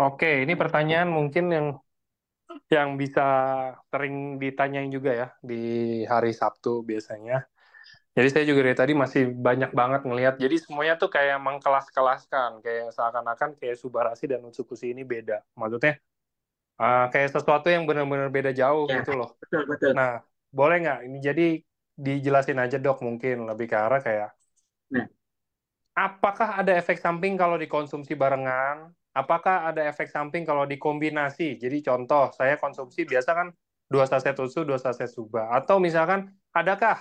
oke, ini pertanyaan mungkin yang bisa sering ditanyain juga ya di hari Sabtu biasanya. Jadi saya juga dari tadi masih banyak banget ngelihat. Jadi semuanya tuh kayak mengkelas-kelaskan, kayak seakan-akan kayak Subarasi dan Utsukushi ini beda. Maksudnya kayak sesuatu yang benar-benar beda jauh ya, gitu loh. betul, betul. Nah, boleh nggak ini jadi dijelasin aja dok mungkin lebih ke arah kayak Nah, apakah ada efek samping kalau dikonsumsi barengan? Apakah ada efek samping kalau dikombinasi? Jadi contoh, saya konsumsi biasa kan 2 saset usu, 2 saset suba. Atau misalkan, adakah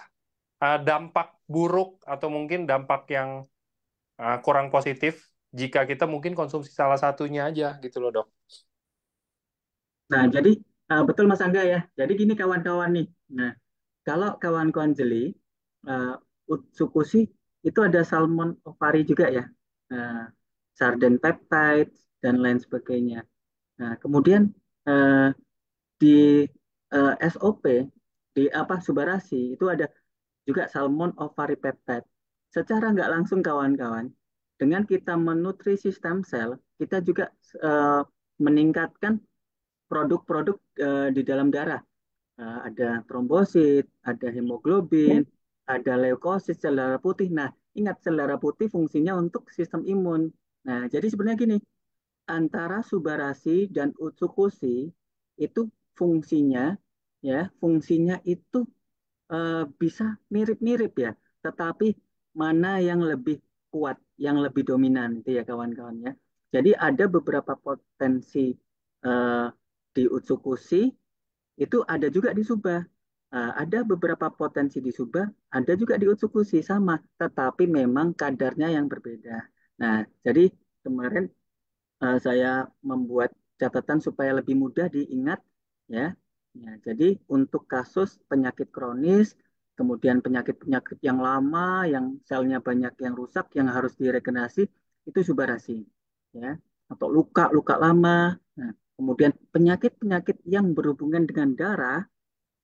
dampak buruk atau mungkin dampak yang kurang positif jika kita mungkin konsumsi salah satunya aja gitu loh dok. nah, jadi betul Mas Angga ya. Jadi gini kawan-kawan nih. Nah, kalau kawan-kawan jeli, uh, Utsukushi itu ada salmon ovari juga ya. Nah, sarden peptide dan lain sebagainya. Nah, kemudian uh, di SOP di apa Subarasi itu ada juga salmon ovary peptide. Secara nggak langsung kawan-kawan, dengan kita menutrisi stem cell, kita juga meningkatkan produk-produk di dalam darah. ada trombosit, ada hemoglobin, ada leukosit, sel darah putih. Nah, ingat sel darah putih fungsinya untuk sistem imun. Nah, jadi sebenarnya gini, antara subarasi dan utsukusi itu fungsinya fungsinya itu bisa mirip-mirip ya, tetapi mana yang lebih kuat, yang lebih dominan itu ya kawan-kawan ya. Jadi ada beberapa potensi eh, di utsukusi itu ada juga di Subah. Ada beberapa potensi di Subah, ada juga di Utsukushi sama, tetapi memang kadarnya yang berbeda. Nah, jadi kemarin saya membuat catatan supaya lebih mudah diingat ya. Ya, jadi untuk kasus penyakit kronis, kemudian penyakit-penyakit yang lama, yang selnya banyak yang rusak, yang harus diregenerasi, itu subarasi, ya. Atau luka-luka lama. Nah, kemudian penyakit-penyakit yang berhubungan dengan darah,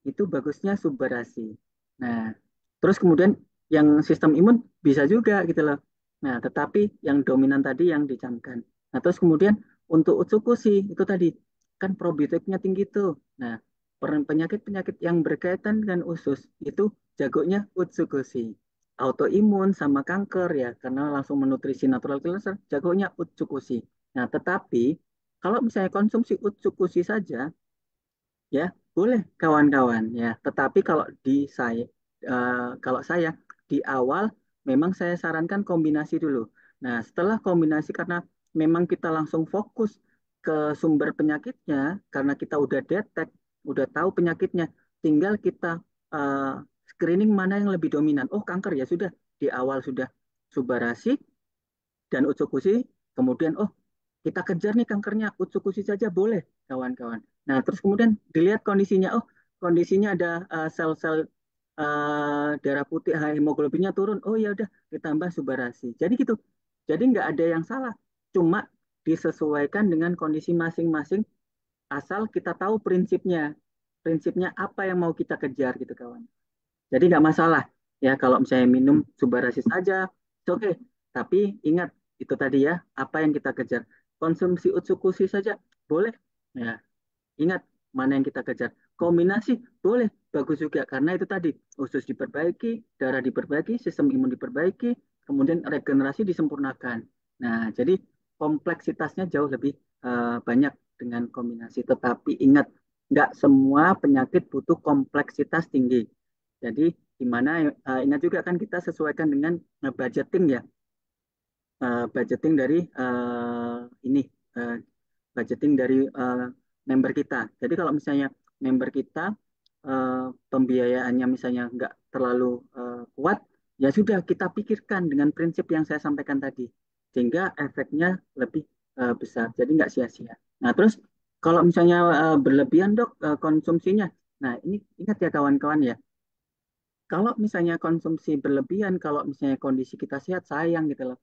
itu bagusnya subarasi. Nah, terus kemudian yang sistem imun bisa juga gitu loh. Nah, tetapi yang dominan tadi yang dicamkan. Nah, terus kemudian untuk Utsukushi itu tadi kan probiotiknya tinggi tuh. Nah, penyakit-penyakit yang berkaitan dengan usus itu jagonya Utsukushi. Autoimun sama kanker ya, karena langsung menutrisi natural killer cell, jagonya Utsukushi. Nah, tetapi kalau misalnya konsumsi Utsukushi saja, ya boleh kawan-kawan ya, tetapi kalau saya di awal memang saya sarankan kombinasi dulu. Nah, setelah kombinasi karena memang kita langsung fokus ke sumber penyakitnya, karena kita udah detek, udah tahu penyakitnya, tinggal kita eh, screening mana yang lebih dominan. Oh, kanker ya sudah, di awal sudah Subarasi dan Utsukushi, kemudian oh kita kejar nih kankernya, Utsukushi saja boleh kawan-kawan. Nah, terus kemudian dilihat kondisinya, oh kondisinya ada sel-sel darah putih, hemoglobinnya turun, oh ya udah ditambah Subarasi. Jadi gitu, jadi nggak ada yang salah, cuma disesuaikan dengan kondisi masing-masing, asal kita tahu prinsipnya, prinsipnya apa yang mau kita kejar gitu kawan. Jadi nggak masalah ya kalau misalnya minum subarasis aja, oke. Okay. Tapi ingat itu tadi ya, apa yang kita kejar. Konsumsi utsukushi saja boleh. Ya, ingat mana yang kita kejar. Kombinasi boleh, bagus juga karena itu tadi usus diperbaiki, darah diperbaiki, sistem imun diperbaiki, kemudian regenerasi disempurnakan. Nah, jadi kompleksitasnya jauh lebih banyak dengan kombinasi. Tetapi ingat, nggak semua penyakit butuh kompleksitas tinggi. Jadi gimana ingat juga kan kita sesuaikan dengan budgeting ya, budgeting dari ini uh, budgeting dari member kita. Jadi kalau misalnya member kita pembiayaannya misalnya nggak terlalu kuat, ya sudah kita pikirkan dengan prinsip yang saya sampaikan tadi, sehingga efeknya lebih besar. Jadi nggak sia-sia. Nah terus kalau misalnya berlebihan dok konsumsinya, nah ini ingat ya kawan-kawan ya, kalau misalnya konsumsi berlebihan, kalau misalnya kondisi kita sehat, sayang gitu loh.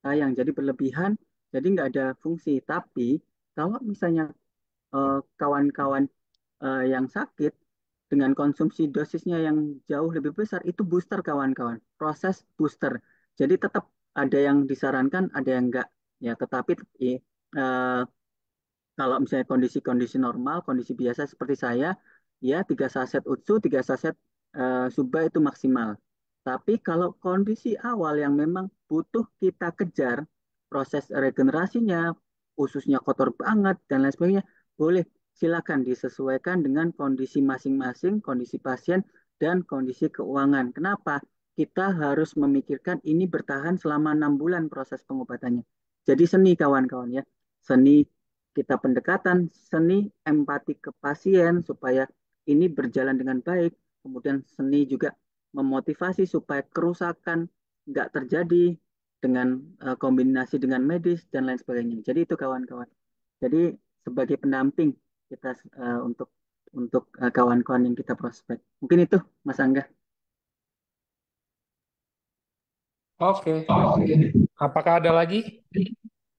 Sayang, jadi berlebihan, jadi nggak ada fungsi. Tapi kalau misalnya kawan-kawan yang sakit dengan konsumsi dosisnya yang jauh lebih besar, itu booster kawan-kawan. Proses booster. Jadi tetap ada yang disarankan, ada yang enggak. Ya, tetapi eh, kalau misalnya kondisi-kondisi normal, kondisi biasa seperti saya, ya 3 saset utsu, 3 saset suba itu maksimal. Tapi kalau kondisi awal yang memang butuh kita kejar, proses regenerasinya, ususnya kotor banget, dan lain sebagainya, boleh silakan disesuaikan dengan kondisi masing-masing, kondisi pasien, dan kondisi keuangan. Kenapa? Kita harus memikirkan ini bertahan selama 6 bulan proses pengobatannya. Jadi seni kawan-kawan ya, seni kita pendekatan, seni empati ke pasien supaya ini berjalan dengan baik. Kemudian seni juga memotivasi supaya kerusakan nggak terjadi dengan kombinasi dengan medis dan lain sebagainya. Jadi itu kawan-kawan. Jadi sebagai pendamping kita untuk kawan-kawan yang kita prospek. Mungkin itu Mas Angga. Oke. Apakah ada lagi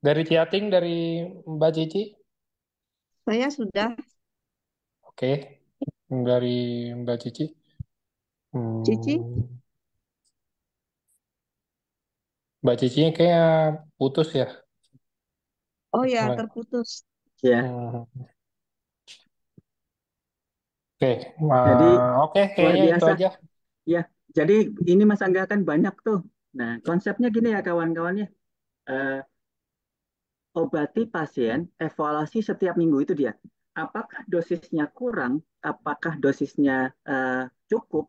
dari chatting dari Mbak Cici? Saya sudah, Oke, dari Mbak Cici. Cici. Hmm, Mbak Cici kayaknya putus ya. Oh ya, Mulai. terputus. Ya, Hmm. Oke, Jadi oke, luar kayaknya itu biasa. aja. Ya, jadi ini Mas Angga kan banyak tuh. Nah, konsepnya gini ya kawan-kawannya. Eh, Obati pasien, evaluasi setiap minggu itu dia. Apakah dosisnya kurang, apakah dosisnya cukup,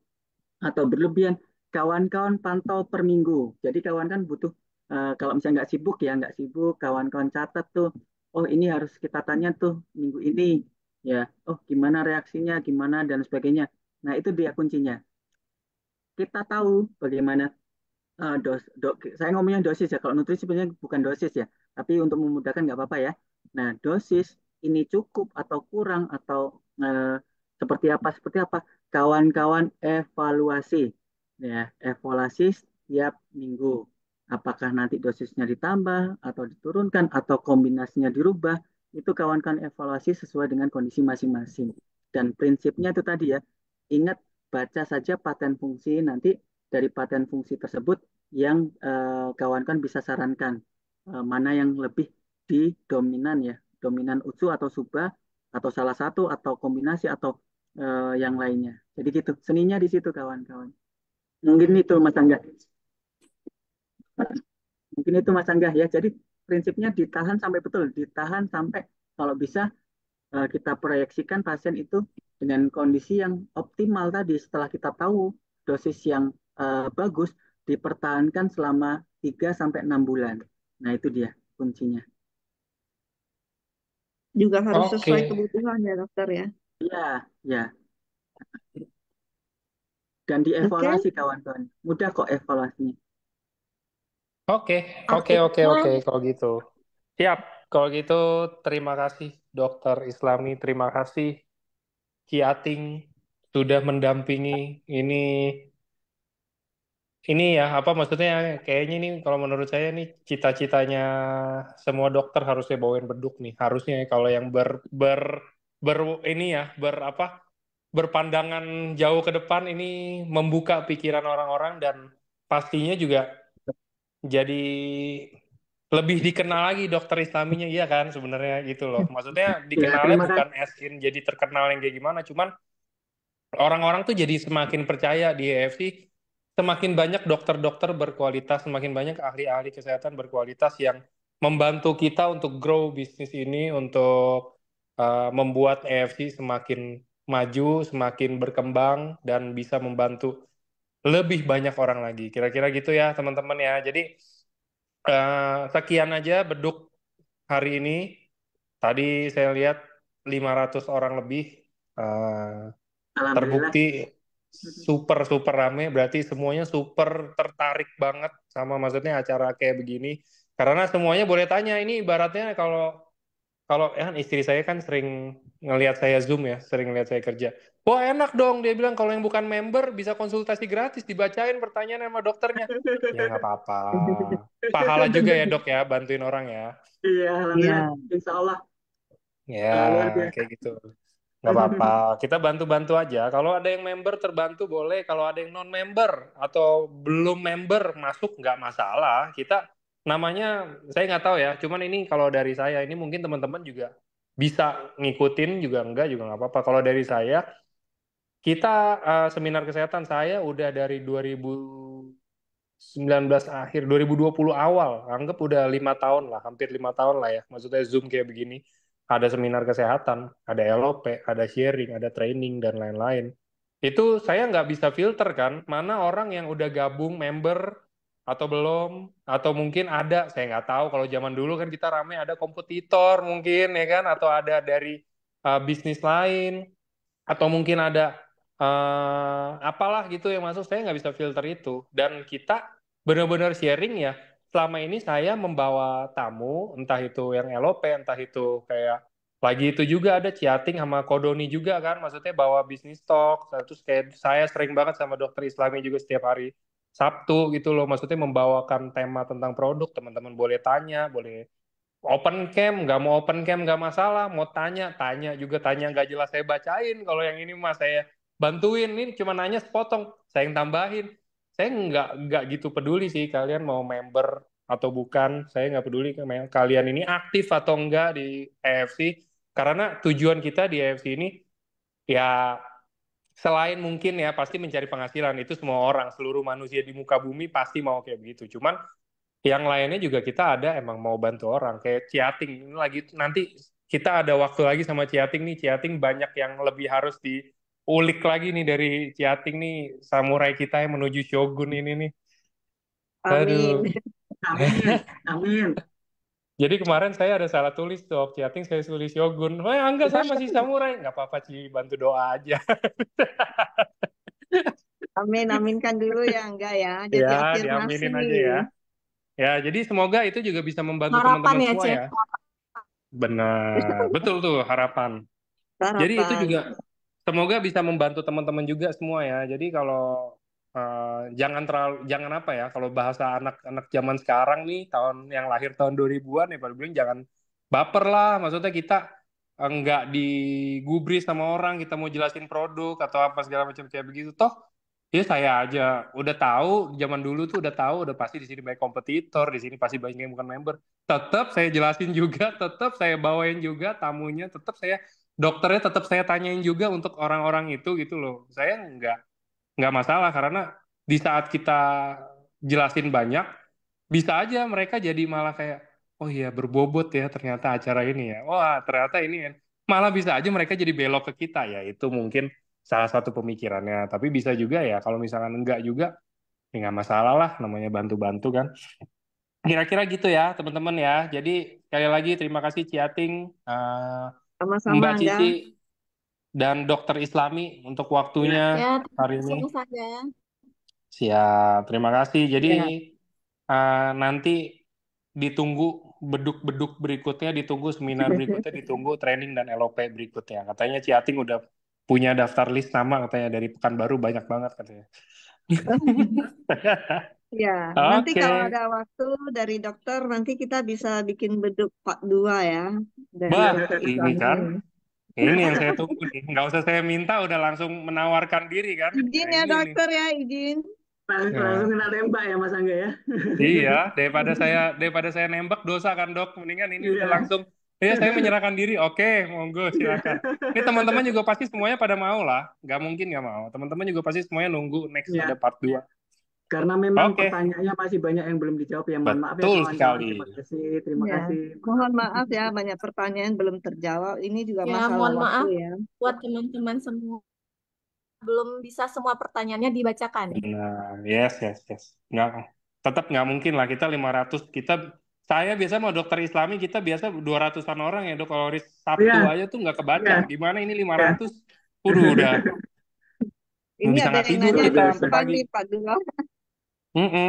atau berlebihan, kawan-kawan pantau per minggu. Jadi kawan kan butuh, kalau misalnya nggak sibuk ya, nggak sibuk, kawan-kawan catat tuh, oh ini harus kita tanya tuh minggu ini, ya, oh gimana reaksinya, gimana, dan sebagainya. Nah itu dia kuncinya. Kita tahu bagaimana saya ngomongnya dosis ya. Kalau nutrisi sebenarnya bukan dosis ya, tapi untuk memudahkan nggak apa-apa ya. Nah, dosis ini cukup atau kurang atau seperti apa, kawan-kawan evaluasi ya, evaluasi setiap minggu. Apakah nanti dosisnya ditambah atau diturunkan atau kombinasinya dirubah, itu kawan-kawan evaluasi sesuai dengan kondisi masing-masing. Dan prinsipnya itu tadi ya, ingat baca saja paten fungsi, nanti dari paten fungsi tersebut yang kawan-kawan bisa sarankan mana yang lebih di dominan ya, dominan utsu atau suba atau salah satu atau kombinasi atau yang lainnya. Jadi gitu, seninya di situ kawan-kawan. Mungkin itu Mas Angga. Mungkin itu Mas Angga ya. Jadi prinsipnya ditahan sampai betul, ditahan sampai kalau bisa kita proyeksikan pasien itu dengan kondisi yang optimal tadi setelah kita tahu dosis yang bagus dipertahankan selama 3 sampai 6 bulan. Nah, itu dia kuncinya. Juga harus Oke, sesuai kebutuhan ya dokter ya. Ya, ya. Dan Oke, dievaluasi kawan-kawan. Mudah kok evaluasinya. oke, Artinya oke, kalau gitu. Siap, kalau gitu terima kasih Dokter Islami, terima kasih Ki Ating sudah mendampingi ini ya apa maksudnya kayaknya ini kalau menurut saya nih cita-citanya semua dokter harusnya bawain beduk nih harusnya kalau yang ber ini ya apa berpandangan jauh ke depan ini membuka pikiran orang-orang dan pastinya juga jadi lebih dikenal lagi dokter Islaminya iya kan sebenarnya gitu loh maksudnya Ya, dikenalnya terima bukan kasih. as in jadi terkenal yang kayak gimana cuman orang-orang tuh jadi semakin percaya di EFC, semakin banyak dokter-dokter berkualitas, semakin banyak ahli-ahli kesehatan berkualitas yang membantu kita untuk grow bisnis ini, untuk membuat EFC semakin maju, semakin berkembang, dan bisa membantu lebih banyak orang lagi. Kira-kira gitu ya, teman-teman ya. Jadi, sekian aja beduk hari ini. Tadi saya lihat 500 orang lebih. Eh, Alhamdulillah. Terbukti super super rame berarti semuanya super tertarik banget sama maksudnya acara kayak begini karena semuanya boleh tanya ini ibaratnya kalau kalau ya kan istri saya kan sering ngelihat saya Zoom ya sering ngelihat saya kerja wah enak dong dia bilang kalau yang bukan member bisa konsultasi gratis dibacain pertanyaan sama dokternya ya nggak apa-apa pahala juga ya dok ya bantuin orang ya Iya, alhamdulillah. ya. Insya Allah ya luar biasa. kayak gitu. Nggak apa-apa, kita bantu-bantu aja. Kalau ada yang member terbantu boleh, kalau ada yang non-member atau belum member masuk nggak masalah. Kita namanya saya nggak tahu ya, cuman ini kalau dari saya ini mungkin teman-teman juga bisa ngikutin juga nggak apa-apa. Kalau dari saya, kita seminar kesehatan saya udah dari 2019 akhir, 2020 awal, anggap udah 5 tahun lah, hampir 5 tahun lah ya. Maksudnya Zoom kayak begini, ada seminar kesehatan, ada LOP, ada sharing, ada training dan lain-lain. Itu saya nggak bisa filter kan, mana orang yang udah gabung member atau belum, atau mungkin ada, saya nggak tahu. Kalau zaman dulu kan kita rame ada kompetitor mungkin ya kan, atau ada dari bisnis lain atau mungkin ada apalah gitu yang masuk saya nggak bisa filter itu dan kita benar-benar sharing ya selama ini saya membawa tamu entah itu yang LOP entah itu kayak lagi itu juga ada chatting sama Kodoni juga kan maksudnya bawa bisnis talk terus kayak saya sering banget sama dokter Islami juga setiap hari Sabtu gitu loh maksudnya membawakan tema tentang produk teman-teman boleh tanya boleh open cam, nggak mau open cam nggak masalah. Mau tanya, tanya juga tanya nggak jelas saya bacain. Kalau yang ini mah saya bantuin. Ini cuma nanya sepotong, saya yang tambahin. Saya nggak gitu peduli sih kalian mau member atau bukan. Saya nggak peduli kalian ini aktif atau enggak di AFC. Karena tujuan kita di AFC ini ya selain mungkin ya pasti mencari penghasilan itu semua orang, seluruh manusia di muka bumi pasti mau kayak begitu. Cuman yang lainnya juga kita ada emang mau bantu orang kayak Ciating ini lagi nanti kita ada waktu lagi sama Ciating nih. Ciating banyak yang lebih harus diulik lagi nih dari Ciating nih samurai kita yang menuju Shogun ini nih. Amin. Aduh. Amin, amin. Jadi kemarin saya ada salah tulis tuh Ciating saya tulis Shogun. Wah enggak saya masih samurai. Nggak apa-apa Ci bantu doa aja. Amin, aminkan dulu ya, enggak ya. Jadi Ya afirmasi. diaminin aja ya. Ya jadi semoga itu juga bisa membantu Harapan teman-teman ya, semua Cek. ya. Benar, betul tuh harapan. Jadi itu Harapan. juga semoga bisa membantu teman-teman juga semua ya. Jadi kalau jangan terlalu jangan apa ya kalau bahasa anak-anak zaman sekarang nih tahun yang lahir tahun 2000-an ya pada bilang jangan baper lah. Maksudnya kita nggak digubris sama orang, kita mau jelasin produk atau apa segala macam kayak begitu. Toh ya saya aja udah tahu zaman dulu tuh udah tahu udah pasti di sini banyak kompetitor, di sini pasti banyak yang bukan member. Tetap saya jelasin juga, tetap saya bawain juga tamunya, tetap saya dokternya tetap saya tanyain juga untuk orang-orang itu gitu loh. Saya nggak masalah karena di saat kita jelasin banyak bisa aja mereka jadi malah kayak oh iya berbobot ya ternyata acara ini ya. Wah, ternyata ini ya. Malah bisa aja mereka jadi belok ke kita ya. Itu mungkin salah satu pemikirannya. Tapi bisa juga ya kalau misalkan enggak juga ya nggak masalah lah namanya bantu-bantu kan. Kira-kira gitu ya teman-teman ya. Jadi sekali lagi terima kasih Ciating, Sama-sama, Mbak enggak. Cici dan Dokter Islami untuk Ya, waktunya Ya, terima hari kasih ini. Mas Aga. Siap, terima kasih. Jadi Ya. nanti ditunggu beduk-beduk berikutnya, ditunggu seminar berikutnya, ditunggu training dan LOP berikutnya. Katanya Ciating udah punya daftar list nama katanya dari Pekanbaru banyak banget katanya. Ya, nanti Oke, kalau ada waktu dari dokter, nanti kita bisa bikin beduk Pak 2 ya, dari bah dokter ini Islami. kan, ini yang saya tunggu nih. Nggak usah saya minta, udah langsung menawarkan diri kan. Izin Nah ya ini nih. dokter ya, izin. langsung Nah, kena tembak ya Mas Angga ya. iya, daripada saya nembak dosa kan dok. Mendingan ini udah Iya. langsung. Ya saya menyerahkan diri. Oke, monggo silakan. Ini teman-teman juga pasti semuanya pada mau lah. Nggak mungkin nggak mau. Teman-teman juga pasti semuanya nunggu next ada Ya, part 2. karena memang Oke, pertanyaannya masih banyak yang belum dijawab ya. Mohon maaf ya betul kawan-kawan. sekali. Terima Ya, kasih. mohon maaf ya, banyak pertanyaan belum terjawab. Ini juga Ya, masalah mohon waktu maaf ya. buat teman-teman semua. Belum bisa semua pertanyaannya dibacakan. Nah, yes, yes, yes. Nggak, tetap nggak mungkin lah kita 500. Saya biasa mau dokter Islami kita biasa 200-an orang ya dok. Kalau hari Sabtu Iya, aja tuh nggak kebaca. iya. Gimana ini Iya. 500? Udah nggak Ini bisa ada nggak yang tidur nanya kita sampai kapan pagi. nih Pak 2? Oke,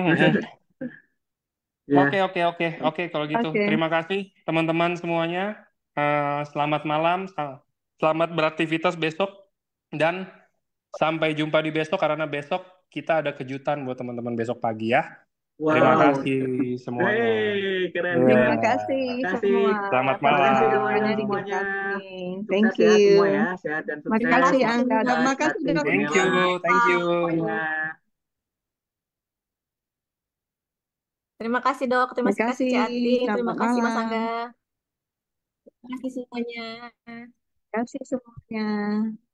Ya, oke, oke, oke. Kalau gitu, Oke, terima kasih teman-teman semuanya. Selamat malam, selamat beraktivitas besok, dan sampai jumpa di besok karena besok kita ada kejutan buat teman-teman besok pagi ya. Terima wow. kasih semuanya. Hei, keren, Ya, terima keren. kasih Terima kasih. semua selamat Terima atas kasih malam. teman-teman masukannya di grup semuanya. kami. Sukses Thank ya semua you. ya. Sehat dan Terima Terima sukses. kasih kasih Angga dan semua. makasih Ciating, dokter. Thank Gumilang. you, thank you. Semuanya. Terima kasih dok, terima Terima kasih kasih. Ciating, terima Selamat kasih Mas malam. Angga. Terima kasih semuanya. Terima kasih semuanya.